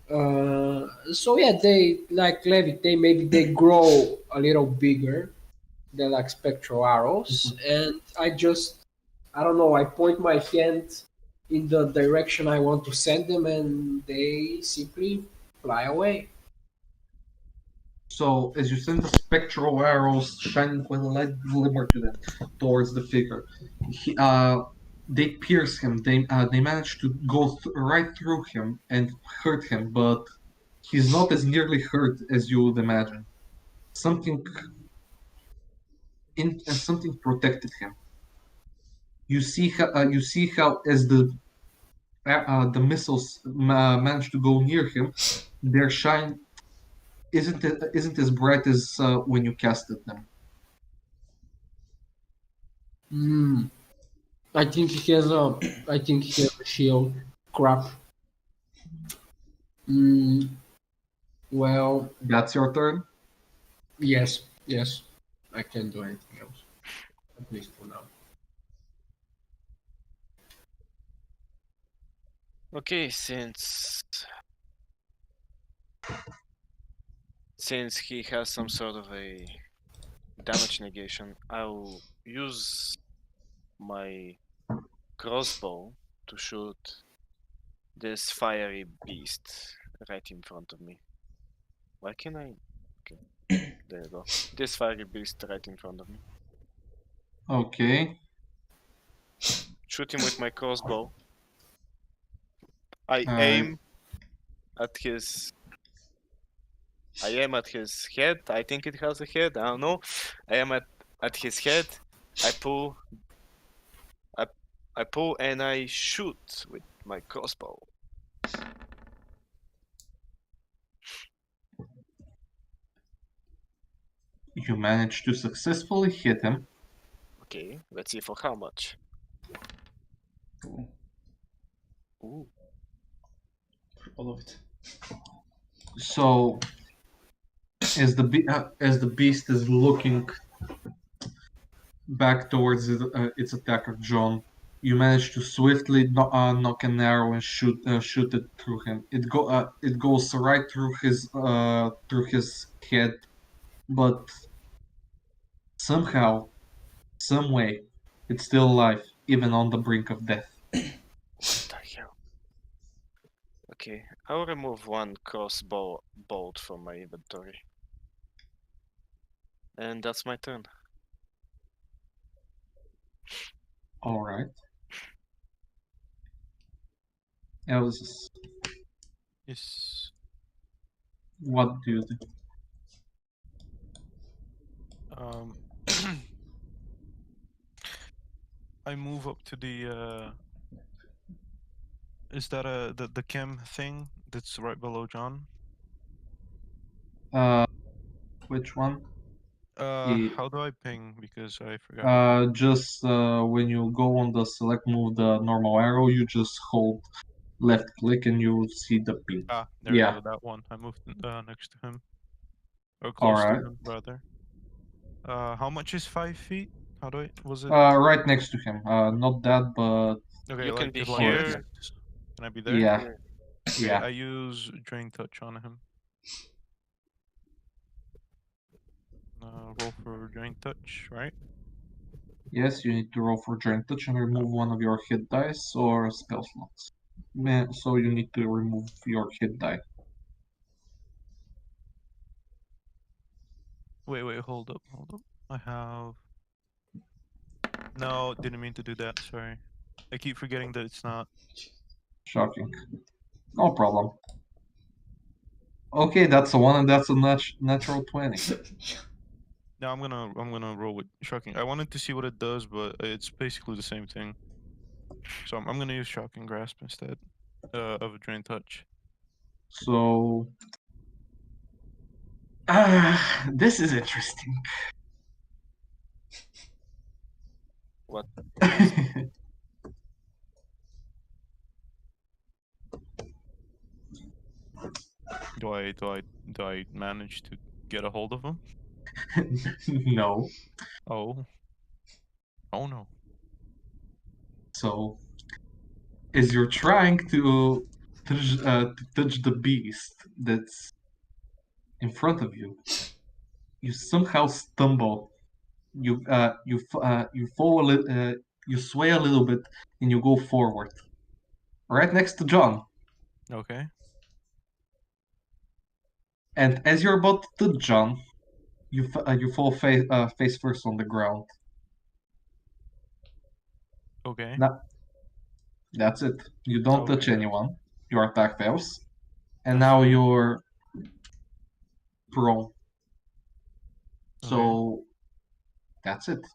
So yeah, they like levitate. Maybe they grow a little bigger. They're like spectral arrows, and I don't know. I point my hand in the direction I want to send them, and they simply fly away. So, as you send the spectral arrows shining with a light glimmer to them towards the figure, they pierce him. They manage to go right through him and hurt him, but he's not as nearly hurt as you would imagine. Something something protected him. You see how as the missiles manage to go near him, their shine isn't as bright as when you casted them. Hmm. I think he has a shield. Crap. Well, That's your turn. yes. I can't do anything else. At least for now. Okay, since he has some sort of a damage negation, I'll use my crossbow to shoot this fiery beast right in front of me. Why can I? Okay, there you go. This fiery beast right in front of me. Okay. Shoot him with my crossbow. I Uh, aim at his. I aim at his head. I think it has a head. I don't know. I am at his head. I pull I pull and I shoot with my crossbow. You manage to successfully hit him. Okay, let's see for how much. Ooh, Ooh. all of it. So, as the beast is looking back towards its attacker, John, you manage to swiftly knock an arrow and shoot it through him. It goes right through his head, but somehow, some way, it's still alive, even on the brink of death. What the hell? Okay, I'll remove one crossbow bolt from my inventory. And that's my turn. All right. Elvis, Yes. what do you do? Um, I move up to the. Is that the chem thing that's right below John? Which one? Yeah. How do I ping? Because I forgot. Just when you go on the select move the normal arrow, you just hold left click and you see the ping. Ah, there Yeah. you go. That one. I moved next to him, or All close right. to him, rather. How much is 5 feet? How do I? Was it? Right next to him. Not that, but Okay, You like can be just like here. next. Can I be there? yeah, Okay, yeah. I use drain touch on him. Roll for drain touch, right? Yes, you need to roll for drain touch and remove one of your hit dice or spell slots. So you need to remove your hit die. Wait, hold up. I have. No, didn't mean to do that. Sorry. I keep forgetting that it's not. Shocking. No problem. Okay, that's a 1 and that's a natural 20. No, I'm gonna roll with shocking. I wanted to see what it does, but it's basically the same thing. So I'm gonna use shocking grasp instead of drain touch. So this is interesting. What? Do I manage to get a hold of him? No. Oh. Oh no. So as you're trying to touch the beast that's in front of you, you somehow stumble. You fall you sway a little bit and you go forward, right next to John. Okay. And as you're about to touch John, you fall face first on the ground. Okay. Now, that's it. You don't touch Okay. anyone. Your attack fails, and That's now fine. you're prone. So Okay. that's it.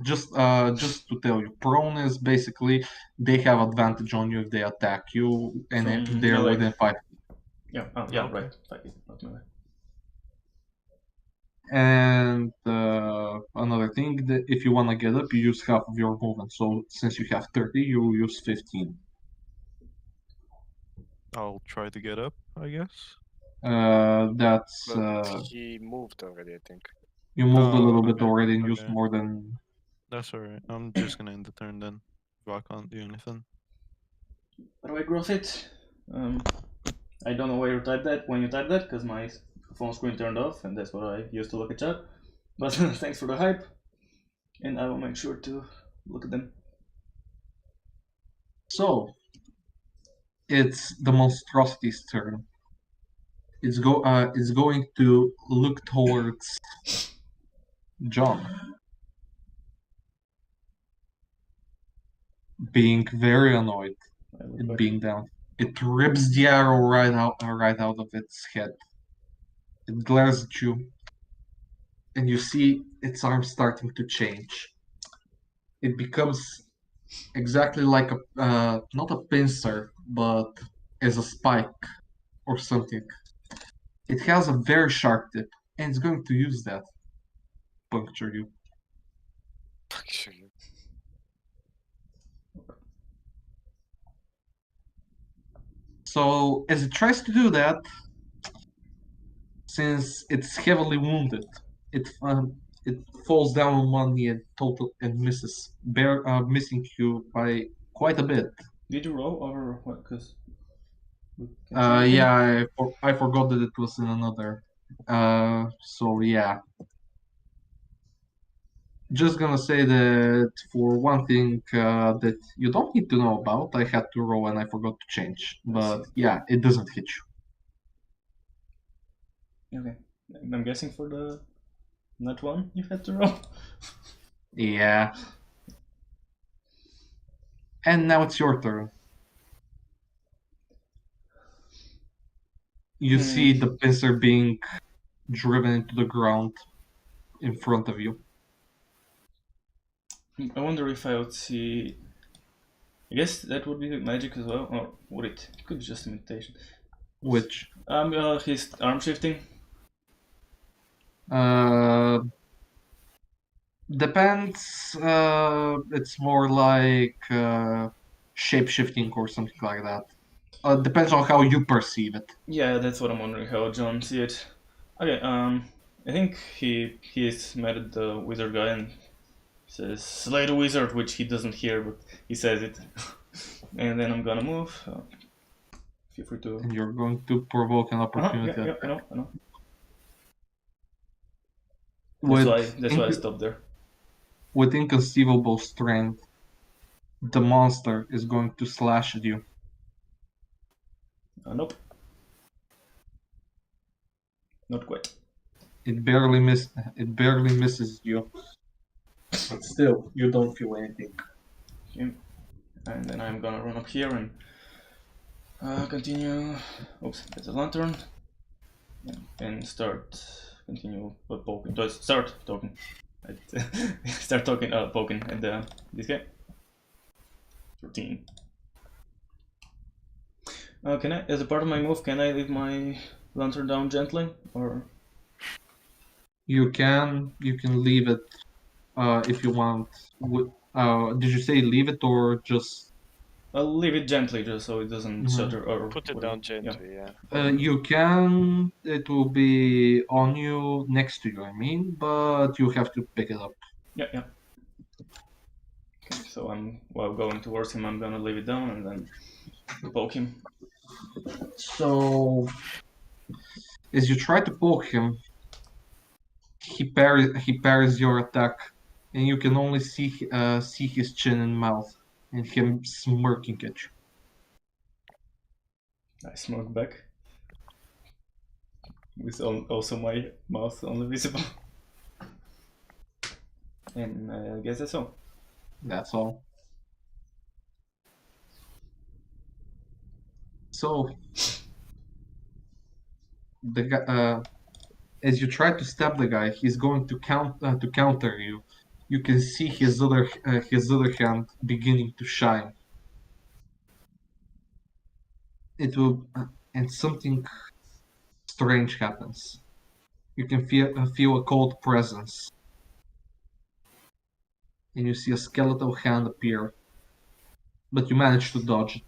Just to tell you, prone is basically they have advantage on you if they attack you, and From they're melee. within 5. Yeah, Okay. right. 5 feet, not melee. And another thing, that if you want to get up, you use half of your movement. So since you have 30, you use 15. I'll try to get up, I guess. That's But he moved already, I think. you moved a Oh, little bit okay, already and used okay. more than. That's alright. I'm just gonna end the turn then. If I can't do anything. How do I growth it? I don't know where you type that when you type that because my phone screen turned off and that's what I used to look at chat. But thanks for the hype, and I will make sure to look at them. So it's the monstrosity's turn. It's going to look towards John, being very annoyed I look at back. being down. It rips the arrow right out of its head. It glares at you, and you see its arm starting to change. It becomes exactly like a not a pincer, but as a spike or something. It has a very sharp tip, and it's going to use that puncture you. Actually. So as it tries to do that, since it's heavily wounded, it falls down on one knee and misses, missing you by quite a bit. Did you roll or what? Because can try again. Yeah, I forgot that it was in another. So yeah. Just gonna say that for one thing that you don't need to know about, I had to roll and I forgot to change. But yeah, it doesn't hit you. Okay. I'm guessing for the not one you had to roll. Yeah. And now it's your turn. You see the pincer being driven into the ground in front of you. I wonder if I would see. I guess that would be magic as well, or would it? It could be just imitation. Which His arm shifting. Depends. It's more like shape shifting or something like that. Depends on how you perceive it. Yeah, that's what I'm wondering how John see it. Okay, I think he is mad at the wizard guy and says slay the wizard, which he doesn't hear, but he says it. And then I'm gonna move. Feel free to. And you're going to provoke an opportunity. Yeah, I know. With That's why I stopped there. With inconceivable strength, the monster is going to slash at you. Nope. Not quite. It barely misses you. But still, you don't feel anything. Okay. And then I'm gonna run up here and continue. Oops, that's a lantern. And continue poking. Start talking. Start talking. Poking at this guy. 13. Can I, as a part of my move, can I leave my lantern down gently, or? You can leave it if you want. Did you say leave it or just? I'll leave it gently just so it doesn't shatter or. Put it whatever. down gently, yeah. You can. It will be on you, next to you. I mean, but you have to pick it up. Yeah. Okay, so while going towards him, I'm gonna leave it down and then poke him. So, as you try to poke him, he parries your attack, and you can only see his chin and mouth, and him smirking at you. I smirk back, with also my mouth only visible. And I guess that's all. That's all. So, the guy, as you try to stab the guy, he's going to counter you. You can see his other hand beginning to shine. It will, and something strange happens. You can feel a cold presence, and you see a skeletal hand appear, but you manage to dodge it.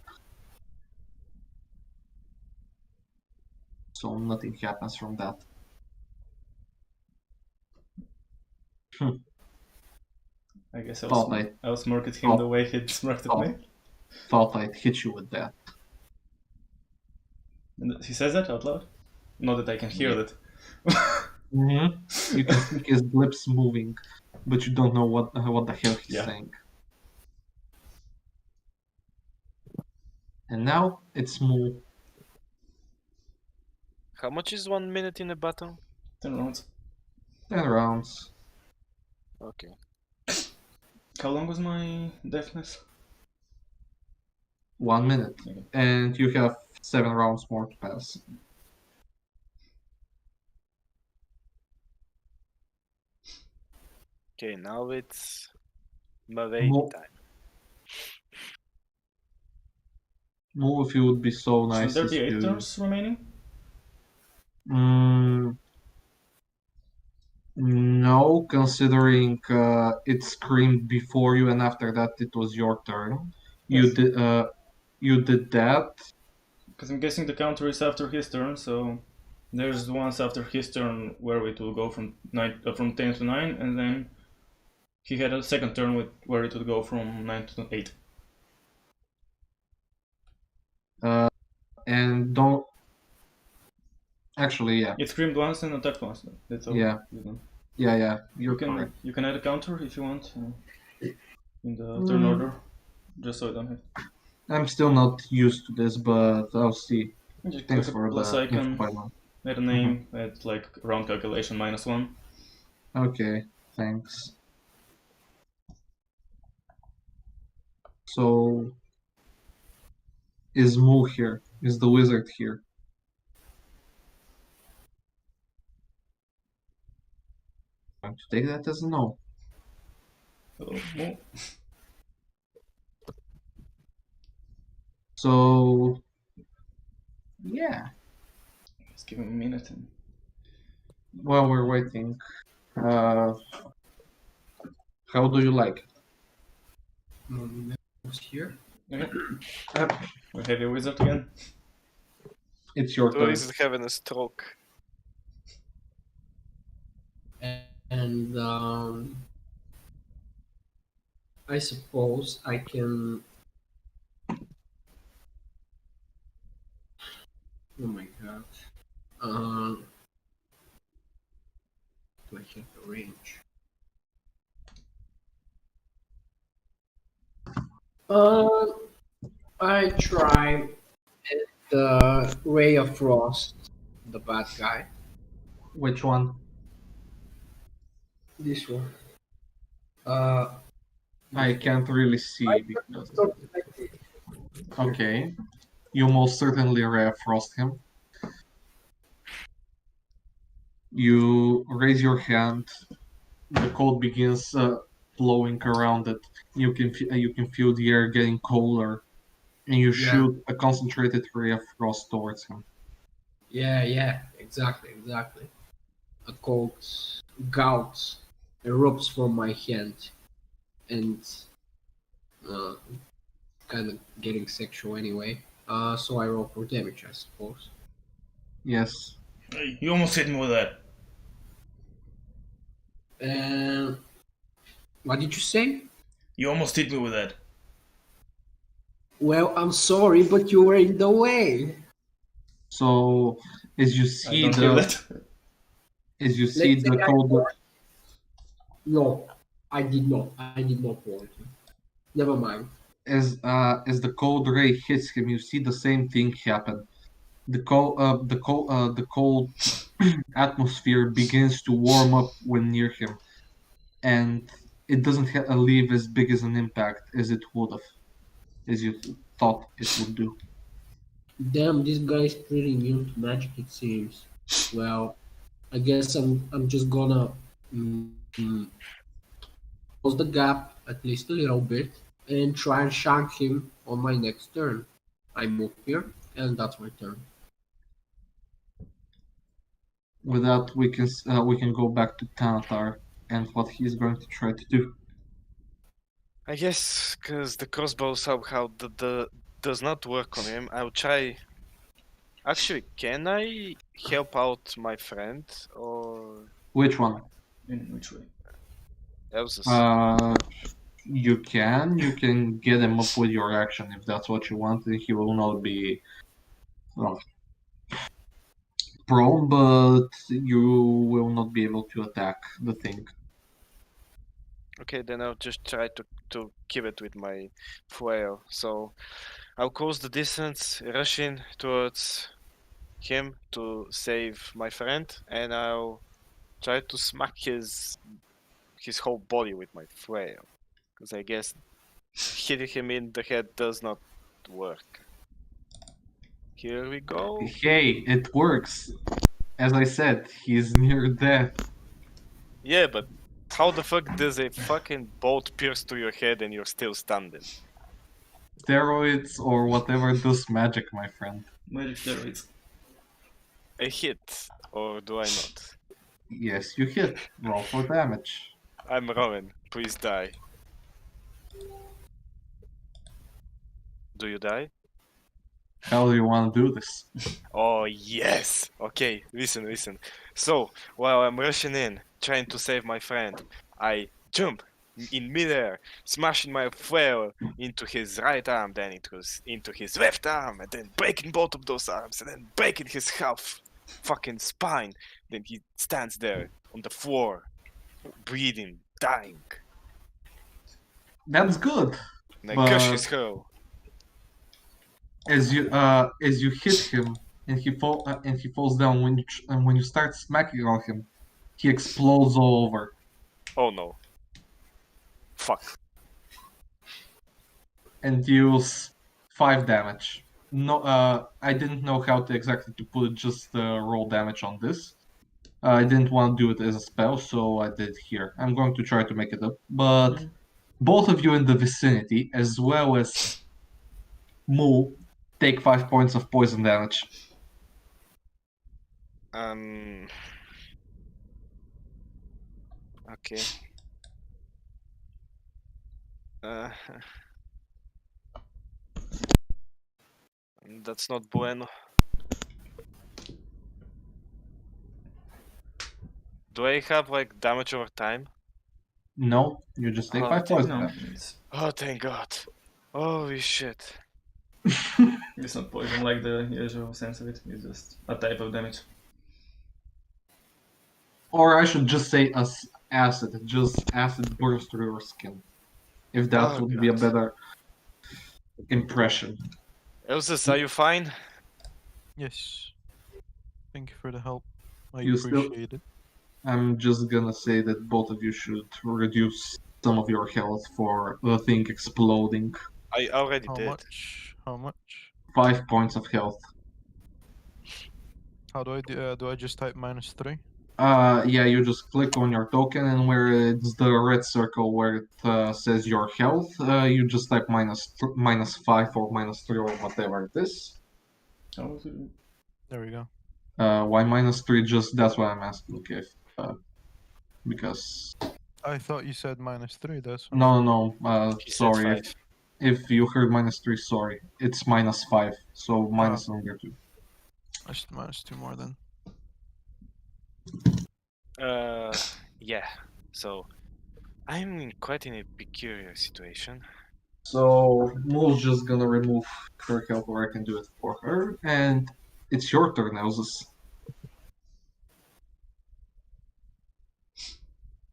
So nothing happens from that. I guess I'll smirk at him the way he smirked at me. Thought I'd hit you with that. And he says that out loud? Not that I can hear that. Mm-hmm. You can see his lips moving, but you don't know what the hell he's saying. And now it's Moo. How much is 1 minute in a battle? 10 rounds. 10 rounds. Okay. How long was my deafness? 1 minute. Okay. And you have 7 rounds more to pass. Okay, now it's Mavei time. Move if it would be so Shouldn't nice there if be 8 you. turns remaining? No, considering it screamed before you, and after that it was your turn. You Yes. did. You did that. Because I'm guessing the counter is after his turn, so there's once after his turn where it will go from from 10 to 9, and then he had a second turn where it would go from 9 to 8. And don't. Actually, yeah. It screamed once and attacked once. That's all. Yeah. Yeah. You're You can correct. you can add a counter if you want in the turn order, just so I don't have. I'm still not used to this, but I'll see. Just Thanks click a for plus the icon, info, by the way. add a name, add like round calculation -1. Okay, thanks. So, is Moo here? Is the wizard here? I'm going to take that as a no. Hello, Mo. So, yeah. Let's give him a minute. And... While we're waiting, how do you like it? Who's here? Okay. We have a wizard again. It's your The turn. wizard having a stroke. And I suppose I can. Oh my god. Do I have the range? I try the Ray of Frost, the bad guy. Which one? This one. I can't really see because. Okay. You most certainly Ray of Frost him. You raise your hand. The cold begins blowing around it. You can feel the air getting colder, and you shoot a concentrated ray of frost towards him. Yeah, exactly. A cold gout erupts from my hand, and kind of getting sexual anyway. So I roll for damage, I suppose. Yes. Hey, you almost hit me with that. And what did you say? You almost hit me with that. Well, I'm sorry, but you were in the way. So as you I see don't hear that. Let's say the I cold. warned. No, I did not. I did not warn him. Never mind. As the cold ray hits him, you see the same thing happen. The cold atmosphere begins to warm up when near him, and it doesn't leave as big as an impact as it would have, as you thought it would do. Damn, this guy is pretty immune to magic, it seems. Well, I guess I'm just gonna close the gap at least a little bit and try and shank him on my next turn. I move here, and that's my turn. With that, we can go back to Tanatar and what he's going to try to do. I guess because the crossbow somehow does not work on him. I'll try. Actually, can I help out my friend or Which one? In which way? that was a You can get him up with your action if that's what you want. He will not be prone, but you will not be able to attack the thing. Okay, then I'll just try to keep it with my flail. So I'll close the distance, rush in towards him to save my friend, and I'll try to smack his whole body with my flail. Because I guess hitting him in the head does not work. Here we go. Hey, it works. As I said, he's near death. Yeah, but how the fuck does a fucking bolt pierce through your head and you're still standing? Steroids or whatever does magic, my friend. Magic steroids. I hit, or do I not? Yes, you hit. Roll for damage. I'm rolling. Please die. Do you die? How do you want to do this? Oh, yes! Okay, listen. So, while I'm rushing in, trying to save my friend, I jump in midair, smashing my flail into his right arm, then into his left arm, and then breaking both of those arms, and then breaking his half fucking spine. Then he stands there on the floor, bleeding, dying. That's good. And I crush But- his skull. As you hit him and he falls down, when you start smacking on him, he explodes all over. Oh no. Fuck. And deals 5 damage. No, I didn't know how to exactly to put just roll damage on this. I didn't want to do it as a spell, so I did here. I'm going to try to make it up, but both of you in the vicinity, as well as Moo, take 5 points of poison damage. Okay. That's not bueno. Do I have like damage over time? No, you just take Oh, 5 poison No, damage. Oh, thank God. Holy shit. it's not poison like the usual sense of it. It's just a type of damage. Or I should just say acid. Just acid burst through your skin. If that Oh, would be a God. better impression. Elsis, are you fine? Yes. Thank you for the help. I You still- appreciate it. I'm just gonna say that both of you should reduce some of your health for the thing exploding. I already How did. much? How much? 5 points of health. How do I do I just type -3? Yeah, you just click on your token, and where it's the red circle where it says your health, you just type -5 or -3 or whatever it is. How was it? There we go. Why -3? Just that's what I'm asking. If because I thought you said -3. That's why. no. He said Sorry, 5. if you heard -3, sorry. It's -5, so minus under 2. I should -2 more then. Yeah. So, I'm quite in a peculiar situation. So Moo's just gonna remove her health, or I can do it for her, and it's your turn, Elsis.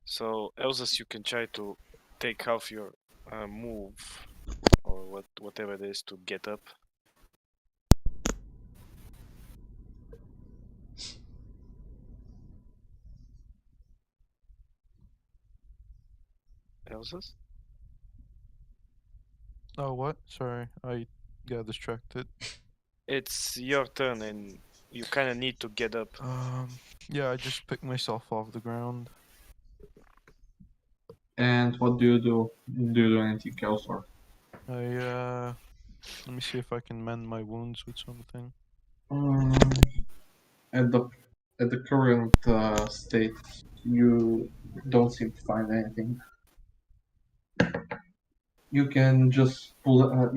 So, Elsis, you can try to take off your move, or whatever it is, to get up. Elsis? Oh, what? Sorry, I got distracted. It's your turn, and you kind of need to get up. Yeah, I just picked myself off the ground. And what do you do? Do you do anything else, or? Let me see if I can mend my wounds with something. At the current state, you don't seem to find anything. You can just pull out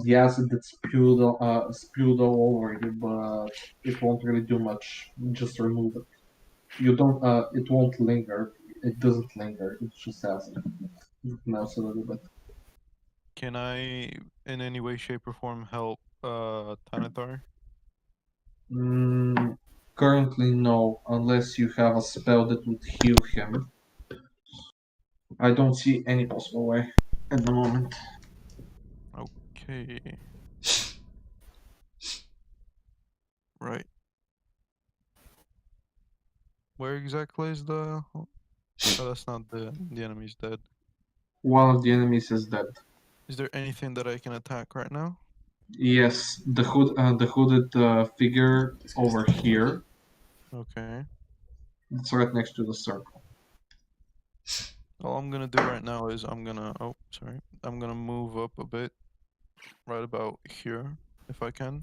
the acid that's spewed all over you, but it won't really do much. Just remove it. You don't. It won't linger. It doesn't linger. It's just acid. It melts a little bit. Can I, in any way, shape, or form, help Tanatar? Currently, no, unless you have a spell that would heal him. I don't see any possible way at the moment. Okay. Right. Where exactly is the? Oh, that's not the enemy's dead. One of the enemies is dead. Is there anything that I can attack right now? Yes, the hooded figure over here. Okay. It's right next to the circle. All I'm gonna do right now is I'm gonna move up a bit, right about here, if I can.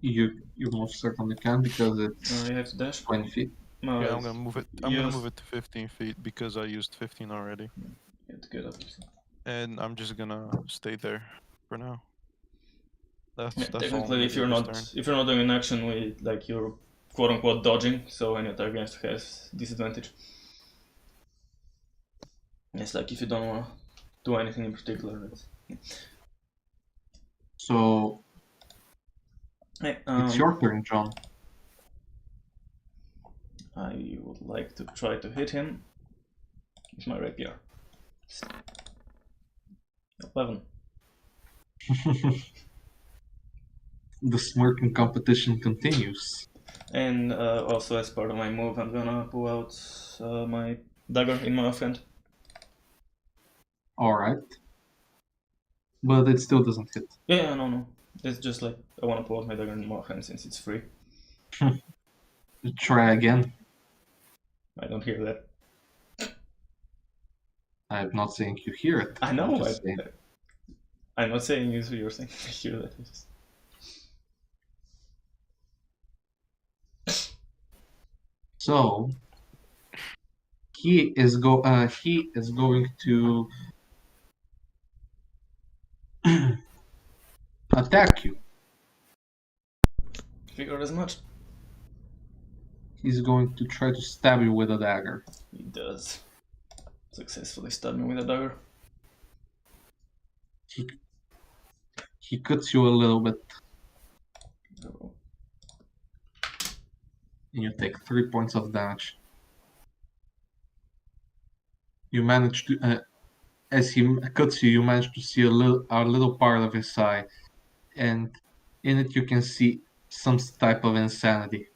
You most certainly can because it's You have to dash. 20 feet. No, Yeah, I'm gonna move it. I'm gonna move use- it to 15 feet because I used 15 already, You have to get up. and I'm just gonna stay there for now. Yeah, That's all I'm technically, gonna if do you're this not turn. if you're not doing an action with like you're quote unquote dodging, so any attack against you has disadvantage. It's like if you don't want to do anything in particular. That's... So Hey, it's your turn, John. I would like to try to hit him with my rapier. 11. The smirking competition continues. And also as part of my move, I'm gonna pull out my dagger in my offhand. Alright. But it still doesn't hit. Yeah, no. It's just like I want to pull out my dagger in my offhand since it's free. Try again. I don't hear that. I'm not saying you hear it. I know. I'm just saying. I'm not saying you're saying I hear that. I just... So he is going to attack you. Figured as much. He's going to try to stab you with a dagger. He does. Successfully stab me with a dagger. He cuts you a little bit, Oh. and you take 3 points of damage. You manage to, as he cuts you, you manage to see a little part of his eye, and in it you can see some type of insanity.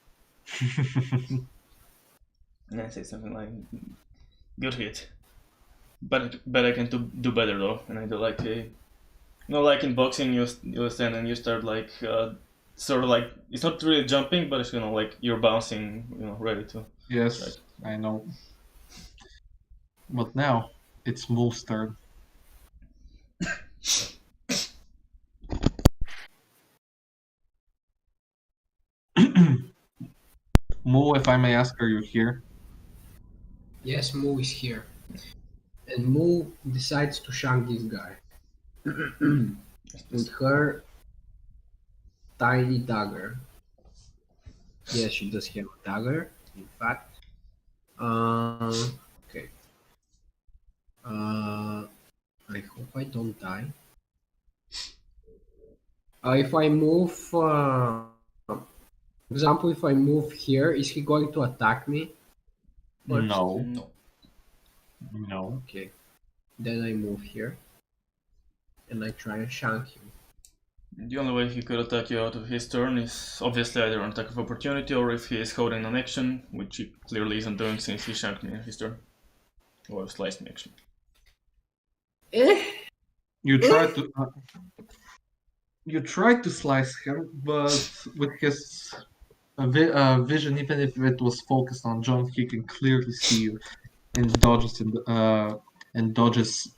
And I say something like, "Good hit, but I can do better though." And I do like a, like in boxing, you stand and you start like sort of like it's not really jumping, but it's like you're bouncing, ready to. Yes, Right. I know. But now it's Moo's turn. Moo, if I may ask, are you here? Yes, Moo is here. And Moo decides to shank this guy with her tiny dagger. Yes, she does have a dagger, in fact. Okay. I hope I don't die. If I move, for example, if I move here, is he going to attack me? No. No. No. Okay. Then I move here. And I try and shank him. The only way he could attack you out of his turn is obviously either an attack of opportunity or if he is holding an action, which he clearly isn't doing since he shanked me in his turn. Or sliced me actually. You tried to slice him, but with his vision, even if it was focused on John, he can clearly see you and dodges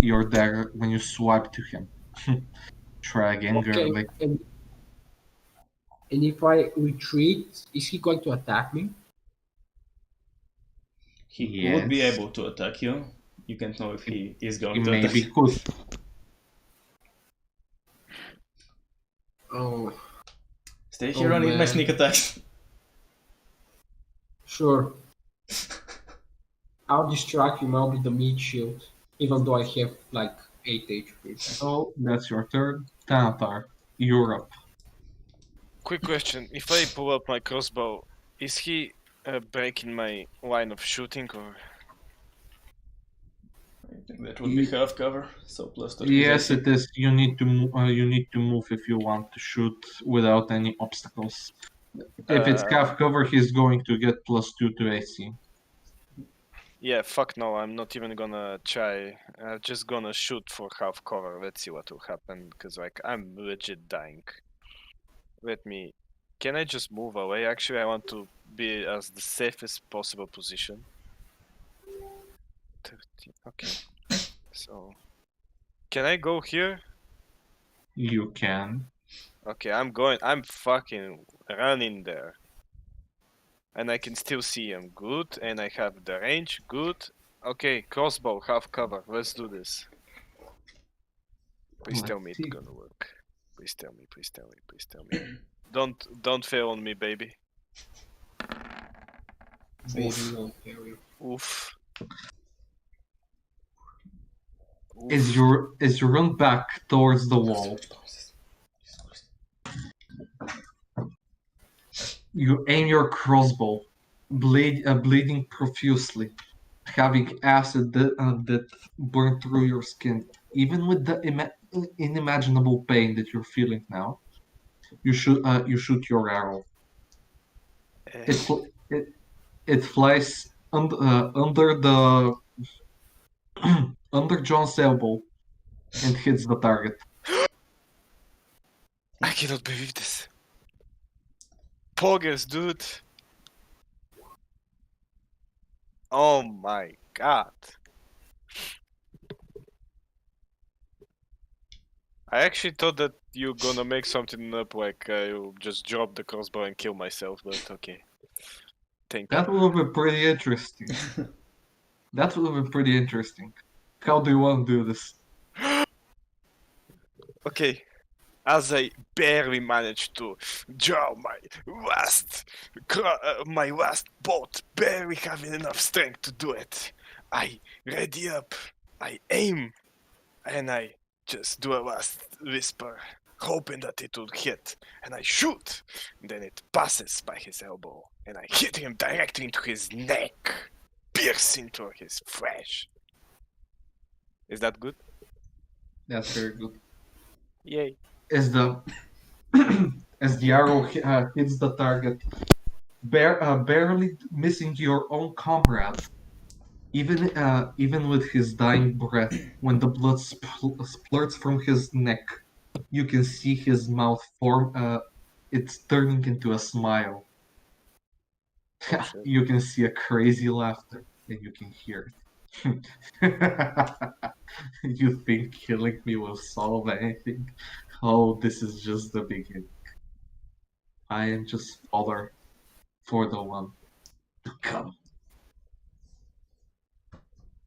your dagger when you swipe to him. Try again, Okay. girly. And if I retreat, is he going to attack me? He would be Yes. able to attack you. You can't know if he is He going to maybe attack. could. Oh, Stay here and eat my man. sneak attacks. sure. I'll distract him. I'll be the meat shield, even though I have like 8 HP. So that's your turn. Thanatar, you're up. Quick question: if I pull up my crossbow, is he breaking my line of shooting or? I think that would be half cover, so plus 30. Yes, it is. You need to move if you want to shoot without any obstacles. If it's half cover, he's going to get +2 to AC. Yeah, fuck no, I'm not even gonna try. I'm just gonna shoot for half cover. Let's see what will happen, because like I'm legit dying. Can I just move away? Actually, I want to be as the safest possible position. 13. Okay. So, can I go here? You can. Okay, I'm going. I'm fucking running there. And I can still see him. Good. And I have the range. Good. Okay, crossbow, half cover. Let's do this. Please tell me Let's it's see. gonna work. Please tell me, please tell me, please tell me. Don't fail on me, baby. Baby, Oof. no carry. Oof. As you run back towards the wall, you aim your crossbow, bleeding profusely, having acid that burned through your skin. Even with the unimaginable pain that you're feeling now, you shoot your arrow. Eh. It flies under the under John's elbow and hits the target. I cannot believe this. Poggers, dude. Oh my god. I actually thought that you're gonna make something up like I'll just drop the crossbow and kill myself, but okay. Thank That you. will be pretty interesting. That will be pretty interesting. How do you want to do this? Okay. As I barely managed to draw my last bolt, barely having enough strength to do it, I ready up, I aim, and I just do a last whisper, hoping that it would hit, and I shoot. And then it passes by his elbow, and I hit him directly into his neck, piercing through his flesh. Is that good? That's very good. Yay. As the as the arrow hits the target, barely missing your own comrade, even with his dying breath, when the blood splurts from his neck, you can see his mouth form. It's turning into a smile. Oh, shit. You can see a crazy laughter, and you can hear it. You think killing me will solve anything? Oh, this is just the beginning. I am just fodder for the one to come.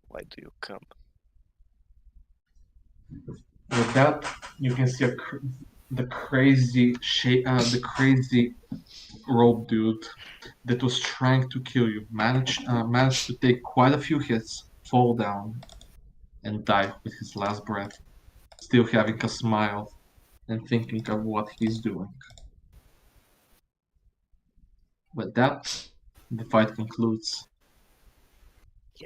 Why do you come? With that, you can see the crazy the crazy rope dude that was trying to kill you managed to take quite a few hits, fall down, and die with his last breath, still having a smile and thinking of what he's doing. With that, the fight concludes.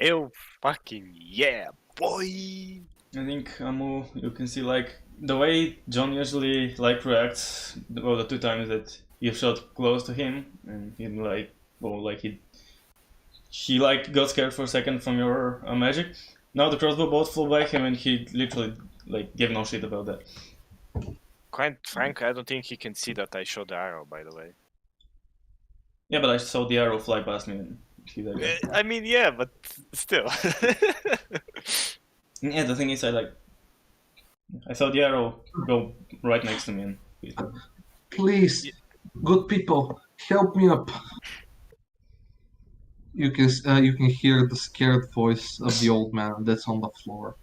Hell fucking yeah, boy! I think Amu, you can see like the way John usually like reacts. Well, the two times that you shot close to him, and he like, well, like he like got scared for a second from your magic. Now the crossbow bolt flew by him, and he literally like gave no shit about that. Quite frankly, I don't think he can see that I shot the arrow, by the way. Yeah, but I saw the arrow fly past me, and he died. I mean, yeah, but still. Yeah, the thing is, I saw the arrow go right next to me, and Please, good people, help me up. You can hear the scared voice of the old man that's on the floor.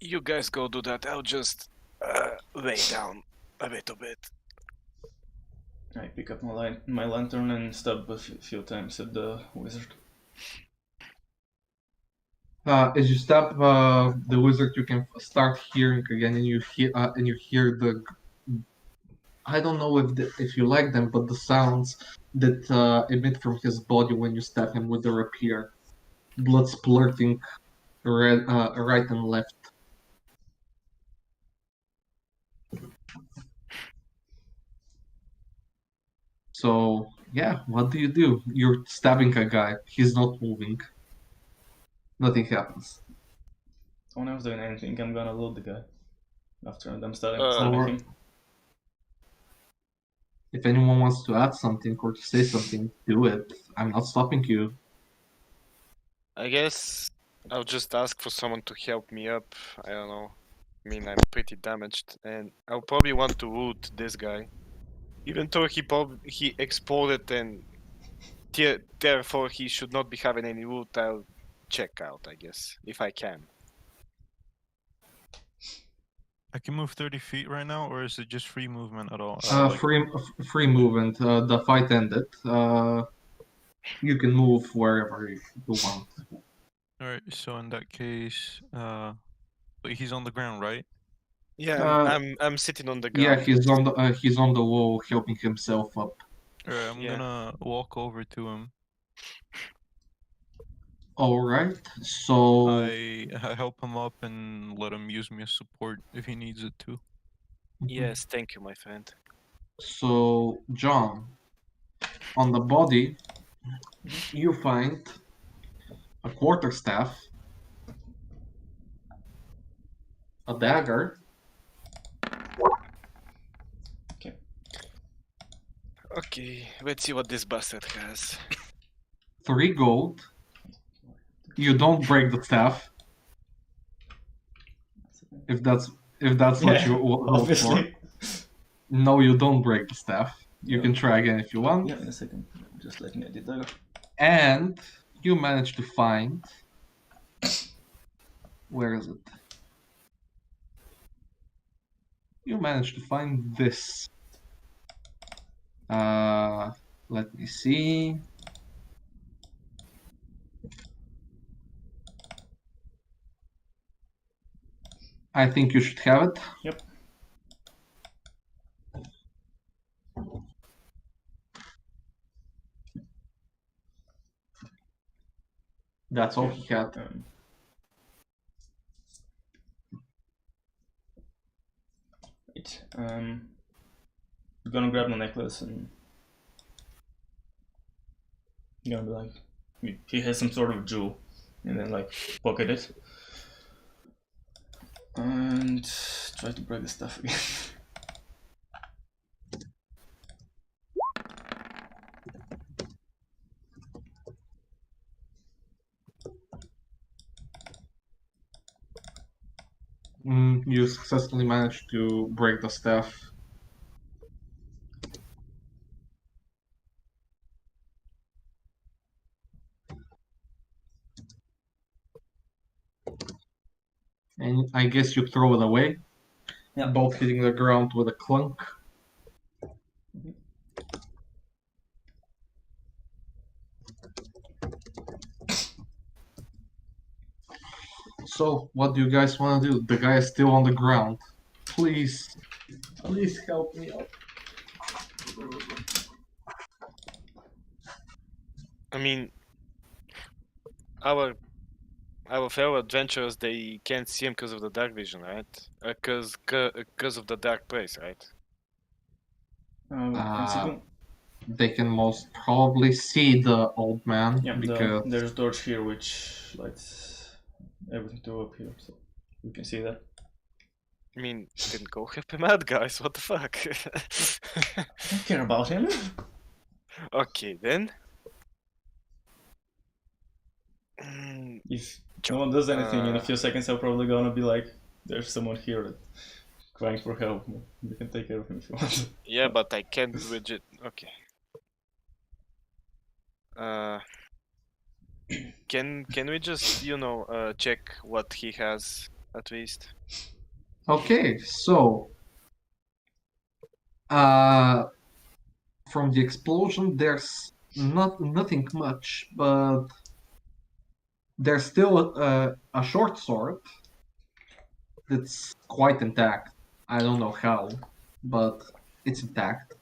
You guys go do that. I'll just lay down a little bit. I pick up my lantern and stab a few times at the wizard. As you stab the wizard, you can start hearing again, and you hear the. I don't know if you like them, but the sounds that emit from his body when you stab him with the rapier, blood splurting right and left. So yeah, what do you do? You're stabbing a guy. He's not moving. Nothing happens. When I was doing anything, I'm gonna loot the guy. After I'm stabbing Or- him. If anyone wants to add something or to say something, do it. I'm not stopping you. I guess I'll just ask for someone to help me up. I don't know. I mean, I'm pretty damaged, and I'll probably want to loot this guy, even though he exploded and therefore he should not be having any loot. I'll check out, I guess, if I can. I can move 30 feet right now, or is it just free movement at all? Free movement. The fight ended. You can move wherever you want. Alright, so in that case, but he's on the ground, right? Yeah, Uh, I'm sitting on the Yeah, ground. he's on the wall helping himself up. Alright, I'm Yeah. gonna walk over to him. All right. So I help him up and let him use me as support if he needs it too. Yes, thank you, my friend. So John, on the body, you find a quarterstaff, a dagger, Okay, let's see what this bastard has. 3 gold. You don't break the staff. If that's what you vote for. Obviously. No, you don't break the staff. You Yeah. can try again if you want. Yeah, in a second. Just let me edit that. And you manage to find. Where is it? You manage to find this. Let me see. I think you should have it. Yep. That's all he had. Wait. I'm gonna grab the necklace and I'm gonna be like, he has some sort of jewel, and then like pocket it and try to break the stuff again. You successfully managed to break the staff. And I guess you throw it away. Yeah. Both hitting the ground with a clunk. So, what do you guys want to do? The guy is still on the ground. Please help me out. I mean, our fellow adventurers, they can't see him because of the dark vision, right? Because of the dark place, right? They can most probably see the old man. Yeah, because there's a torch here which lights everything to up here, so we can see that. I mean, then go help him out, guys. What the fuck? I don't care about him. Okay, then. If no one does anything in a few seconds, I'm probably gonna be like, there's someone here crying for help. You can take care of him if you want. Yeah, but I can't legit. Okay. Can we just check what he has at least? Okay, so from the explosion, there's nothing much, but there's still a short sword that's quite intact. I don't know how, but it's intact.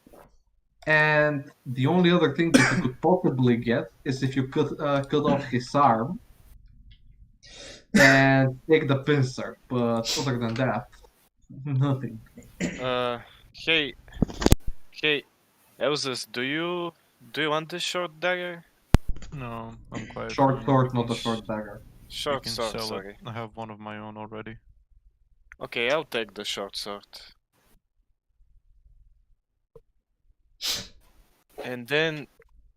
And the only other thing that you could possibly get is if you cut off his arm and take the pincer. But other than that, nothing. Hey, Elzus, do you want this short dagger? No, I'm quite Short fine. sword, not a short dagger. Short can sword, sell sorry. it. I have one of my own already. Okay, I'll take the short sword. And then,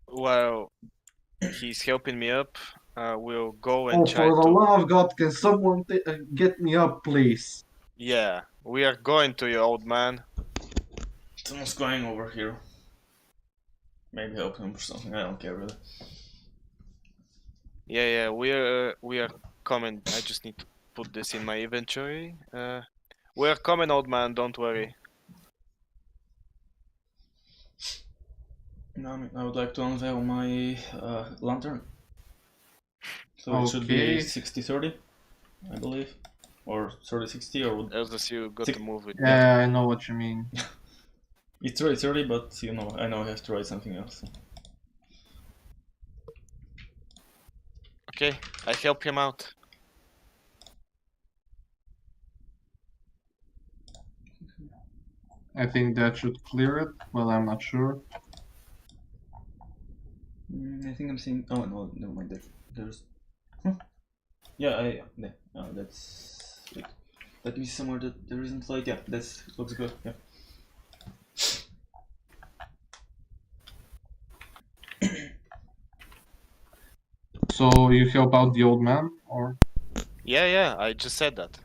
while he's helping me up, we'll go and Oh, try for the to. love of God, can someone get me up, please? Yeah, we are going to you, old man. Someone's crying over here. Maybe help him or something. I don't care really. Yeah, we are coming. I just need to put this in my inventory. We are coming, old man. Don't worry. Now I would like to unveil my lantern. So it should be Okay. 60-30, I believe, or 30-60, or As you got to move it. Yeah, I know what you mean. it's 30-30, but you know, I know I have to write something else. Okay, I help him out. I think that should clear it. Well, I'm not sure. I think I'm seeing. Oh no, never mind. There's. Yeah, yeah. That's. Wait. Let me see somewhere that there isn't light. Yeah, that's looks good. Yeah. So you help out the old man, or? Yeah, I just said that.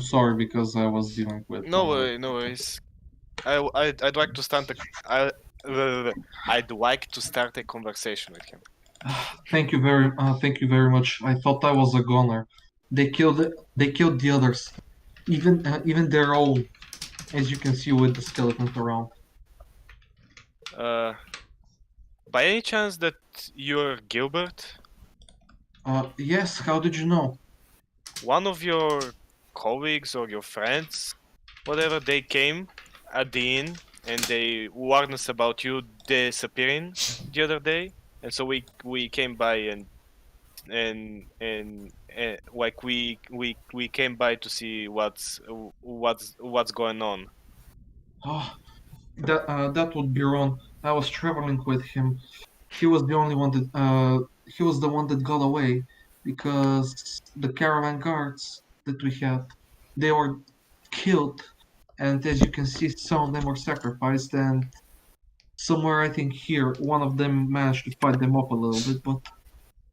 Sorry, because I was dealing with. No worries. I'd like to start I'd like to start a conversation with him. Thank you very much. I thought I was a goner. They killed the others, even their own, as you can see with the skeletons around. By any chance that you're Gilbert? Yes. How did you know? One of your colleagues or your friends, whatever, they came at the inn and they warned us about you disappearing the other day, and so we came by and like we came by to see what's going on. Oh, that would be wrong. I was traveling with him. He was the only one that he was the one that got away because the caravan guards that we had, they were killed, and as you can see, some of them were sacrificed, and somewhere I think here one of them managed to fight them up a little bit, but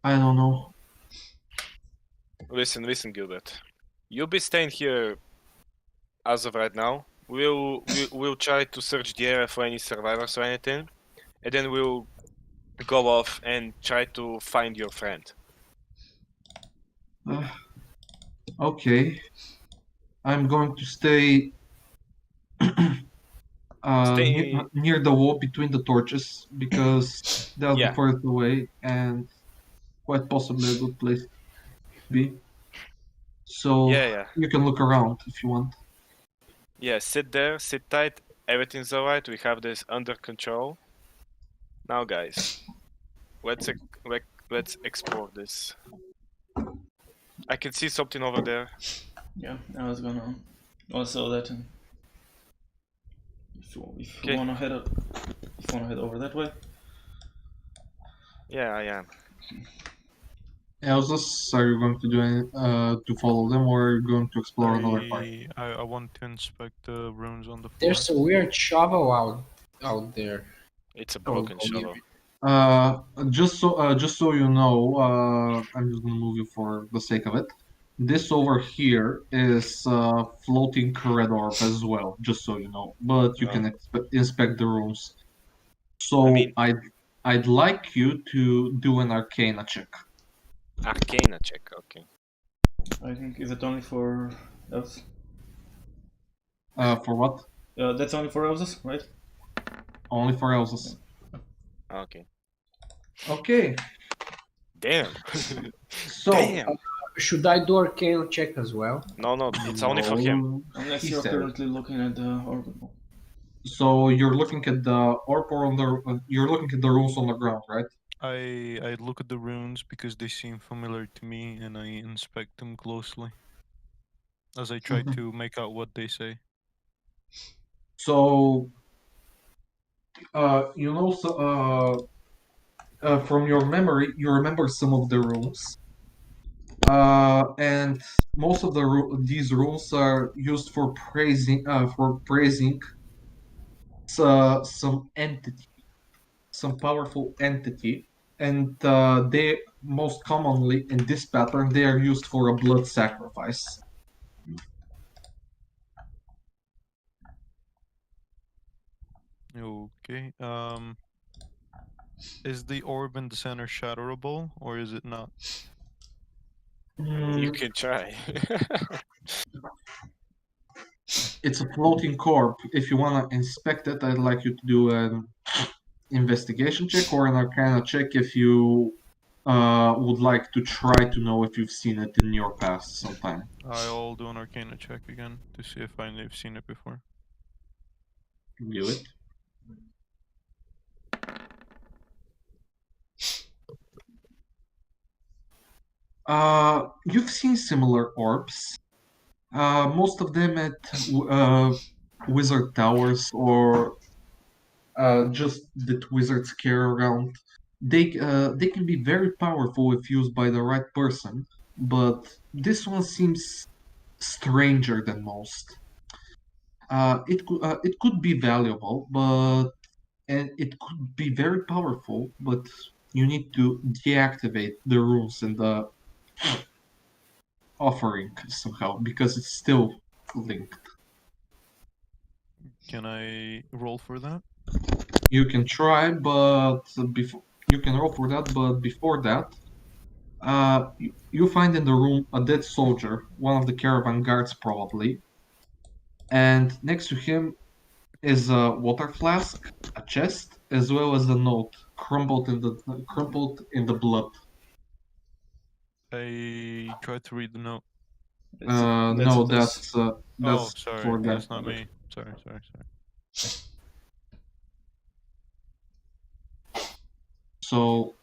I don't know. Listen, Gilbert. You'll be staying here as of right now. We'll try to search the area for any survivors or anything, and then we'll go off and try to find your friend. Okay. I'm going to stay near the wall between the torches because that's the furthest away and quite possibly a good place to be. So you can look around if you want. Yeah, sit there, sit tight. Everything's alright. We have this under control. Now, guys, let's explore this. I can see something over there. Yeah, I was gonna also that. If you wanna head over that way. Yeah, I am. Elsus, are you going to do any, to follow them, or are you going to explore another part? I want to inspect the runes on the floor. There's a weird shovel out there. It's a broken shovel. Just so you know, I'm just gonna move you for the sake of it. This over here is a floating corridor as well, just so you know. But you can inspect the rooms. So I'd like you to do an Arcana check. Arcana check, okay. I think, is it only for elves? For what? That's only for elves, right? Only for elves. Okay. Okay. Damn. So, Damn. Should I do Arcana check as well? No, it's only for him. Unless you're currently looking at the orb. So you're looking at the orb or you're looking at the runes on the ground, right? I look at the runes because they seem familiar to me, and I inspect them closely as I try to make out what they say. So, from your memory, you remember some of the runes, and most of these runes are used for praising some entity, some powerful entity, and most commonly in this pattern, they are used for a blood sacrifice. Okay. Is the orb in the center shatterable, or is it not? You can try. It's a floating corp. If you want to inspect it, I'd like you to do an investigation check or an arcana check if you would like to try to know if you've seen it in your past sometime. I'll do an arcana check again to see if I've seen it before. Do it. You've seen similar orbs. Most of them at wizard towers or just that wizards carry around. They can be very powerful if used by the right person, but this one seems stranger than most. It could be valuable, and it could be very powerful, but you need to deactivate the runes in the offering somehow because it's still linked. Can I roll for that? You can try, but before you can roll for that, but before that, you find in the room a dead soldier, one of the caravan guards probably, and next to him is a water flask, a chest, as well as a note crumpled in the blood. I tried to read the note. No, That's Oh, sorry, for them. that's not me. Sorry. So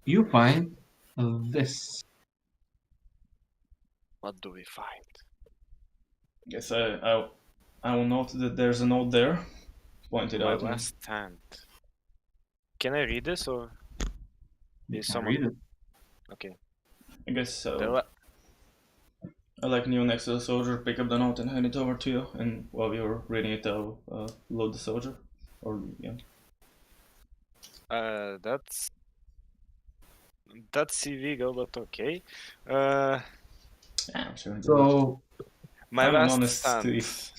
you find this. What do we find? Guess I will note that there's a note there. Pointed My out. last stand. Can I read this or You is can someone? read it. Okay. I guess so. The la- I like kneel next to the soldier, pick up the note and hand it over to you. And while you're reading it, I'll load the soldier. Or yeah. That's illegal, but okay. Yeah, I'm sure. So My I'm an last honest stand. thief.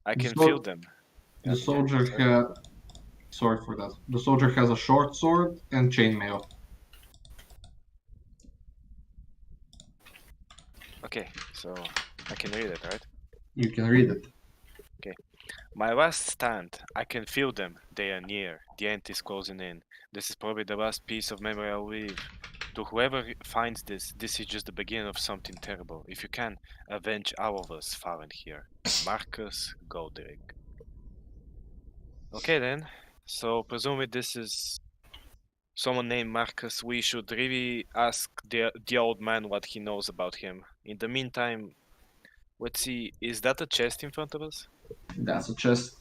I The can sol- feel them. the Yeah, soldier sorry. sorry for that. The soldier has a short sword and chainmail. Okay, so I can read it, right? You can read it. My last stand. I can feel them. They are near. The end is closing in. This is probably the last piece of memory I'll leave. To whoever finds this, this is just the beginning of something terrible. If you can, avenge all of us fallen here. Marcus Goldrick. Okay then. So presumably this is someone named Marcus. We should really ask the old man what he knows about him. In the meantime, let's see. Is that a chest in front of us? That's a chest.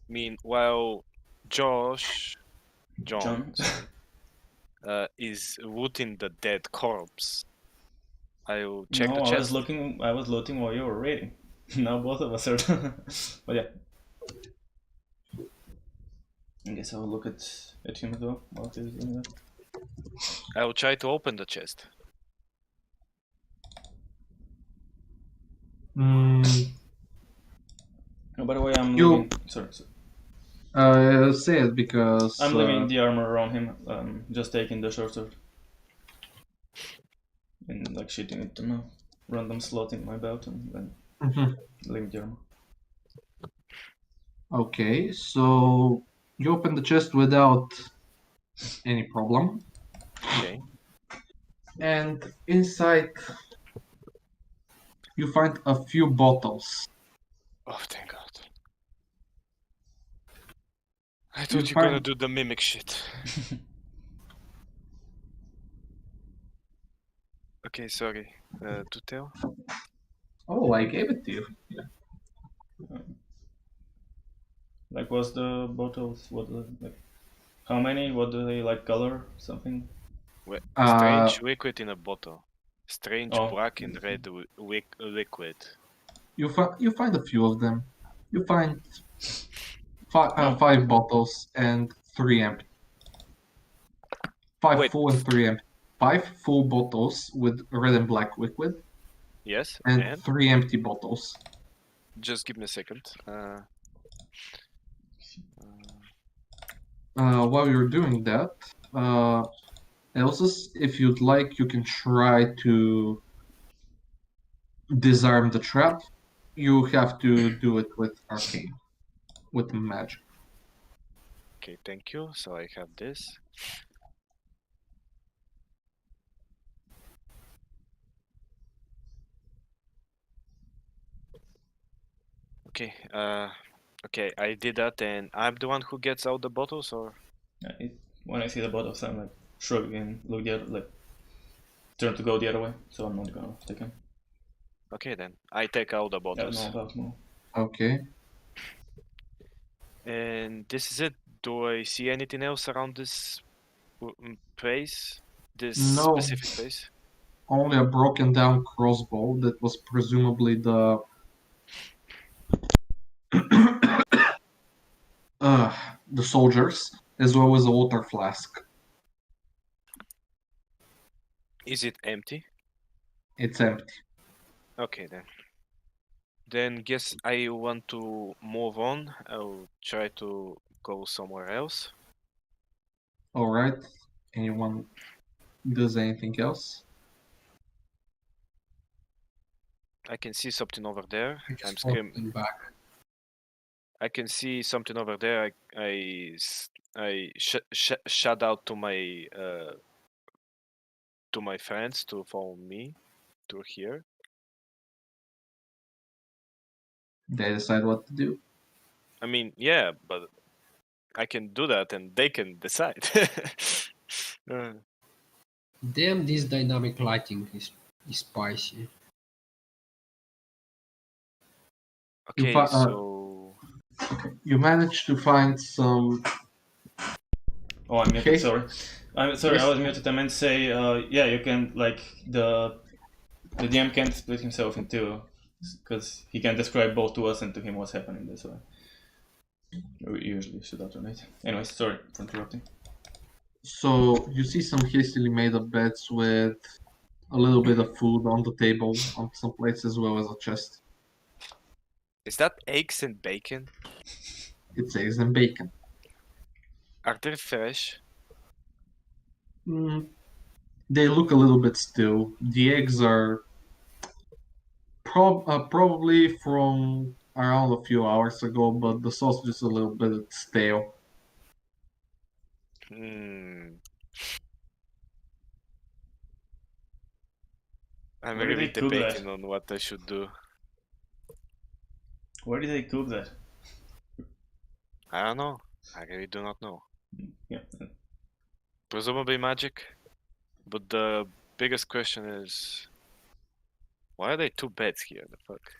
Meanwhile, John, John. sorry, is looting the dead corpse. I'll check No, the I chest. was looting while you were reading. Now both of us are. But yeah. I guess I'll look at him as well while he's doing that. I will try to open the chest. Oh, by the way, I'm You- leaving. Sorry. Say it because I'm leaving the armor around him. Just taking the short sword. And like shitting it in a random slot in my belt and then leaving the armor. Okay, so you open the chest without any problem, Okay. and inside you find a few bottles. Oh, thank God. I thought you were gonna do the mimic shit. Okay, sorry. To tell? Oh, I gave it to you. Like, what's the bottles? Like? How many? What do they like? Color? Something? Strange liquid in a bottle. Strange Oh. black and red liquid. You find a few of them. You find five bottles and 3 empty. 5 Wait. full and 3 empty. 5 full bottles with red and black liquid, Yes, and 3 empty bottles. just give me a second. While you're doing that, Elsus, if you'd like, you can try to disarm the trap. You have to do it with arcane, with magic. Okay, thank you. So I have this. Okay, okay, I did that, and I'm the one who gets out the bottles, or When I see the bottles, I'm like shrug and look the other, like turn to go the other way. So I'm not gonna take him. okay then I take out the I don't bottles. know about more. Okay. And this is it. Do I see anything else around this place? This No. specific place? Only a broken down crossbow that was presumably the the soldiers, as well as a water flask. Is it empty? It's empty. Okay then. Then guess I want to move on. I'll try to go somewhere else. Alright. Anyone does anything else? I can see something over there. I I'm just screaming. walked back. I can see something over there. I shout out to my friends to follow me to here. They decide what to do. I mean, yeah, but I can do that and they can decide. Damn, this dynamic lighting is spicy. Okay, so You managed to find some. Oh, I'm muted. Okay. Sorry. I'm sorry. Yes. I was muted. I meant to say, yeah, you can like the DM can't split himself in two because he can describe both to us and to him what's happening. That's why we usually should alternate. Anyways, sorry for interrupting. So you see some hastily made up beds with a little bit of food on the table on some plates, as well as a chest. is that eggs and bacon? It's eggs and bacon. Are they fresh? They look a little bit still. The eggs are probably from around a few hours ago, but the sausage is a little bit stale. I'm Where did really they cook that? debating on what I should do. Where did they cook that? I don't know. I really do not know. Yeah. Presumably magic. But the biggest question is, why are there two beds here? The fuck?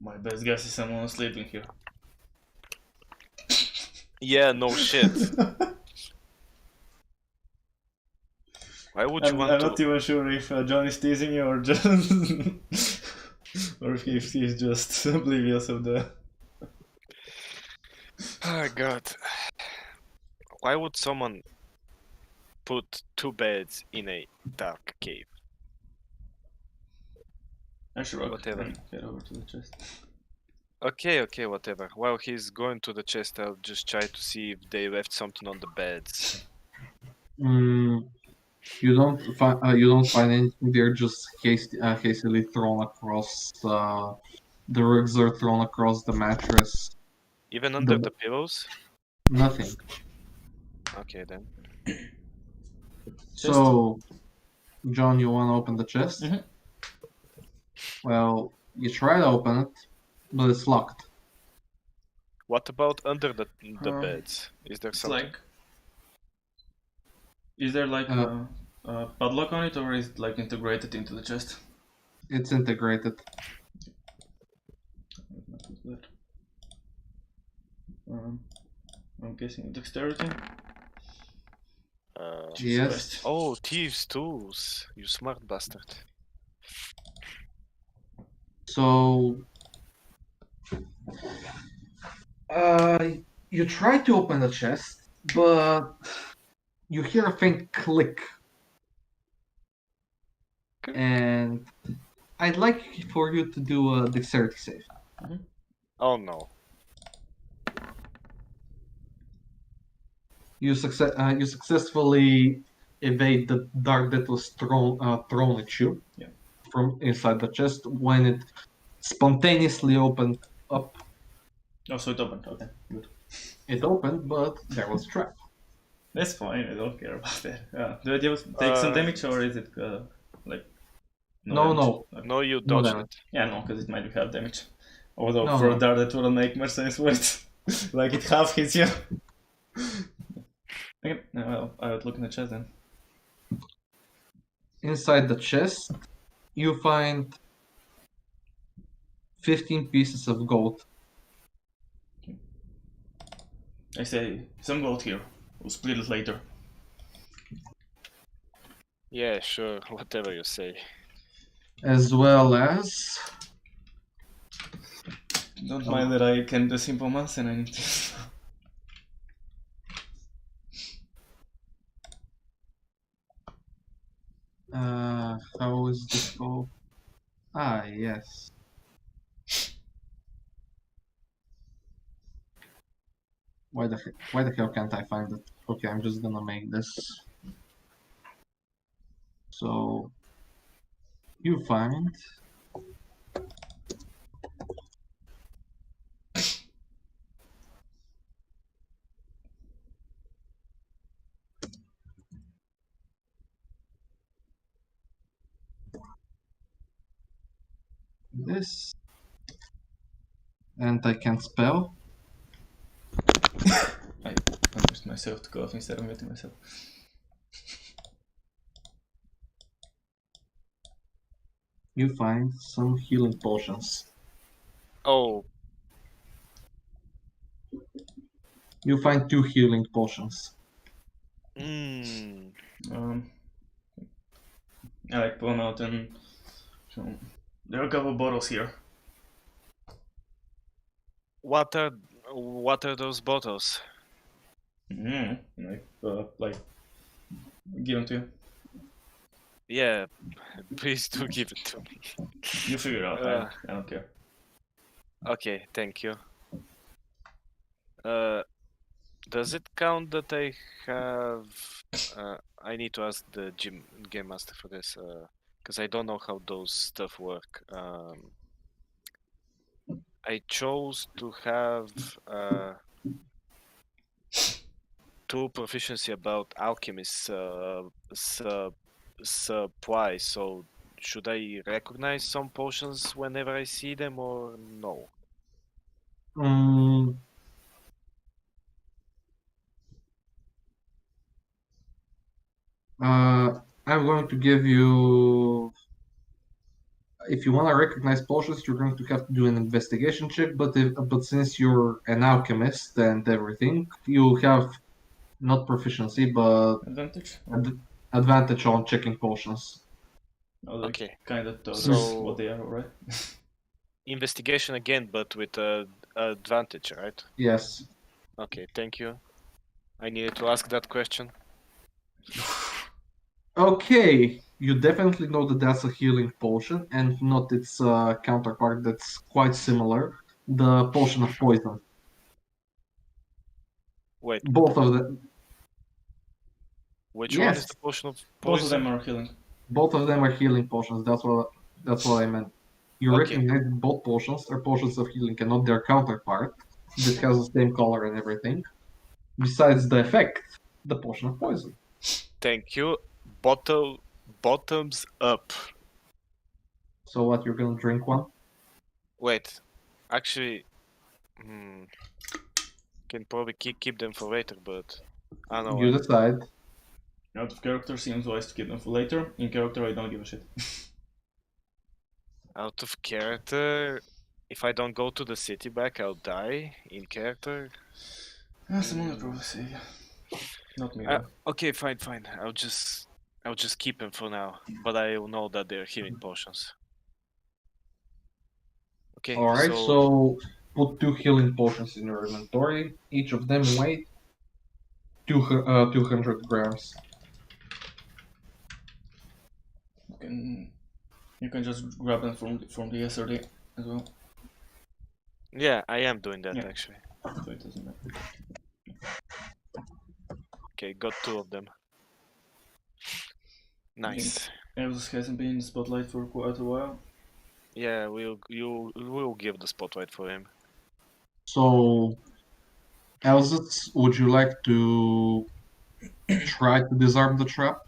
My best guess is someone sleeping here. Yeah, no shit. Why would you I'm want not to? even sure if John is teasing you or just or if he's just oblivious of the. Oh god. Why would someone put two beds in a dark cave? I shrug Whatever. and head over to the chest. Okay, whatever. While he's going to the chest, I'll just try to see if they left something on the beds. You don't find anything. They're just hastily thrown across. The rugs are thrown across the mattress. Even under the pillows? Nothing. Okay then. So, John, you want to open the chest? Mhm. Well, you try to open it, but it's locked. What about under the Um, beds? Is there It's something? like. Is there like a padlock on it, or is it like integrated into the chest? It's integrated. I'm guessing dexterity. Yes. Christ. Oh, thieves' tools. You smart bastard. So, you try to open the chest, but you hear a faint click, and I'd like for you to do a dexterity save. Oh no. You successfully evade the dart that was thrown at you Yeah. from inside the chest when it spontaneously opened up. Oh, so it opened. Okay, good. It opened, but there was a trap. That's fine. I don't care about that. Do you take some damage, or is it like No, damage? no. Okay. No, you No dodged damage. it. Yeah, no, because it might have damage. Although No, for no. a dart that wouldn't make much sense for it. Like it half hits you. Okay, well, I would look in the chest then. Inside the chest, you find 15 pieces of gold. I say, some gold here. We'll split it later. Yeah, sure. Whatever you say. As well as Don't mind that I can do simple math and I need to. how is this called? Ah, yes. Why the hell can't I find it? Okay, I'm just gonna make this. So you find this, and I can spell. I pushed myself to cough instead of muting myself. You find some healing potions. Oh, You find 2 healing potions. mm, I like pull them out and show 'em. There are a couple bottles here. what are those bottles? Like give them to you. Yeah, please do give it to me. You figure it out. I don't care. Okay, thank you. Does it count that I have? I need to ask the game master for this, because I don't know how those stuff work. I chose to have 2 proficiency about alchemist supply. So should I recognize some potions whenever I see them, or no? I'm going to give you. If you want to recognize potions, you're going to have to do an investigation check. But since you're an alchemist and everything, you have not proficiency, but Advantage? advantage on checking potions. Oh, they Okay. kind of told us So- what they are, right? Investigation again, but with advantage, right? Yes. Okay, thank you. I needed to ask that question. Okay, you definitely know that that's a healing potion, and not its counterpart that's quite similar, the potion of poison. Wait, Both of them, which one is yes. the potion of Both of poison? them are healing. Both of them are healing potions. That's what I meant. You Okay. recognize both potions are potions of healing, and not their counterpart that has the same color and everything. Besides the effect, the potion of poison. Thank you. Bottoms up. So what? You're gonna drink one? Wait, actually, can probably keep them for later, but I don't know. You decide. Out of character seems wise to keep them for later. In character, I don't give a shit. Out of character, if I don't go to the city back, I'll die. In character, Someone would probably say, yeah. Not me, though. okay, fine. I'll just keep them for now, but I will know that they're healing potions. Okay. Alright, so put 2 healing potions in your inventory. Each of them weight 200 grams. You can just grab them from the yesterday as well. Yeah, I am doing that Yeah. actually. So it doesn't matter. Okay, got 2 of them. Nice. Elvis hasn't been in the spotlight for quite a while. Yeah, we'll give the spotlight for him. So, Elzitz, would you like to try to disarm the trap?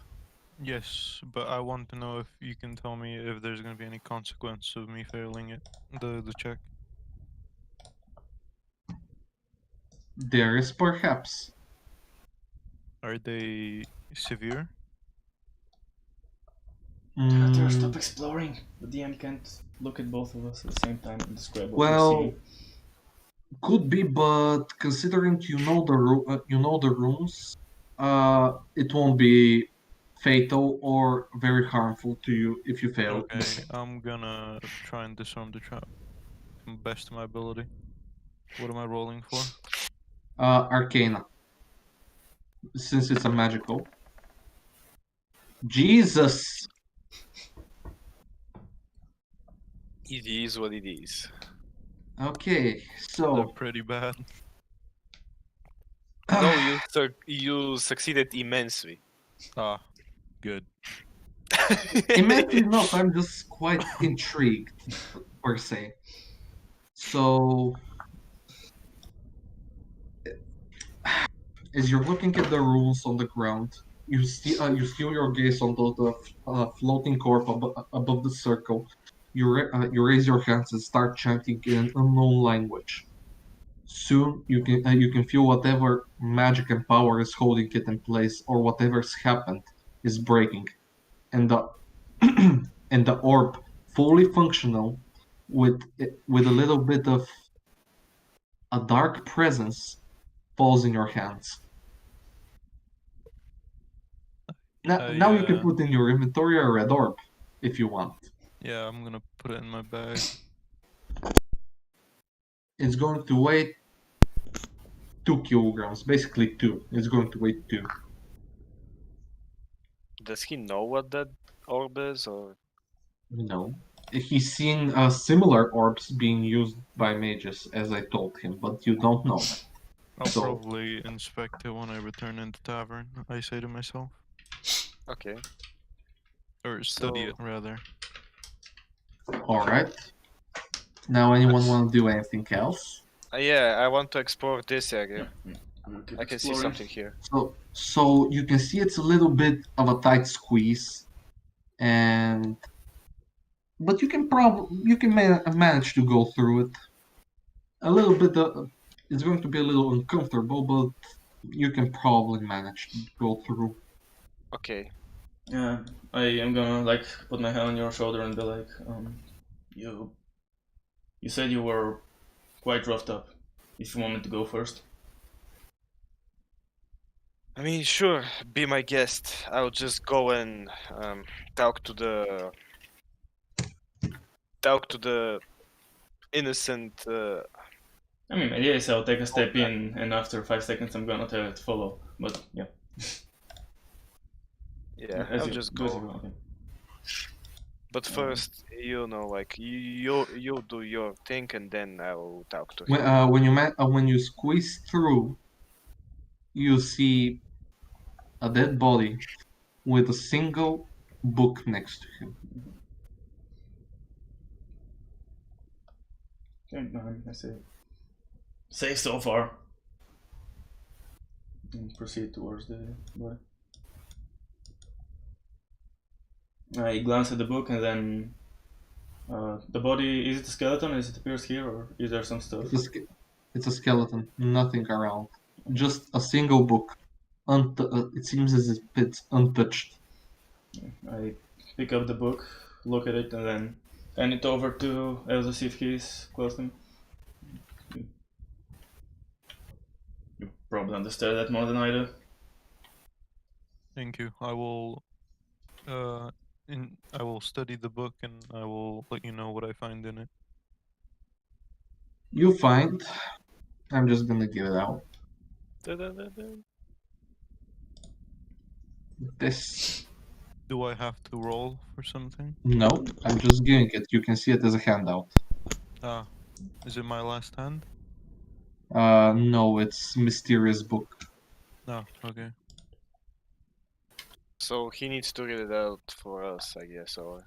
Yes, but I want to know if you can tell me if there's gonna be any consequence of me failing it, the check. There is perhaps. Are they severe? Carter, Mm, stop exploring. The DM can't look at both of us at the same time and describe what well, we're seeing. could be, but considering you know the runes, it won't be fatal or very harmful to you if you fail. Okay, I'm gonna try and disarm the trap to the best of my ability. What am I rolling for? Arcana, since it's a magical. Jesus. It is what it is. Okay, They're so pretty bad. No, you succeeded immensely. Ah, good. immensely not. I'm just quite intrigued, per se. So, as you're looking at the runes on the ground, you steal your gaze onto the floating corpse above the circle. You raise your hands and start chanting in an unknown language. Soon you can feel whatever magic and power is holding it in place, or whatever's happened is breaking, and the and the orb, fully functional, with a little bit of a dark presence, falls in your hands. Now you can put in your inventory a red orb if you want. Yeah, I'm gonna put it in my bag. It's going to weigh 2 kilograms, basically 2. It's going to weigh 2. Does he know what that orb is, or No. He's seen similar orbs being used by mages, as I told him, but you don't know. I'll So- probably inspect it when I return in the tavern, I say to myself. okay? Or study So- it, rather. Alright. Now, anyone want to do anything else? Yeah, I want to explore this area. We'll keep I can see exploring. something here. So you can see it's a little bit of a tight squeeze, but you can manage to go through it. A little bit. It's going to be a little uncomfortable, but you can probably manage to go through. Okay. Yeah, I am gonna like put my hand on your shoulder and be like, you said you were quite roughed up. If you want me to go first. I mean, sure, be my guest. I'll just go and talk to the innocent. I mean, my idea is I'll take a step in, and after 5 seconds, I'm gonna tell it to follow. But yeah, Yeah, as I'll you just do as you go. go. Okay. But first, like you do your thing, and then I'll talk to him. When you squeeze through, you see a dead body with a single book next to him. Okay, I say, safe so far. And proceed towards the body. I glance at the book and then the body. Is it a skeleton? Is it appears here, or is there some stuff? It's a skeleton, nothing around. Just a single book. It seems as if it's untouched. I pick up the book, look at it, and then hand it over to Elsa, see if he's close to me. You probably understand that more than I do. Thank you. I will I will study the book and I will let you know what I find in it. You find. I'm just gonna give it out. Da-da-da-da. This. Do I have to roll for something? No, I'm just giving it. You can see it as a handout. Ah, is it my last hand? No, it's mysterious book. No, okay. So he needs to read it out for us, I guess, or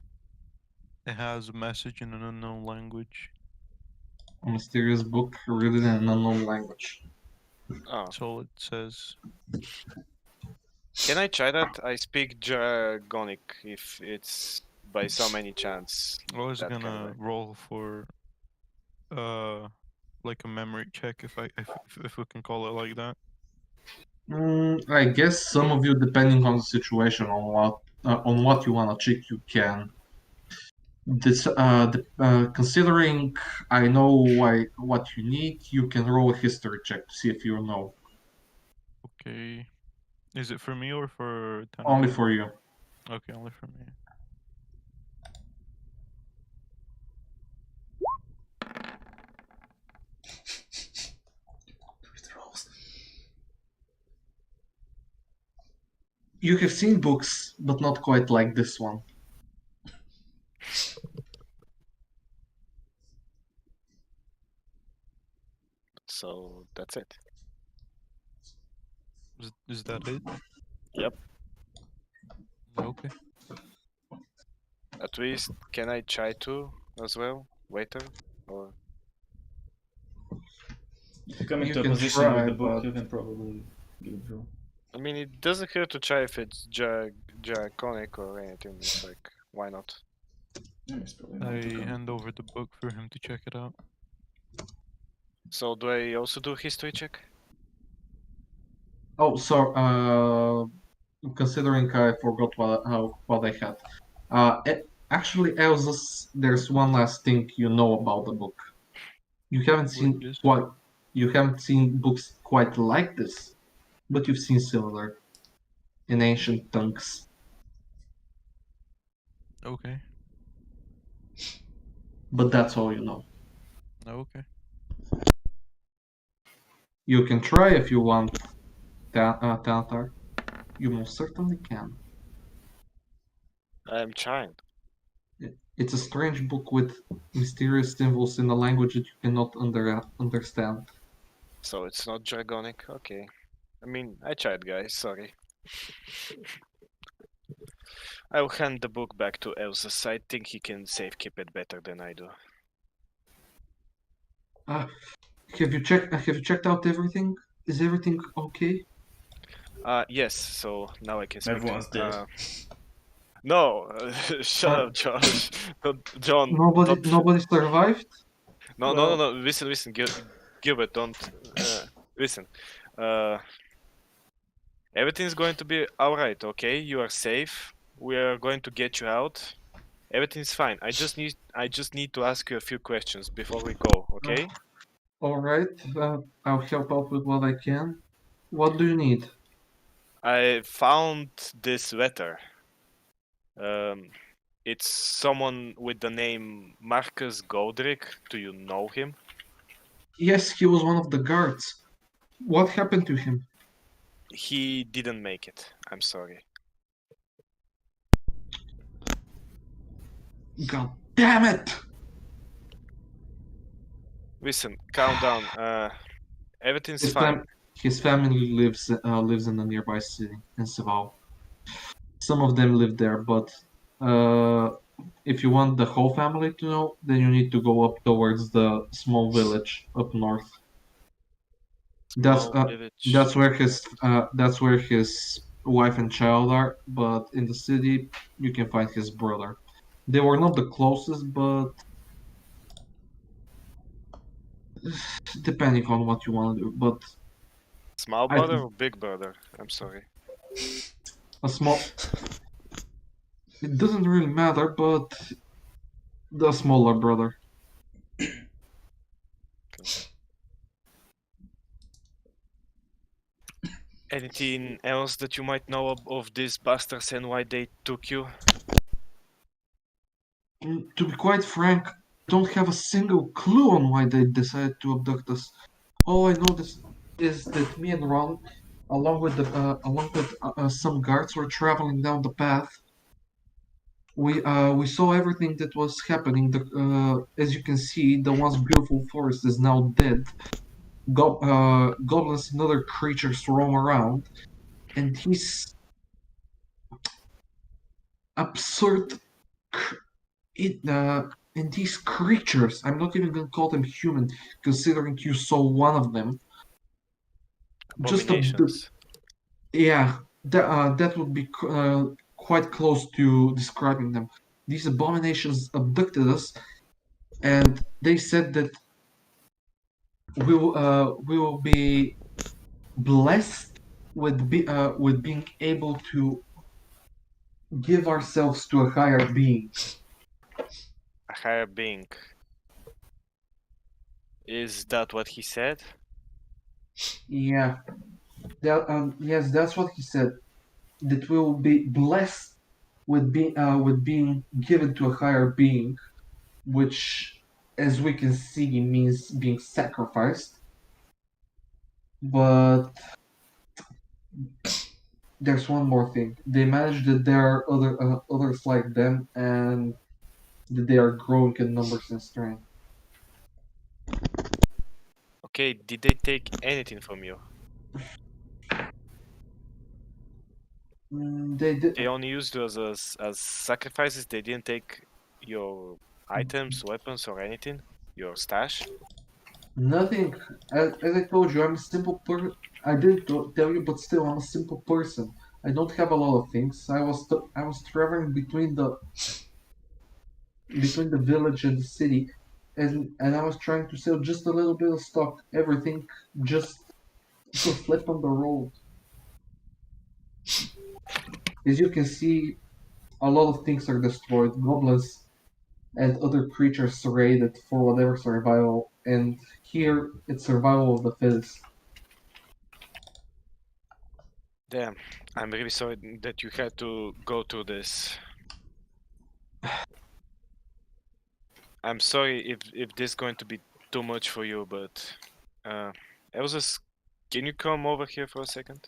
It has a message in an unknown language. A mysterious book written in an unknown language. oh. That's all it says. Can I try that? I speak Dragonic if it's by some any chance. I was that kind of gonna way. roll for like a memory check if we can call it like that. I guess some of you, depending on the situation, on what you wanna check, you can. This, considering I know what you need, you can roll a history check to see if you know. Okay. Is it for me or for Only Tanaka? for you. Okay, only for me. You have seen books, but not quite like this one. So that's it. Is that it? Yep. Okay. At least can I try to as well, waiter? Or If you come You into a can position try, with the book, but- you can probably give it a go. I mean, it doesn't hurt to try if it's Draconic or anything. It's like, why not? It's probably not I to come. hand over the book for him to check it out. So do I also do history check? Oh, so considering I forgot what I had. Actually, Elsa's, there's one last thing you know about the book. You haven't seen Which is? you haven't seen books quite like this, but you've seen similar in ancient tongues. Okay. But that's all you know. Okay. You can try if you want, Tantar. You most certainly can. I'm trying. It's a strange book with mysterious symbols in a language that you cannot understand. So it's not Dragonic? Okay. I mean, I tried, guys. Sorry. I'll hand the book back to Elsa. I think he can safekeep it better than I do. Have you checked out everything? Is everything okay? Yes. So now I can speak. Everyone's dead. No, shut up, Josh. John. Nobody survived? No, Well- no. Listen, Gilbert. Don't listen. Everything's going to be all right. Okay, you are safe. We are going to get you out. Everything's fine. I just need to ask you a few questions before we go. Okay? All right. I'll help out with what I can. What do you need? I found this letter. It's someone with the name Marcus Goldrick. Do you know him? Yes, he was one of the guards. What happened to him? He didn't make it. I'm sorry. God damn it! Listen, calm down. Everything's fine. His family lives in a nearby city in Seval. Some of them live there, but if you want the whole family to know, then you need to go up towards the small village up north. Small village. That's where his wife and child are. But in the city, you can find his brother. They were not the closest, but depending on what you want to do. But Small I- brother or big brother? I'm sorry. a small. It doesn't really matter, but the smaller brother. Anything else that you might know of these bastards and why they took you? To be quite frank, I don't have a single clue on why they decided to abduct us. All I know is that me and Ron along with some guards were traveling down the path. We saw everything that was happening. As you can see, the once beautiful forest is now dead. Goblins and other creatures roam around, and these absurd, and these creatures. I'm not even gonna call them human, considering you saw one of them. Just a Abominations. Yeah, that would be quite close to describing them. These abominations abducted us, and they said that we will be blessed with being able to give ourselves to a higher being. A higher being. Is that what he said? Yeah, yes, that's what he said. That we will be blessed with being given to a higher being, which, as we can see, means being sacrificed. But there's one more thing. They managed that there are others like them, and that they are growing in numbers and strength. Okay, did they take anything from you? They did They only used you as sacrifices. They didn't take your items, weapons, or anything. Your stash. nothing. As I told you, I'm a simple person. I didn't tell you, but still, I'm a simple person. I don't have a lot of things. I was traveling between the village and the city, and I was trying to sell just a little bit of stock. Everything just was left on the road. As you can see, a lot of things are destroyed. Goblins and other creatures raided for whatever survival, and here it's survival of the fittest. Damn, I'm really sorry that you had to go through this. I'm sorry if this is going to be too much for you, but Elsus, can you come over here for a second?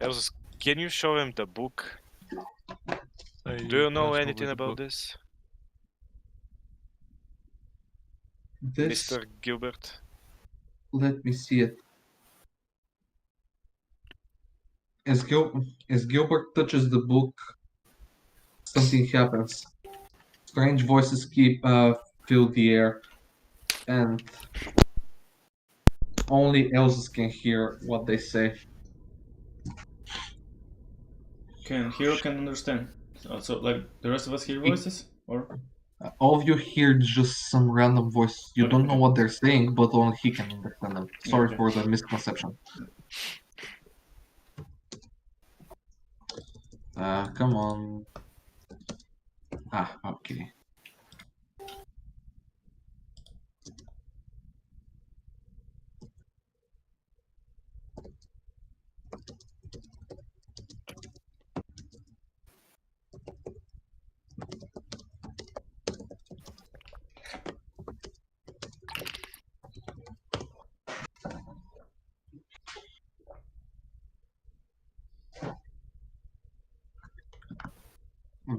Elsus, can you show him the book? Do you know anything about this, This, Mr. Gilbert? let me see it. As Gilbert touches the book, something happens. Strange voices fill the air, and only Elsus can hear what they say. Can hear, can understand. So, like the rest of us hear voices, or All of you hear just some random voice. You Okay, don't know okay. what they're saying, but only he can understand them. Sorry okay. for the misconception. Come on. Okay.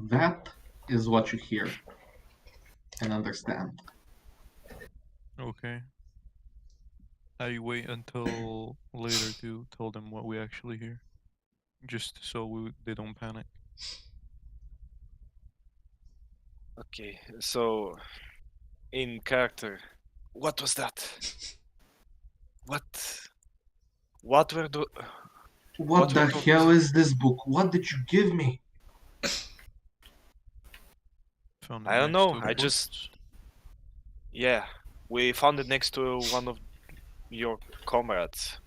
That is what you hear and understand. Okay. I wait until later to tell them what we actually hear, just so they don't panic. Okay, so in character, what was that? What were the? What the were hell those? is this book? What did you give me? Found it I don't next know. to the I books. just yeah, we found it next to one of your comrades.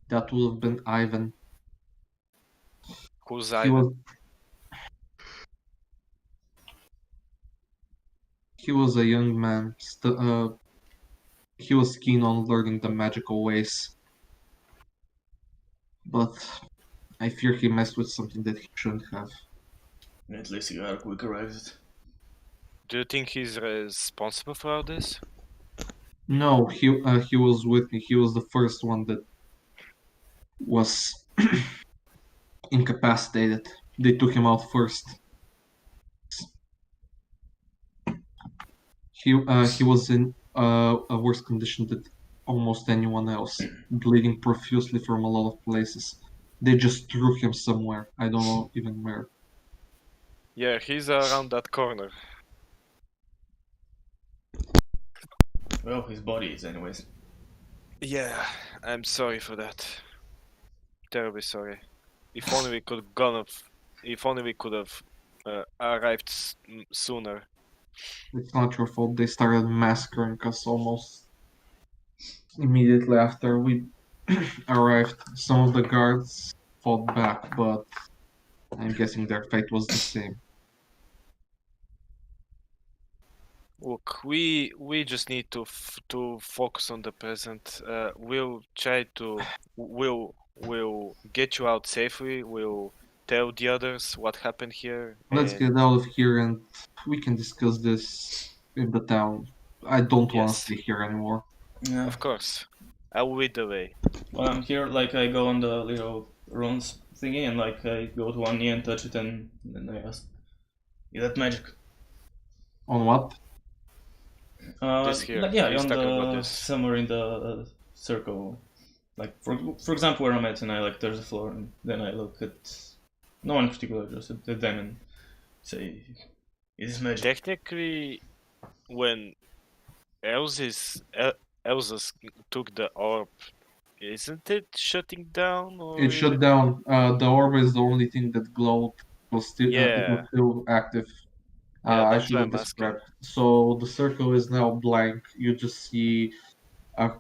That would have been Ivan. Who's He Ivan? was he was a young man. He was keen on learning the magical ways. But I fear he messed with something that he shouldn't have. At least he got a quicker exit. Do you think he's responsible for all this? No, he was with me. He was the first one that was incapacitated. They took him out first. He was in a worse condition than almost anyone else, bleeding profusely from a lot of places. They just threw him somewhere. I don't know even where. Yeah, he's around that corner. Well, his body is anyways. Yeah, I'm sorry for that. Terribly sorry. If only we could gone. If only we could have arrived sooner. It's not your fault. They started massacring us almost immediately after we arrived. Some of the guards fought back, but I'm guessing their fate was the same. Look, we just need to focus on the present. We'll try to we'll get you out safely. We'll tell the others what happened here. Let's And get out of here and we can discuss this in the town. I don't want to yes, stay here anymore. Yeah. of course, I'll lead the way. Well, I'm here. Like I go on the little runes thingy and like I go to one knee and touch it and then I ask, "Is that magic?" On what? This here, Like, yeah, he's on talking about the this. somewhere in the circle. Like for example, where I'm at, and I like touch the floor, and then I look at no one in particular, just at them and say, "Is this magic?" Technically, when Elsa took the orb, isn't it shutting down? Or It shut down. The orb is the only thing that glowed. It Yeah. was still active. Yeah, I that's should what have I'm asking. described. So the circle is now blank. You just see a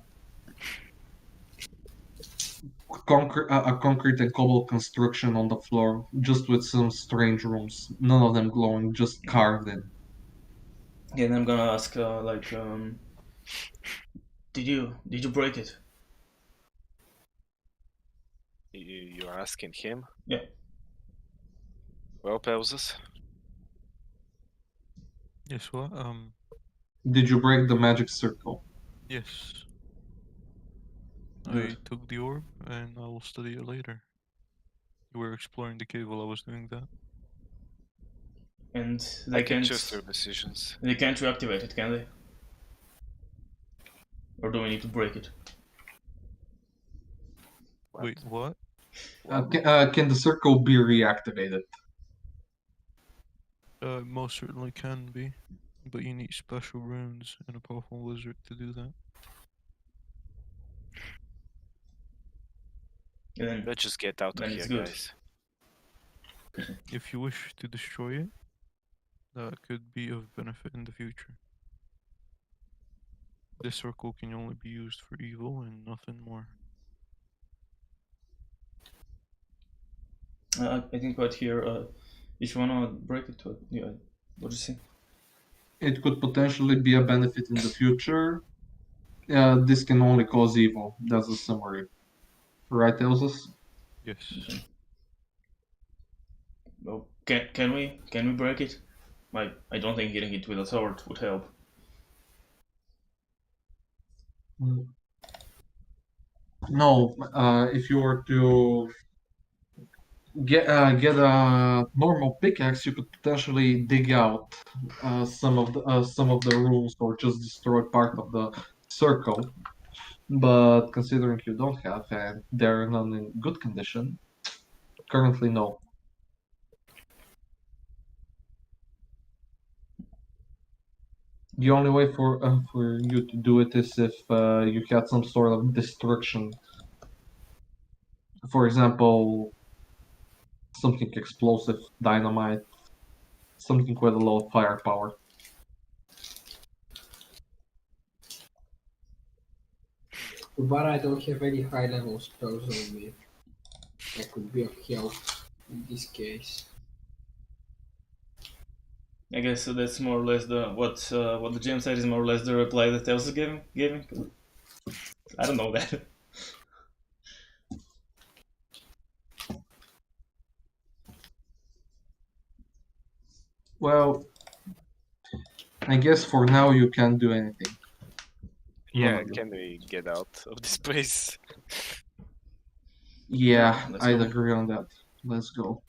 concrete and cobble construction on the floor, just with some strange rooms. None of them glowing, just carved in. Yeah, and I'm gonna ask, did you break it? You're asking him? Yeah. Well, pauses. Yes, what? Did you break the magic circle? Yes. I Good. took the orb and I will study it later. You were exploring the cave while I was doing that. And I they can can't trust your decisions. they can't reactivate it, can they? Or do we need to break it? What? Wait, what? Can the circle be reactivated? Most certainly can be, but you need special runes and a powerful wizard to do that. And then, Let's just get out of Then here, it's good. guys. If you wish to destroy it, that could be of benefit in the future. This circle can only be used for evil and nothing more. I think right here, if you wanna break it, yeah, what do you say? It could potentially be a benefit in the future. This can only cause evil. That's the summary. Right, Elsus? Yes. Okay. Well, can we break it? I don't think hitting it with a sword would help. No, if you were to get a normal pickaxe, you could potentially dig out some of the rooms or just destroy part of the circle. But considering you don't have and they're not in good condition, currently no. The only way for you to do it is if you had some sort of destruction. For example, something explosive, dynamite, something with a lot of firepower. But I don't have any high level spells on me. That could be of help in this case. I guess so. That's more or less what the GM said is more or less the reply that Elsa gave him. I don't know that. Well, I guess for now you can't do anything. None Yeah, of you. can we get out of this place? Yeah, Let's I'd go. agree on that. Let's go.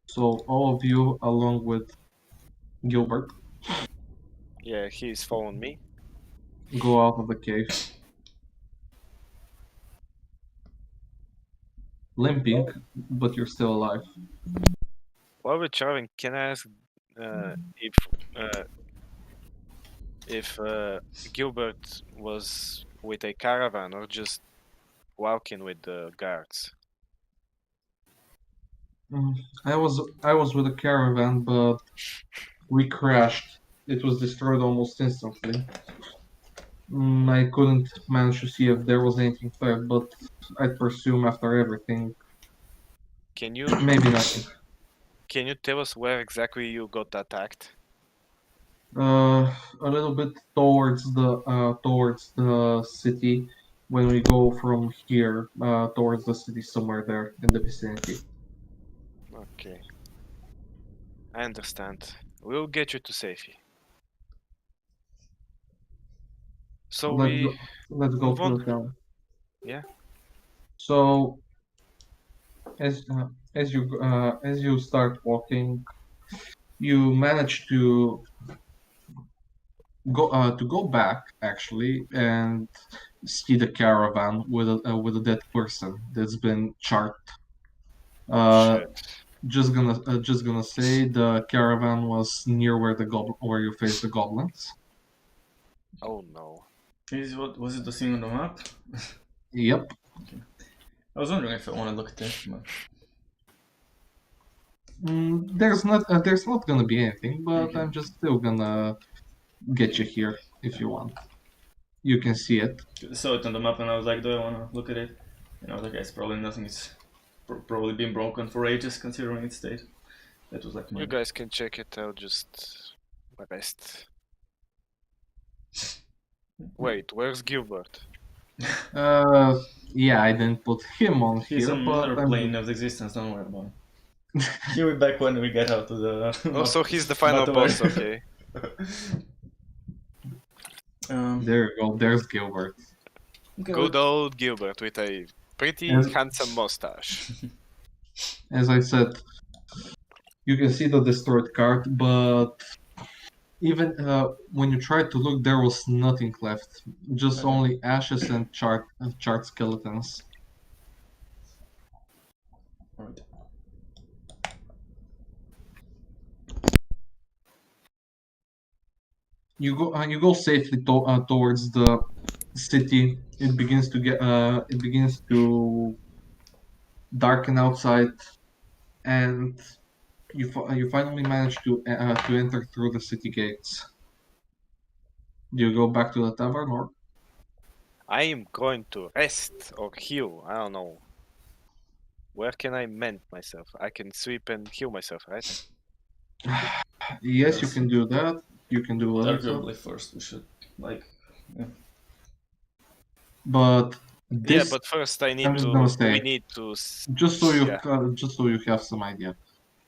So all of you, along with Gilbert, Yeah, he's following me. go out of the cave. Limping, but you're still alive. While we're traveling, can I ask uh, if Gilbert was with a caravan or just walking with the guards? I was with a caravan, but we crashed. It was destroyed almost instantly. I couldn't manage to see if there was anything there, but I'd presume after everything, Can you maybe nothing. can you tell us where exactly you got attacked? A little bit towards the city. When we go from here towards the city, somewhere there in the vicinity. Okay, I understand. We'll get you to safety. So Let's we go. Let's go move to on. the town. Yeah. So as as you start walking, you manage to go back actually and see the caravan with a dead person that's been charred. Uh, Shit. just gonna say the caravan was near where you face the goblins. Oh no. What was it, the thing on the map? Yep. I was wondering if I want to look at that. But... There's not gonna be anything, but Okay. I'm just still gonna get you here if you want. You can see it. I saw it on the map and I was like, do I want to look at it? And I was like, it's probably nothing. It's probably been broken for ages considering its state. That was like my... You guys can check it. I'll just rest. Wait, where's Gilbert? Yeah, I didn't put him on He's here, on but another plane of existence, don't worry about it. He'll be back when we get out to the... Oh, so he's the final not boss, worry. okay. there you go. There's Gilbert. Okay, Good old Gilbert with a pretty Yes. handsome mustache. As I said, you can see the destroyed cart, but even when you tried to look, there was nothing left. Just Okay. only ashes and charred skeletons. Alright. You go safely towards the city. It begins to darken outside, and you finally manage to enter through the city gates. Do you go back to the tavern or? I am going to rest or heal. I don't know. Where can I mend myself? I can sweep and heal myself, right? Yes, you Yes. can do that. You can do other stuff. Arguably first we should, like... But Yeah, this, but first I need I'm just to. gonna say, We need to. just so you have some idea.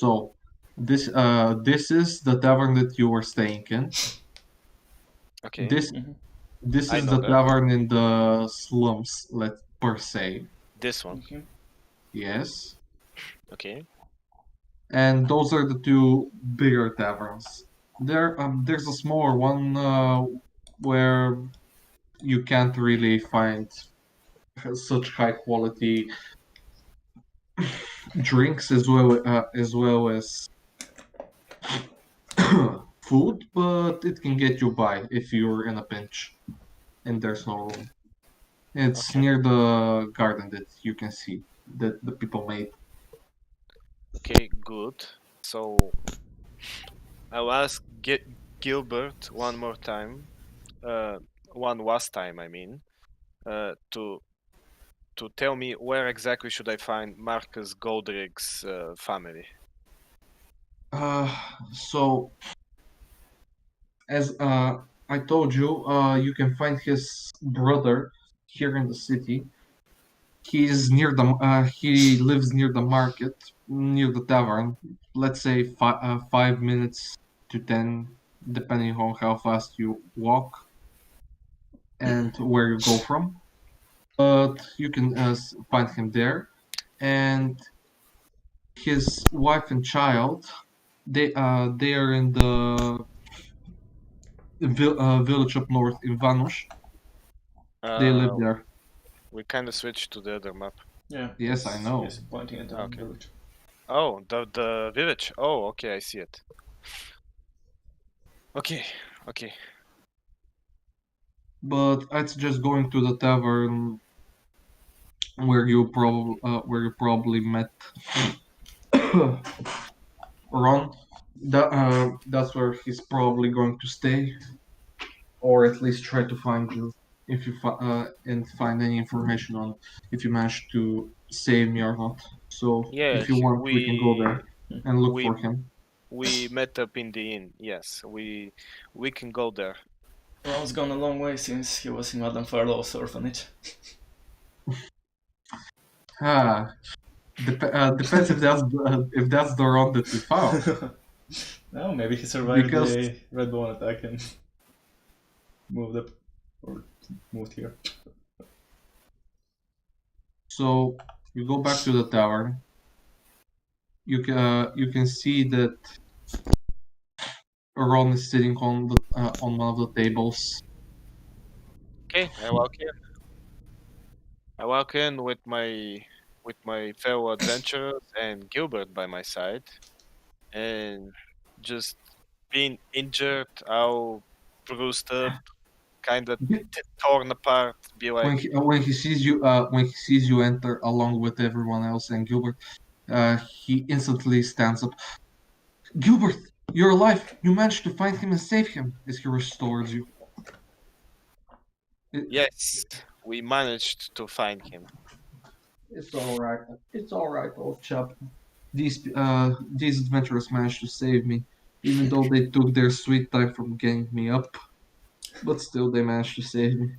So this is the tavern that you were staying in. Okay. This I is know the that. tavern in the slums, per se. This one. Okay. Yes. Okay. And those are the two bigger taverns. There's a smaller one where you can't really find such high quality drinks as well as food, but it can get you by if you're in a pinch and there's no room. It's Okay. near the garden that you can see that the people made. Okay. Good. So I'll ask Gilbert one more time. One last time, I mean. To tell me where exactly should I find Marcus Goldrick's family. So as I told you, you can find his brother here in the city. He's near the. He lives near the market, near the tavern. Let's say 5 minutes to 10, depending on how fast you walk and where you go from. But you can find him there, and his wife and child. They are in the village up north in Vanush. They live there. We kind of switched to the other map. Yeah. Yes, I know. He's pointing at the Okay. village. Oh, the village. Oh, okay, I see it. Okay, okay. But I'd suggest going to the tavern where you probably met Ron. That's where he's probably going to stay, or at least try to find you if you and find any information on if you manage to save me or not. So Yeah, if you want, we can go there and look we for him. we met up in the inn. Yes, we can go there. Ron's gone a long way since he was in Madame Farlow's orphanage. Depends if that's the Ron that we found. No, maybe he survived Because- the Red Bone attack and moved up or moved here. So you go back to the tavern. You can see that Ron is sitting on one of the tables. Okay, I walk in. I walk in with my fellow adventurers and Gilbert by my side, and just being injured, all bruised up, kind of torn apart. Be like, When he sees you enter along with everyone else and Gilbert, he instantly stands up. Gilbert, you're alive. You managed to find him and save him as he restores you. yes, we managed to find him. It's all right. It's all right, old chap. These adventurers managed to save me, even though they took their sweet time from getting me up. But still, they managed to save me.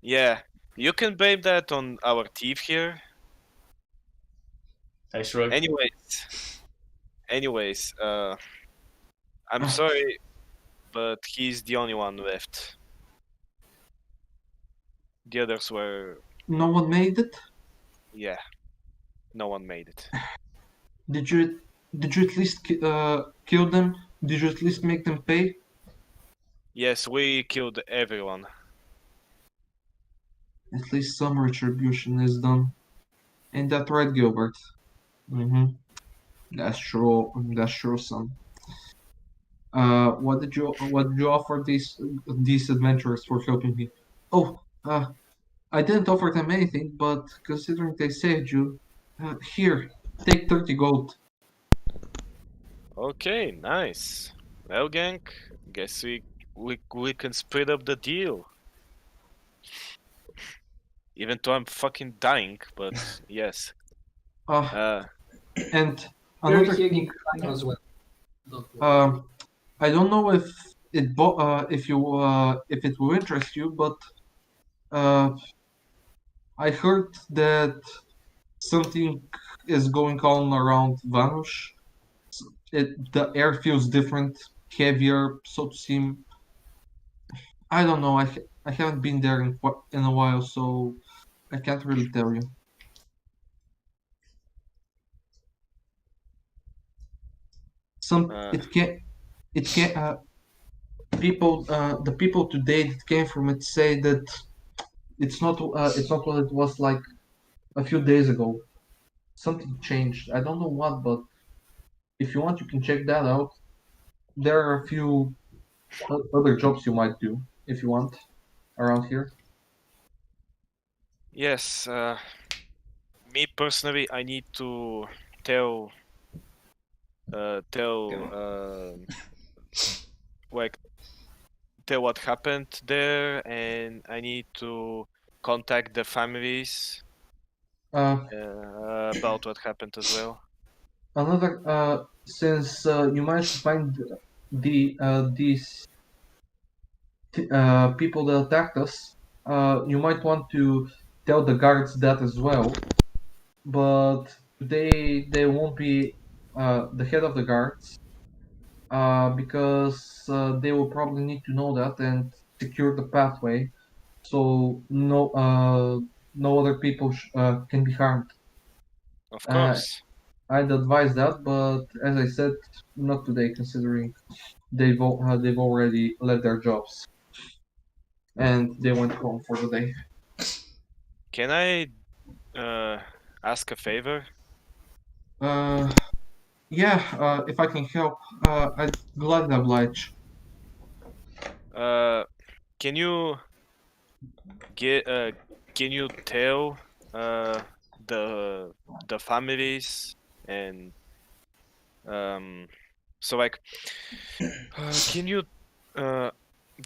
Yeah, you can blame that on our thief here. I shrug. Anyways, I'm sorry, but he's the only one left. The others were, No one made it. yeah, no one made it. Did you at least kill them? Did you at least make them pay? Yes, we killed everyone. At least some retribution is done. Ain't that right, Gilbert? Mm-hmm. That's true. That's true, son. What did you offer these adventurers for helping me? Oh, I didn't offer them anything, but considering they saved you, here, take 30 gold. Okay, nice. Well, gang, guess we can split up the deal. Even though I'm fucking dying, but yes. And We're another healing thing, as well. Don't worry. I don't know if it if it will interest you, but I heard that something is going on around Vanush. The air feels different, heavier, so to seem. I don't know. I haven't been there in a while, so I can't really tell you. It can people the people today that came from it say that it's not what it was like a few days ago. Something changed. I don't know what, but if you want, you can check that out. There are a few other jobs you might do if you want around here. Yes, me personally, I need to tell like tell what happened there, and I need to contact the families about what happened as well. Another since you managed to find these people that attacked us, you might want to tell the guards that as well. But they won't be the head of the guards because they will probably need to know that and secure the pathway, so no other people can be harmed. Of Uh, course. I'd advise that, but as I said, not today, considering they've already left their jobs and they went home for the day. Can I ask a favor? Yeah, if I can help, I'd gladly oblige. Can you get can you tell the families and so like can you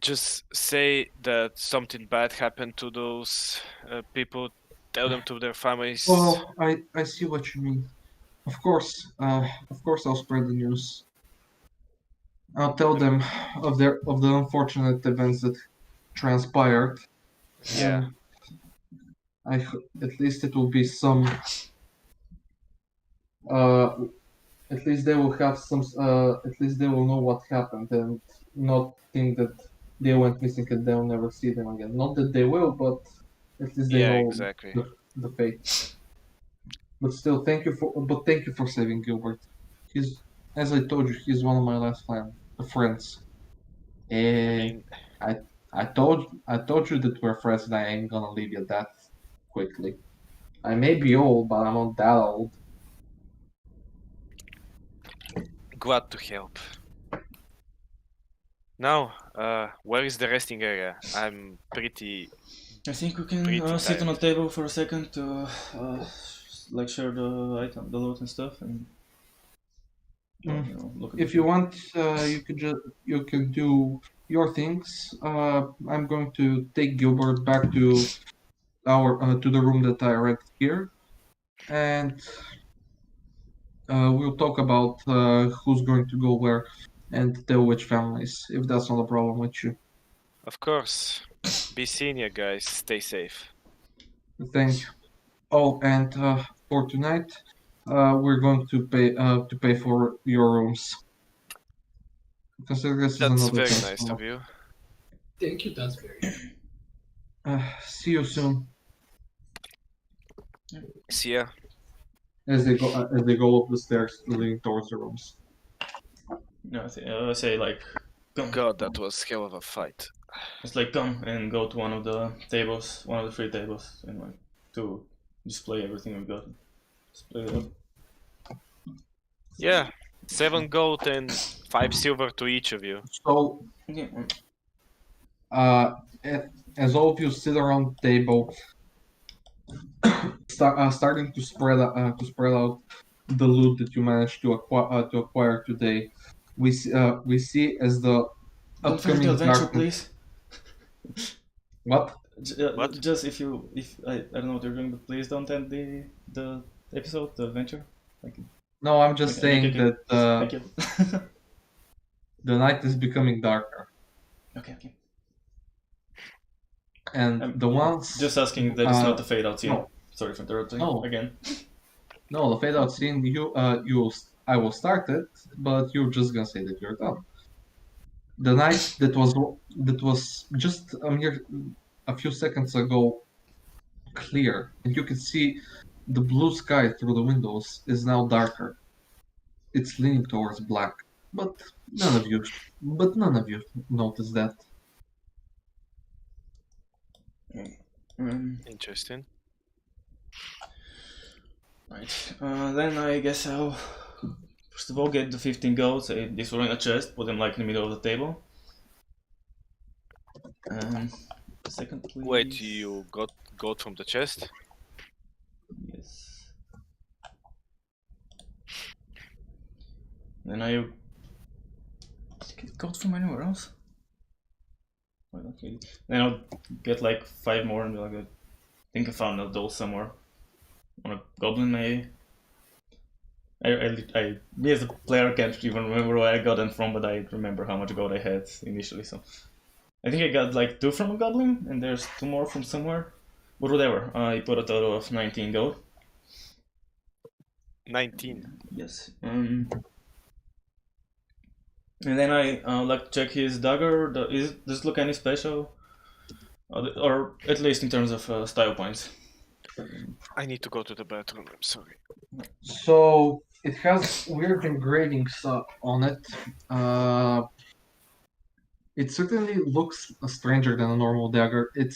just say that something bad happened to those people? Tell them to their families. Oh, I see what you mean. Of course, I'll spread the news. I'll tell them of the unfortunate events that transpired, Yeah. and at least it will be some. Uh, at least they will have some. At least they will know what happened and not think that they went missing and they'll never see them again. Not that they will, but at least they Yeah, know exactly. the fate. But still, thank you for saving Gilbert. He's, as I told you, he's one of my last friends. I mean, I told you that we're friends, and I ain't gonna leave you that quickly. I may be old, but I'm not that old. glad to help. Now, where is the resting area? I'm pretty. I think we can Pretty sit on a tired. table for a second to like share the item, the loot and stuff, and look at If the you food. want, you can do your things. I'm going to take Gilbert back to to the room that I rented here, and we'll talk about who's going to go where and tell which families, if that's not a problem with you. Of course. Be senior, guys. Stay safe. Thank you. Oh, and for tonight, we're going to pay for your rooms. Consider this is That's another very thanks. nice of you. Thank you, that's very. See you soon. See ya. As they go up the stairs leading towards the rooms. No, I say like, come. God, that was hell of a fight. It's like come and go to one of the tables, one of the free tables, and like to display everything we've got. Display it up. Yeah, 7 gold and 5 silver to each of you. So, Yeah. as all of you sit around the table, starting to spread out the loot that you managed to acquire today, we see as the Don't forget the upcoming adventure, darkness. please. What? What? Just if I don't know what you're doing, but please don't end the episode, the adventure. Thank you. No, I'm just saying Okay. that Thank you. the night is becoming darker, Okay. and the ones Just asking that it's not a fade out scene. no. Sorry for interrupting No. again. No, the fade out scene. I will start it, but you're just gonna say that you're done. The night that was just a few seconds ago clear, and you can see the blue sky through the windows is now darker. It's leaning towards black, but none of you notice that. Interesting. Right. Then I guess I'll first of all get the 15 gold. Say this were in a chest. Put them like in the middle of the table. Second, please. Wait, you got gold from the chest? Yes. Then I get gold from anywhere else. Why not really? Then I'll get like 5 more and be like, I think I found a doll somewhere on a goblin maybe. Me as a player can't even remember where I got them from, but I remember how much gold I had initially. So I think I got like 2 from a goblin, and there's 2 more from somewhere. But whatever, I put a total of 19 gold. 19. Yes. And then I like check his dagger. Does it look any special? Or at least in terms of style points. I need to go to the bathroom. I'm sorry. So it has weird engravings on it. It certainly looks stranger than a normal dagger. It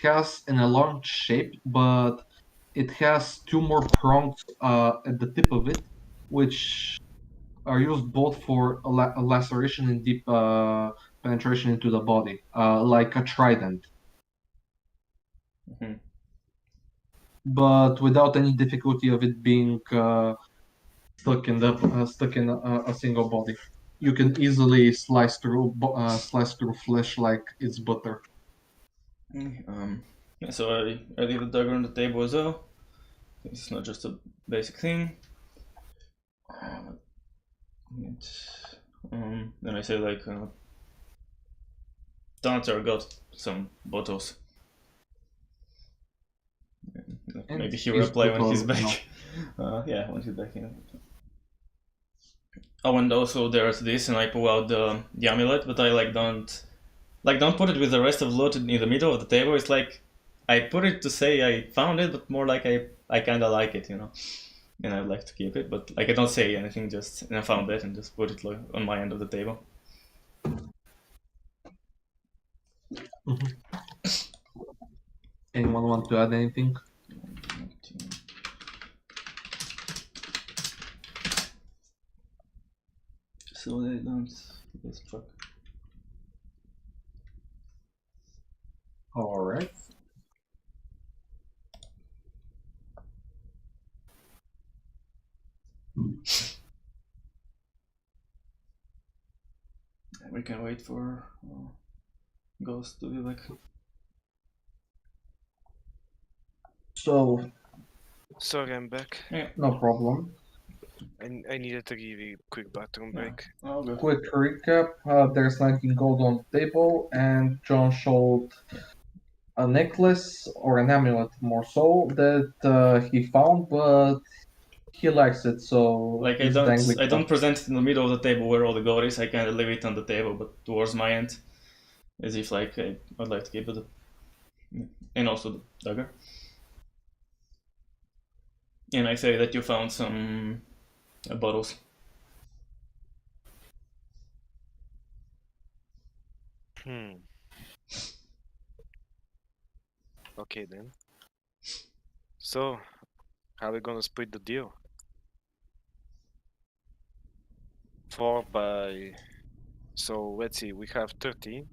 has an elonged shape, but it has 2 more prongs at the tip of it, which are used both for a laceration and deep penetration into the body, like a trident, Mhm. but without any difficulty of it being stuck in a single body. You can easily slice through flesh like it's butter. Yeah, so I leave the dagger on the table as well. It's not just a basic thing. Then I say like, Dancer got some bottles. And Maybe he will he's reply when he's total, back. Yeah, when he's back. Yeah. Oh, and also there's this, and I pull out the amulet, but I don't put it with the rest of the loot in the middle of the table. It's like I put it to say I found it, but more like I kind of like it, and I'd like to keep it. But like I don't say anything, just and I found it and just put it like on my end of the table. Anyone want to add anything? So they don't get struck. All right. We can wait for Ghost to be back. So Sorry, I'm back. Yeah. no problem. I needed to give you a quick bathroom break. Oh, good. Quick recap: there's 19 gold on the table, and John showed a necklace or an amulet, more so, that he found, but he likes it, so Like he's dangling. I don't present it in the middle of the table where all the gold is. I kind of leave it on the table, but towards my end, as if like I'd like to keep it, and also the dagger. And I say that you found some bottles. Okay then. So, how are we gonna split the deal? 4 by... So, let's see, we have 30.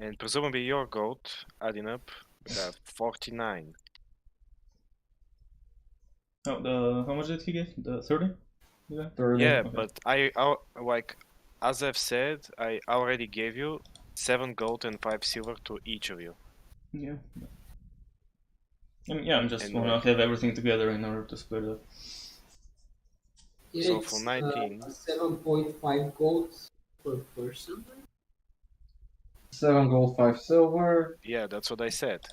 And presumably your gold, adding up, we have 49. Oh, how much did he give? The 30? Yeah. 30. Yeah, Okay. but like, as I've said, I already gave you 7 gold and 5 silver to each of you. Yeah. I'm just And wanna like- have everything together in order to split it up. Yeah, So it's, for 19. 7.5 gold per person. 7 gold, 5 silver. Yeah, that's what I said.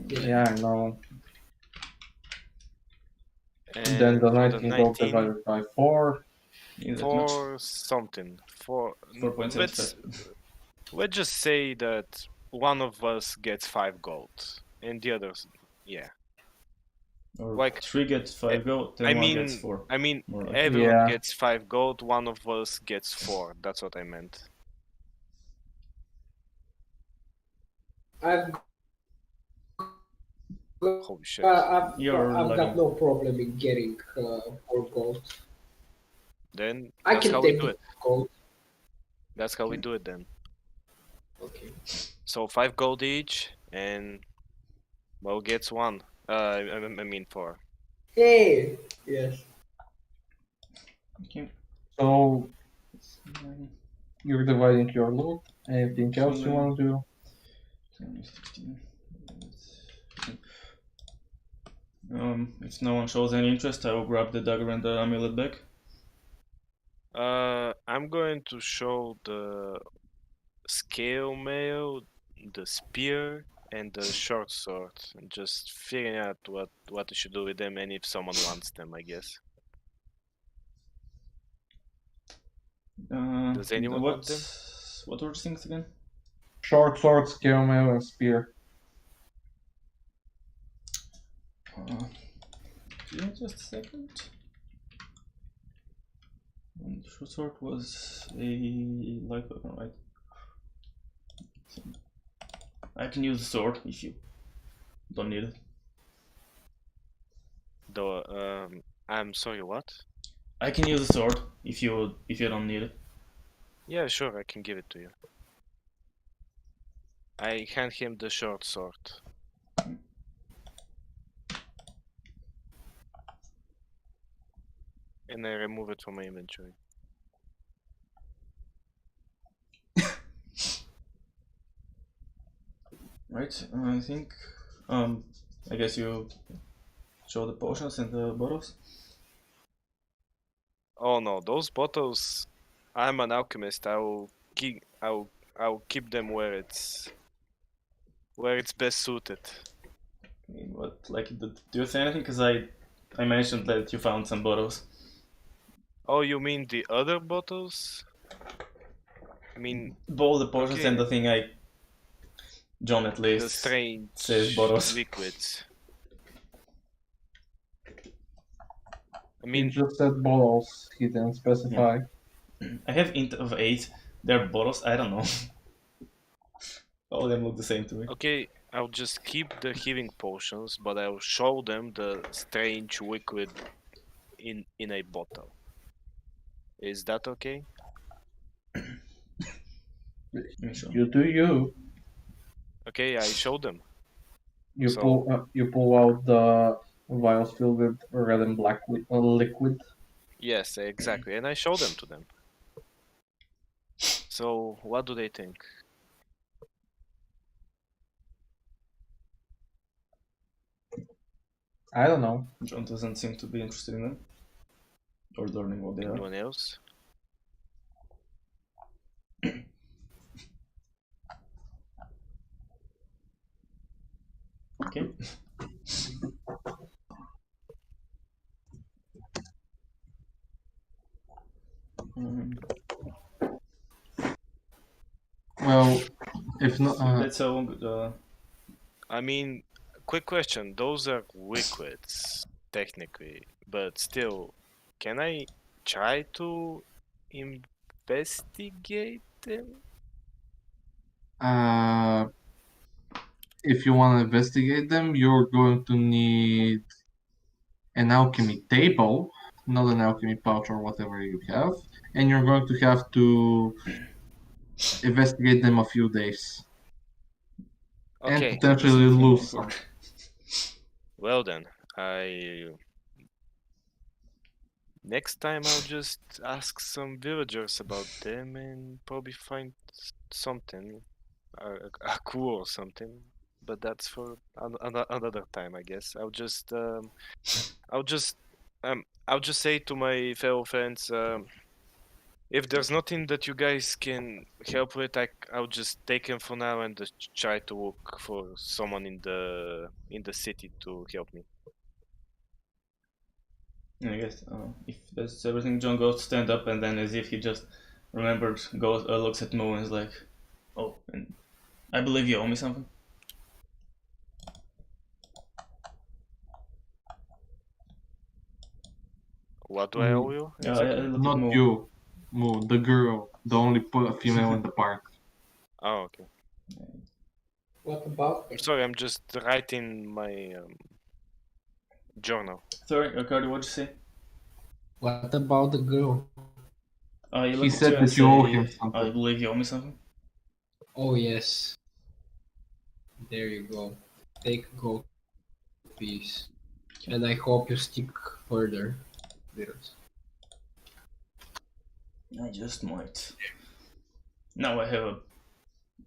Yeah, I know. And Then the for the 19 gold 19, divided by 4. Is that much? 4 something. 4.75. Let's just say that one of us gets 5 gold and the others, yeah. Or Like, 3 get 5 gold, then I 1 gets mean, 4. I mean, More like- everyone Yeah. gets 5 gold, one of us gets 4. That's what I meant. I've Holy shit. You're I've got lagging. no problem in getting 4 gold. Then I that's can how we take do the it. gold. That's how we do it then. Okay. So 5 gold each, and well gets 1. I mean 4. Hey! Yes. Okay. So you're dividing your loot. Anything else you want to do? 16. If no one shows any interest, I will grab the dagger and the amulet back. I'm going to show the scale mail, the spear, and the short sword. And just figuring out what I should do with them and if someone wants them, I guess. Does anyone want them? What were the things again? Short sword, scale mail, and spear. Give me just a second. And short sword was a light weapon, right? I can use the sword if you don't need it. Though, I'm sorry, what? I can use the sword if you don't need it. Yeah, sure, I can give it to you. I hand him the short sword. And I remove it from my inventory. Right, I think, I guess you show the potions and the bottles. Oh no, those bottles. I'm an alchemist. I'll keep them where it's best suited. I mean, what, like, do you say anything? Because I mentioned that you found some bottles. Oh, you mean the other bottles? I mean, Both the potions okay. and the thing John at least The strange says bottles. liquids. I He mean, just said bottles. He didn't specify. I have int of 8. They're bottles, I don't know. All of them look the same to me. okay, I'll just keep the healing potions, but I'll show them the strange liquid in a bottle. Is that okay? Sure. You do you. Okay, I show them. You So- pull out the vials filled with red and black liquid. Yes, exactly, and I show them to them. So, what do they think? I don't know. John doesn't seem to be interested in them. Or learning what they are. Anyone else? Okay. Well, if not, That's I mean, quick question. Those are liquids, technically, but still, can I try to investigate them? if you want to investigate them, you're going to need an alchemy table, not an alchemy pouch or whatever you have, and you're going to have to investigate them a few days. And Okay. potentially lose some. Well then, next time I'll just ask some villagers about them and probably find something, a clue or something. But that's for another time, I guess. I'll just say to my fellow friends, if there's nothing that you guys can help with, I'll just take him for now and just try to look for someone in the city to help me. I guess if that's everything, John goes to stand up, and then as if he just remembered, goes looks at Mo and is like, "Oh, and I believe you owe me something." What do I owe you? I look at Not Mo. you, Moo, the girl, the only female in the park. Oh, okay. What about I'm sorry, I'm just writing my journal. Sorry, Cardi, what'd you say? what about the girl? You He look said at you and that you owe say, him something. I believe you owe me something. Oh yes. There you go. Take gold piece. And I hope you stick further. Because I just might. Now I have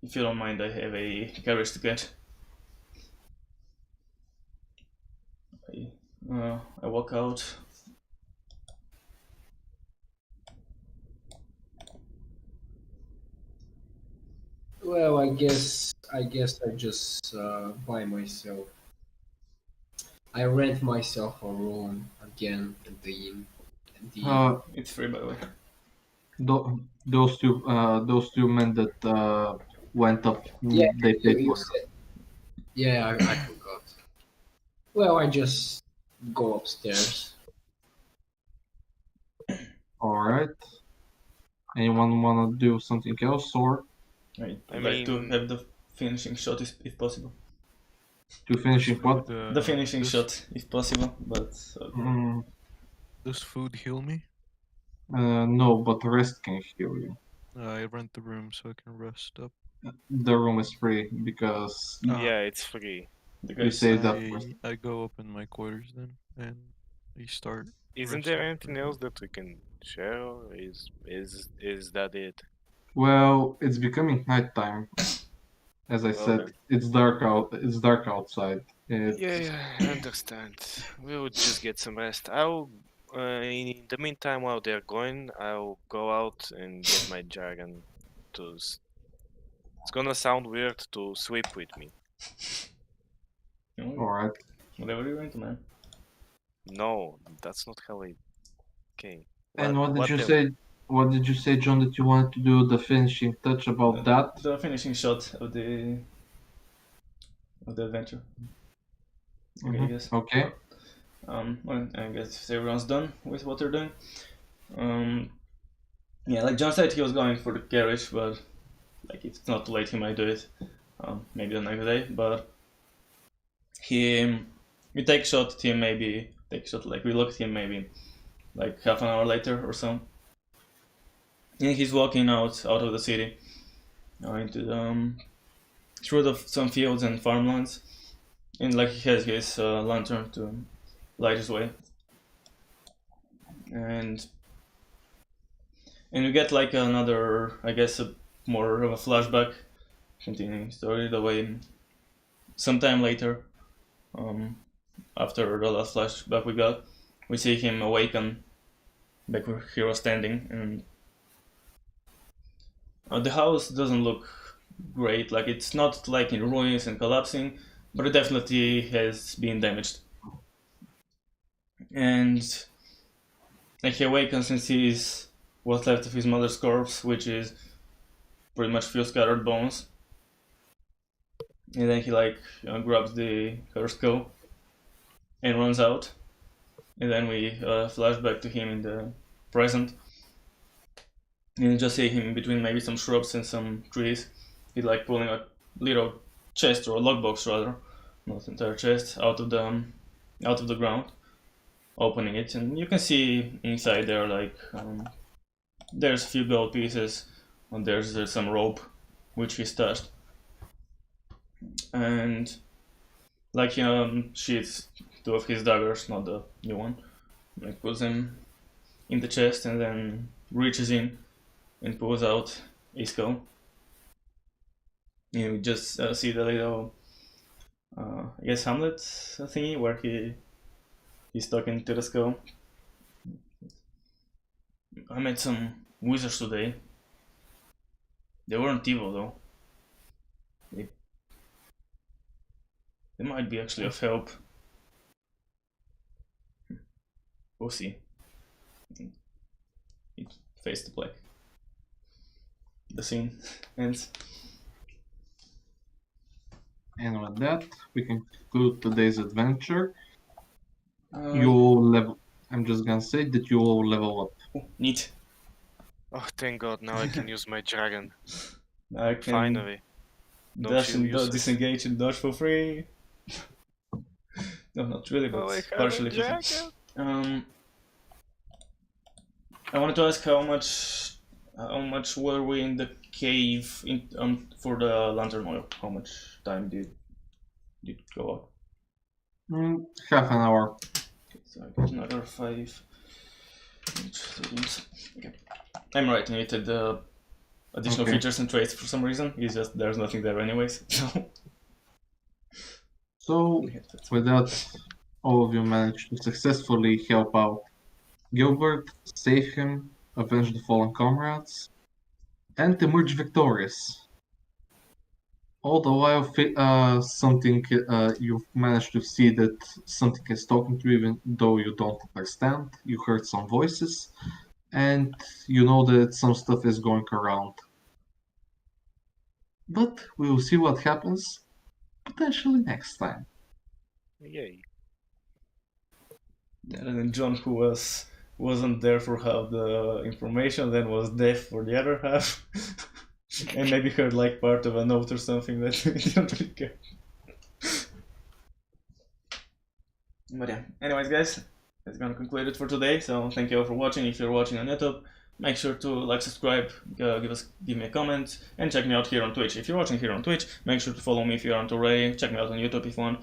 if you don't mind, I have a carriage to get. I walk out. Well, I guess I just buy myself. I rent myself a room again at the inn. It's free, by the way. Those two men that went up, Yeah, they paid you for it. said. Yeah, I forgot. Well, I just go upstairs. All right. Anyone wanna do something else or I'd I like to mean- have the finishing shot if possible. to finishing Does what? food, The finishing does- shot, if possible, but Does food heal me? No, but rest can heal you. I rent the room so I can rest up. The room is free because Ah. Yeah, it's free. the you guys saved up first. I go up in my quarters then, and we start. Isn't there anything else that we can share, or is that it? Well, it's becoming nighttime. As I Well said, then. it's dark out. It's dark outside. Yeah, I understand. We would just get some rest. I'll, in the meantime, while they're going, I'll go out and get my dragon to. It's gonna sound weird to sleep with me. All right. Whatever you want, man. No, that's not how I. Okay. And what did you whatever. say? What did you say, John? That you wanted to do the finishing touch about that? The finishing shot of the adventure. Okay, I guess. Okay. Well, I guess everyone's done with what they're doing. Yeah, like John said, he was going for the carriage, but like if it's not too late, he might do it. Maybe the next day. But we take shot at him. Maybe take shot. Like we look at him maybe like half an hour later or so. And he's walking out of the city, into the, through some fields and farmlands, and like he has his lantern to light his way. And we get like another, I guess, more of a flashback, continuing story the way sometime later, after the last flashback we got, we see him awaken back where he was standing, and the house doesn't look great. Like it's not like in ruins and collapsing, but it definitely has been damaged. And like he awakens and sees what's left of his mother's corpse, which is pretty much few scattered bones. And then he like grabs her skull and runs out. And then we flash back to him in the present. And you just see him in between maybe some shrubs and some trees. He's like pulling a little chest, or a lockbox rather, not entire chest, out of the ground, opening it, and you can see inside there like there's a few gold pieces, and there's some rope which he stashed, and like sheaths two of his daggers, not the new one, like puts them in the chest and then reaches in and pulls out a skull. You just see the little, I guess, Hamlet thingy where he's talking to the skull. I met some wizards today. They weren't evil though. They might be actually of help. We'll see. It fades to black. The scene ends. And with that, we can conclude today's adventure. Um, You all level. I'm just gonna say that you all level up. oh, neat. Oh, thank God! Now I can use my dragon. I can Finally. Don't dash feel and useless. disengage and dodge for free. No, not really, but Oh, I have partially a for free. dragon. I wanted to ask how much were we in the cave for the lantern oil? How much time did go out? Half an hour. Okay, so I got another 5. Okay. I'm writing it at the additional Okay. features and traits for some reason. It's just there's nothing there anyways. So, with that, all of you managed to successfully help out Gilbert, save him, avenge the fallen comrades, and emerge victorious. All the while, something you've managed to see that something is talking to you, even though you don't understand. You heard some voices, and you know that some stuff is going around. But we will see what happens potentially next time. Yay. And then John, who wasn't there for half the information, then was deaf for the other half, and maybe heard like part of a note or something that he didn't really care. But yeah, anyways, guys, that's gonna conclude it for today. So thank you all for watching. If you're watching on YouTube, make sure to like, subscribe, give me a comment, and check me out here on Twitch. If you're watching here on Twitch, make sure to follow me if you aren't already. Check me out on YouTube if you want.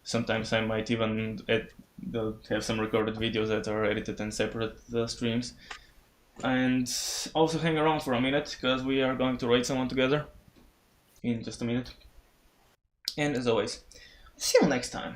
Sometimes I might even have some recorded videos that are edited and separate the streams. And also hang around for a minute, because we are going to raid someone together in just a minute. And as always, see you next time.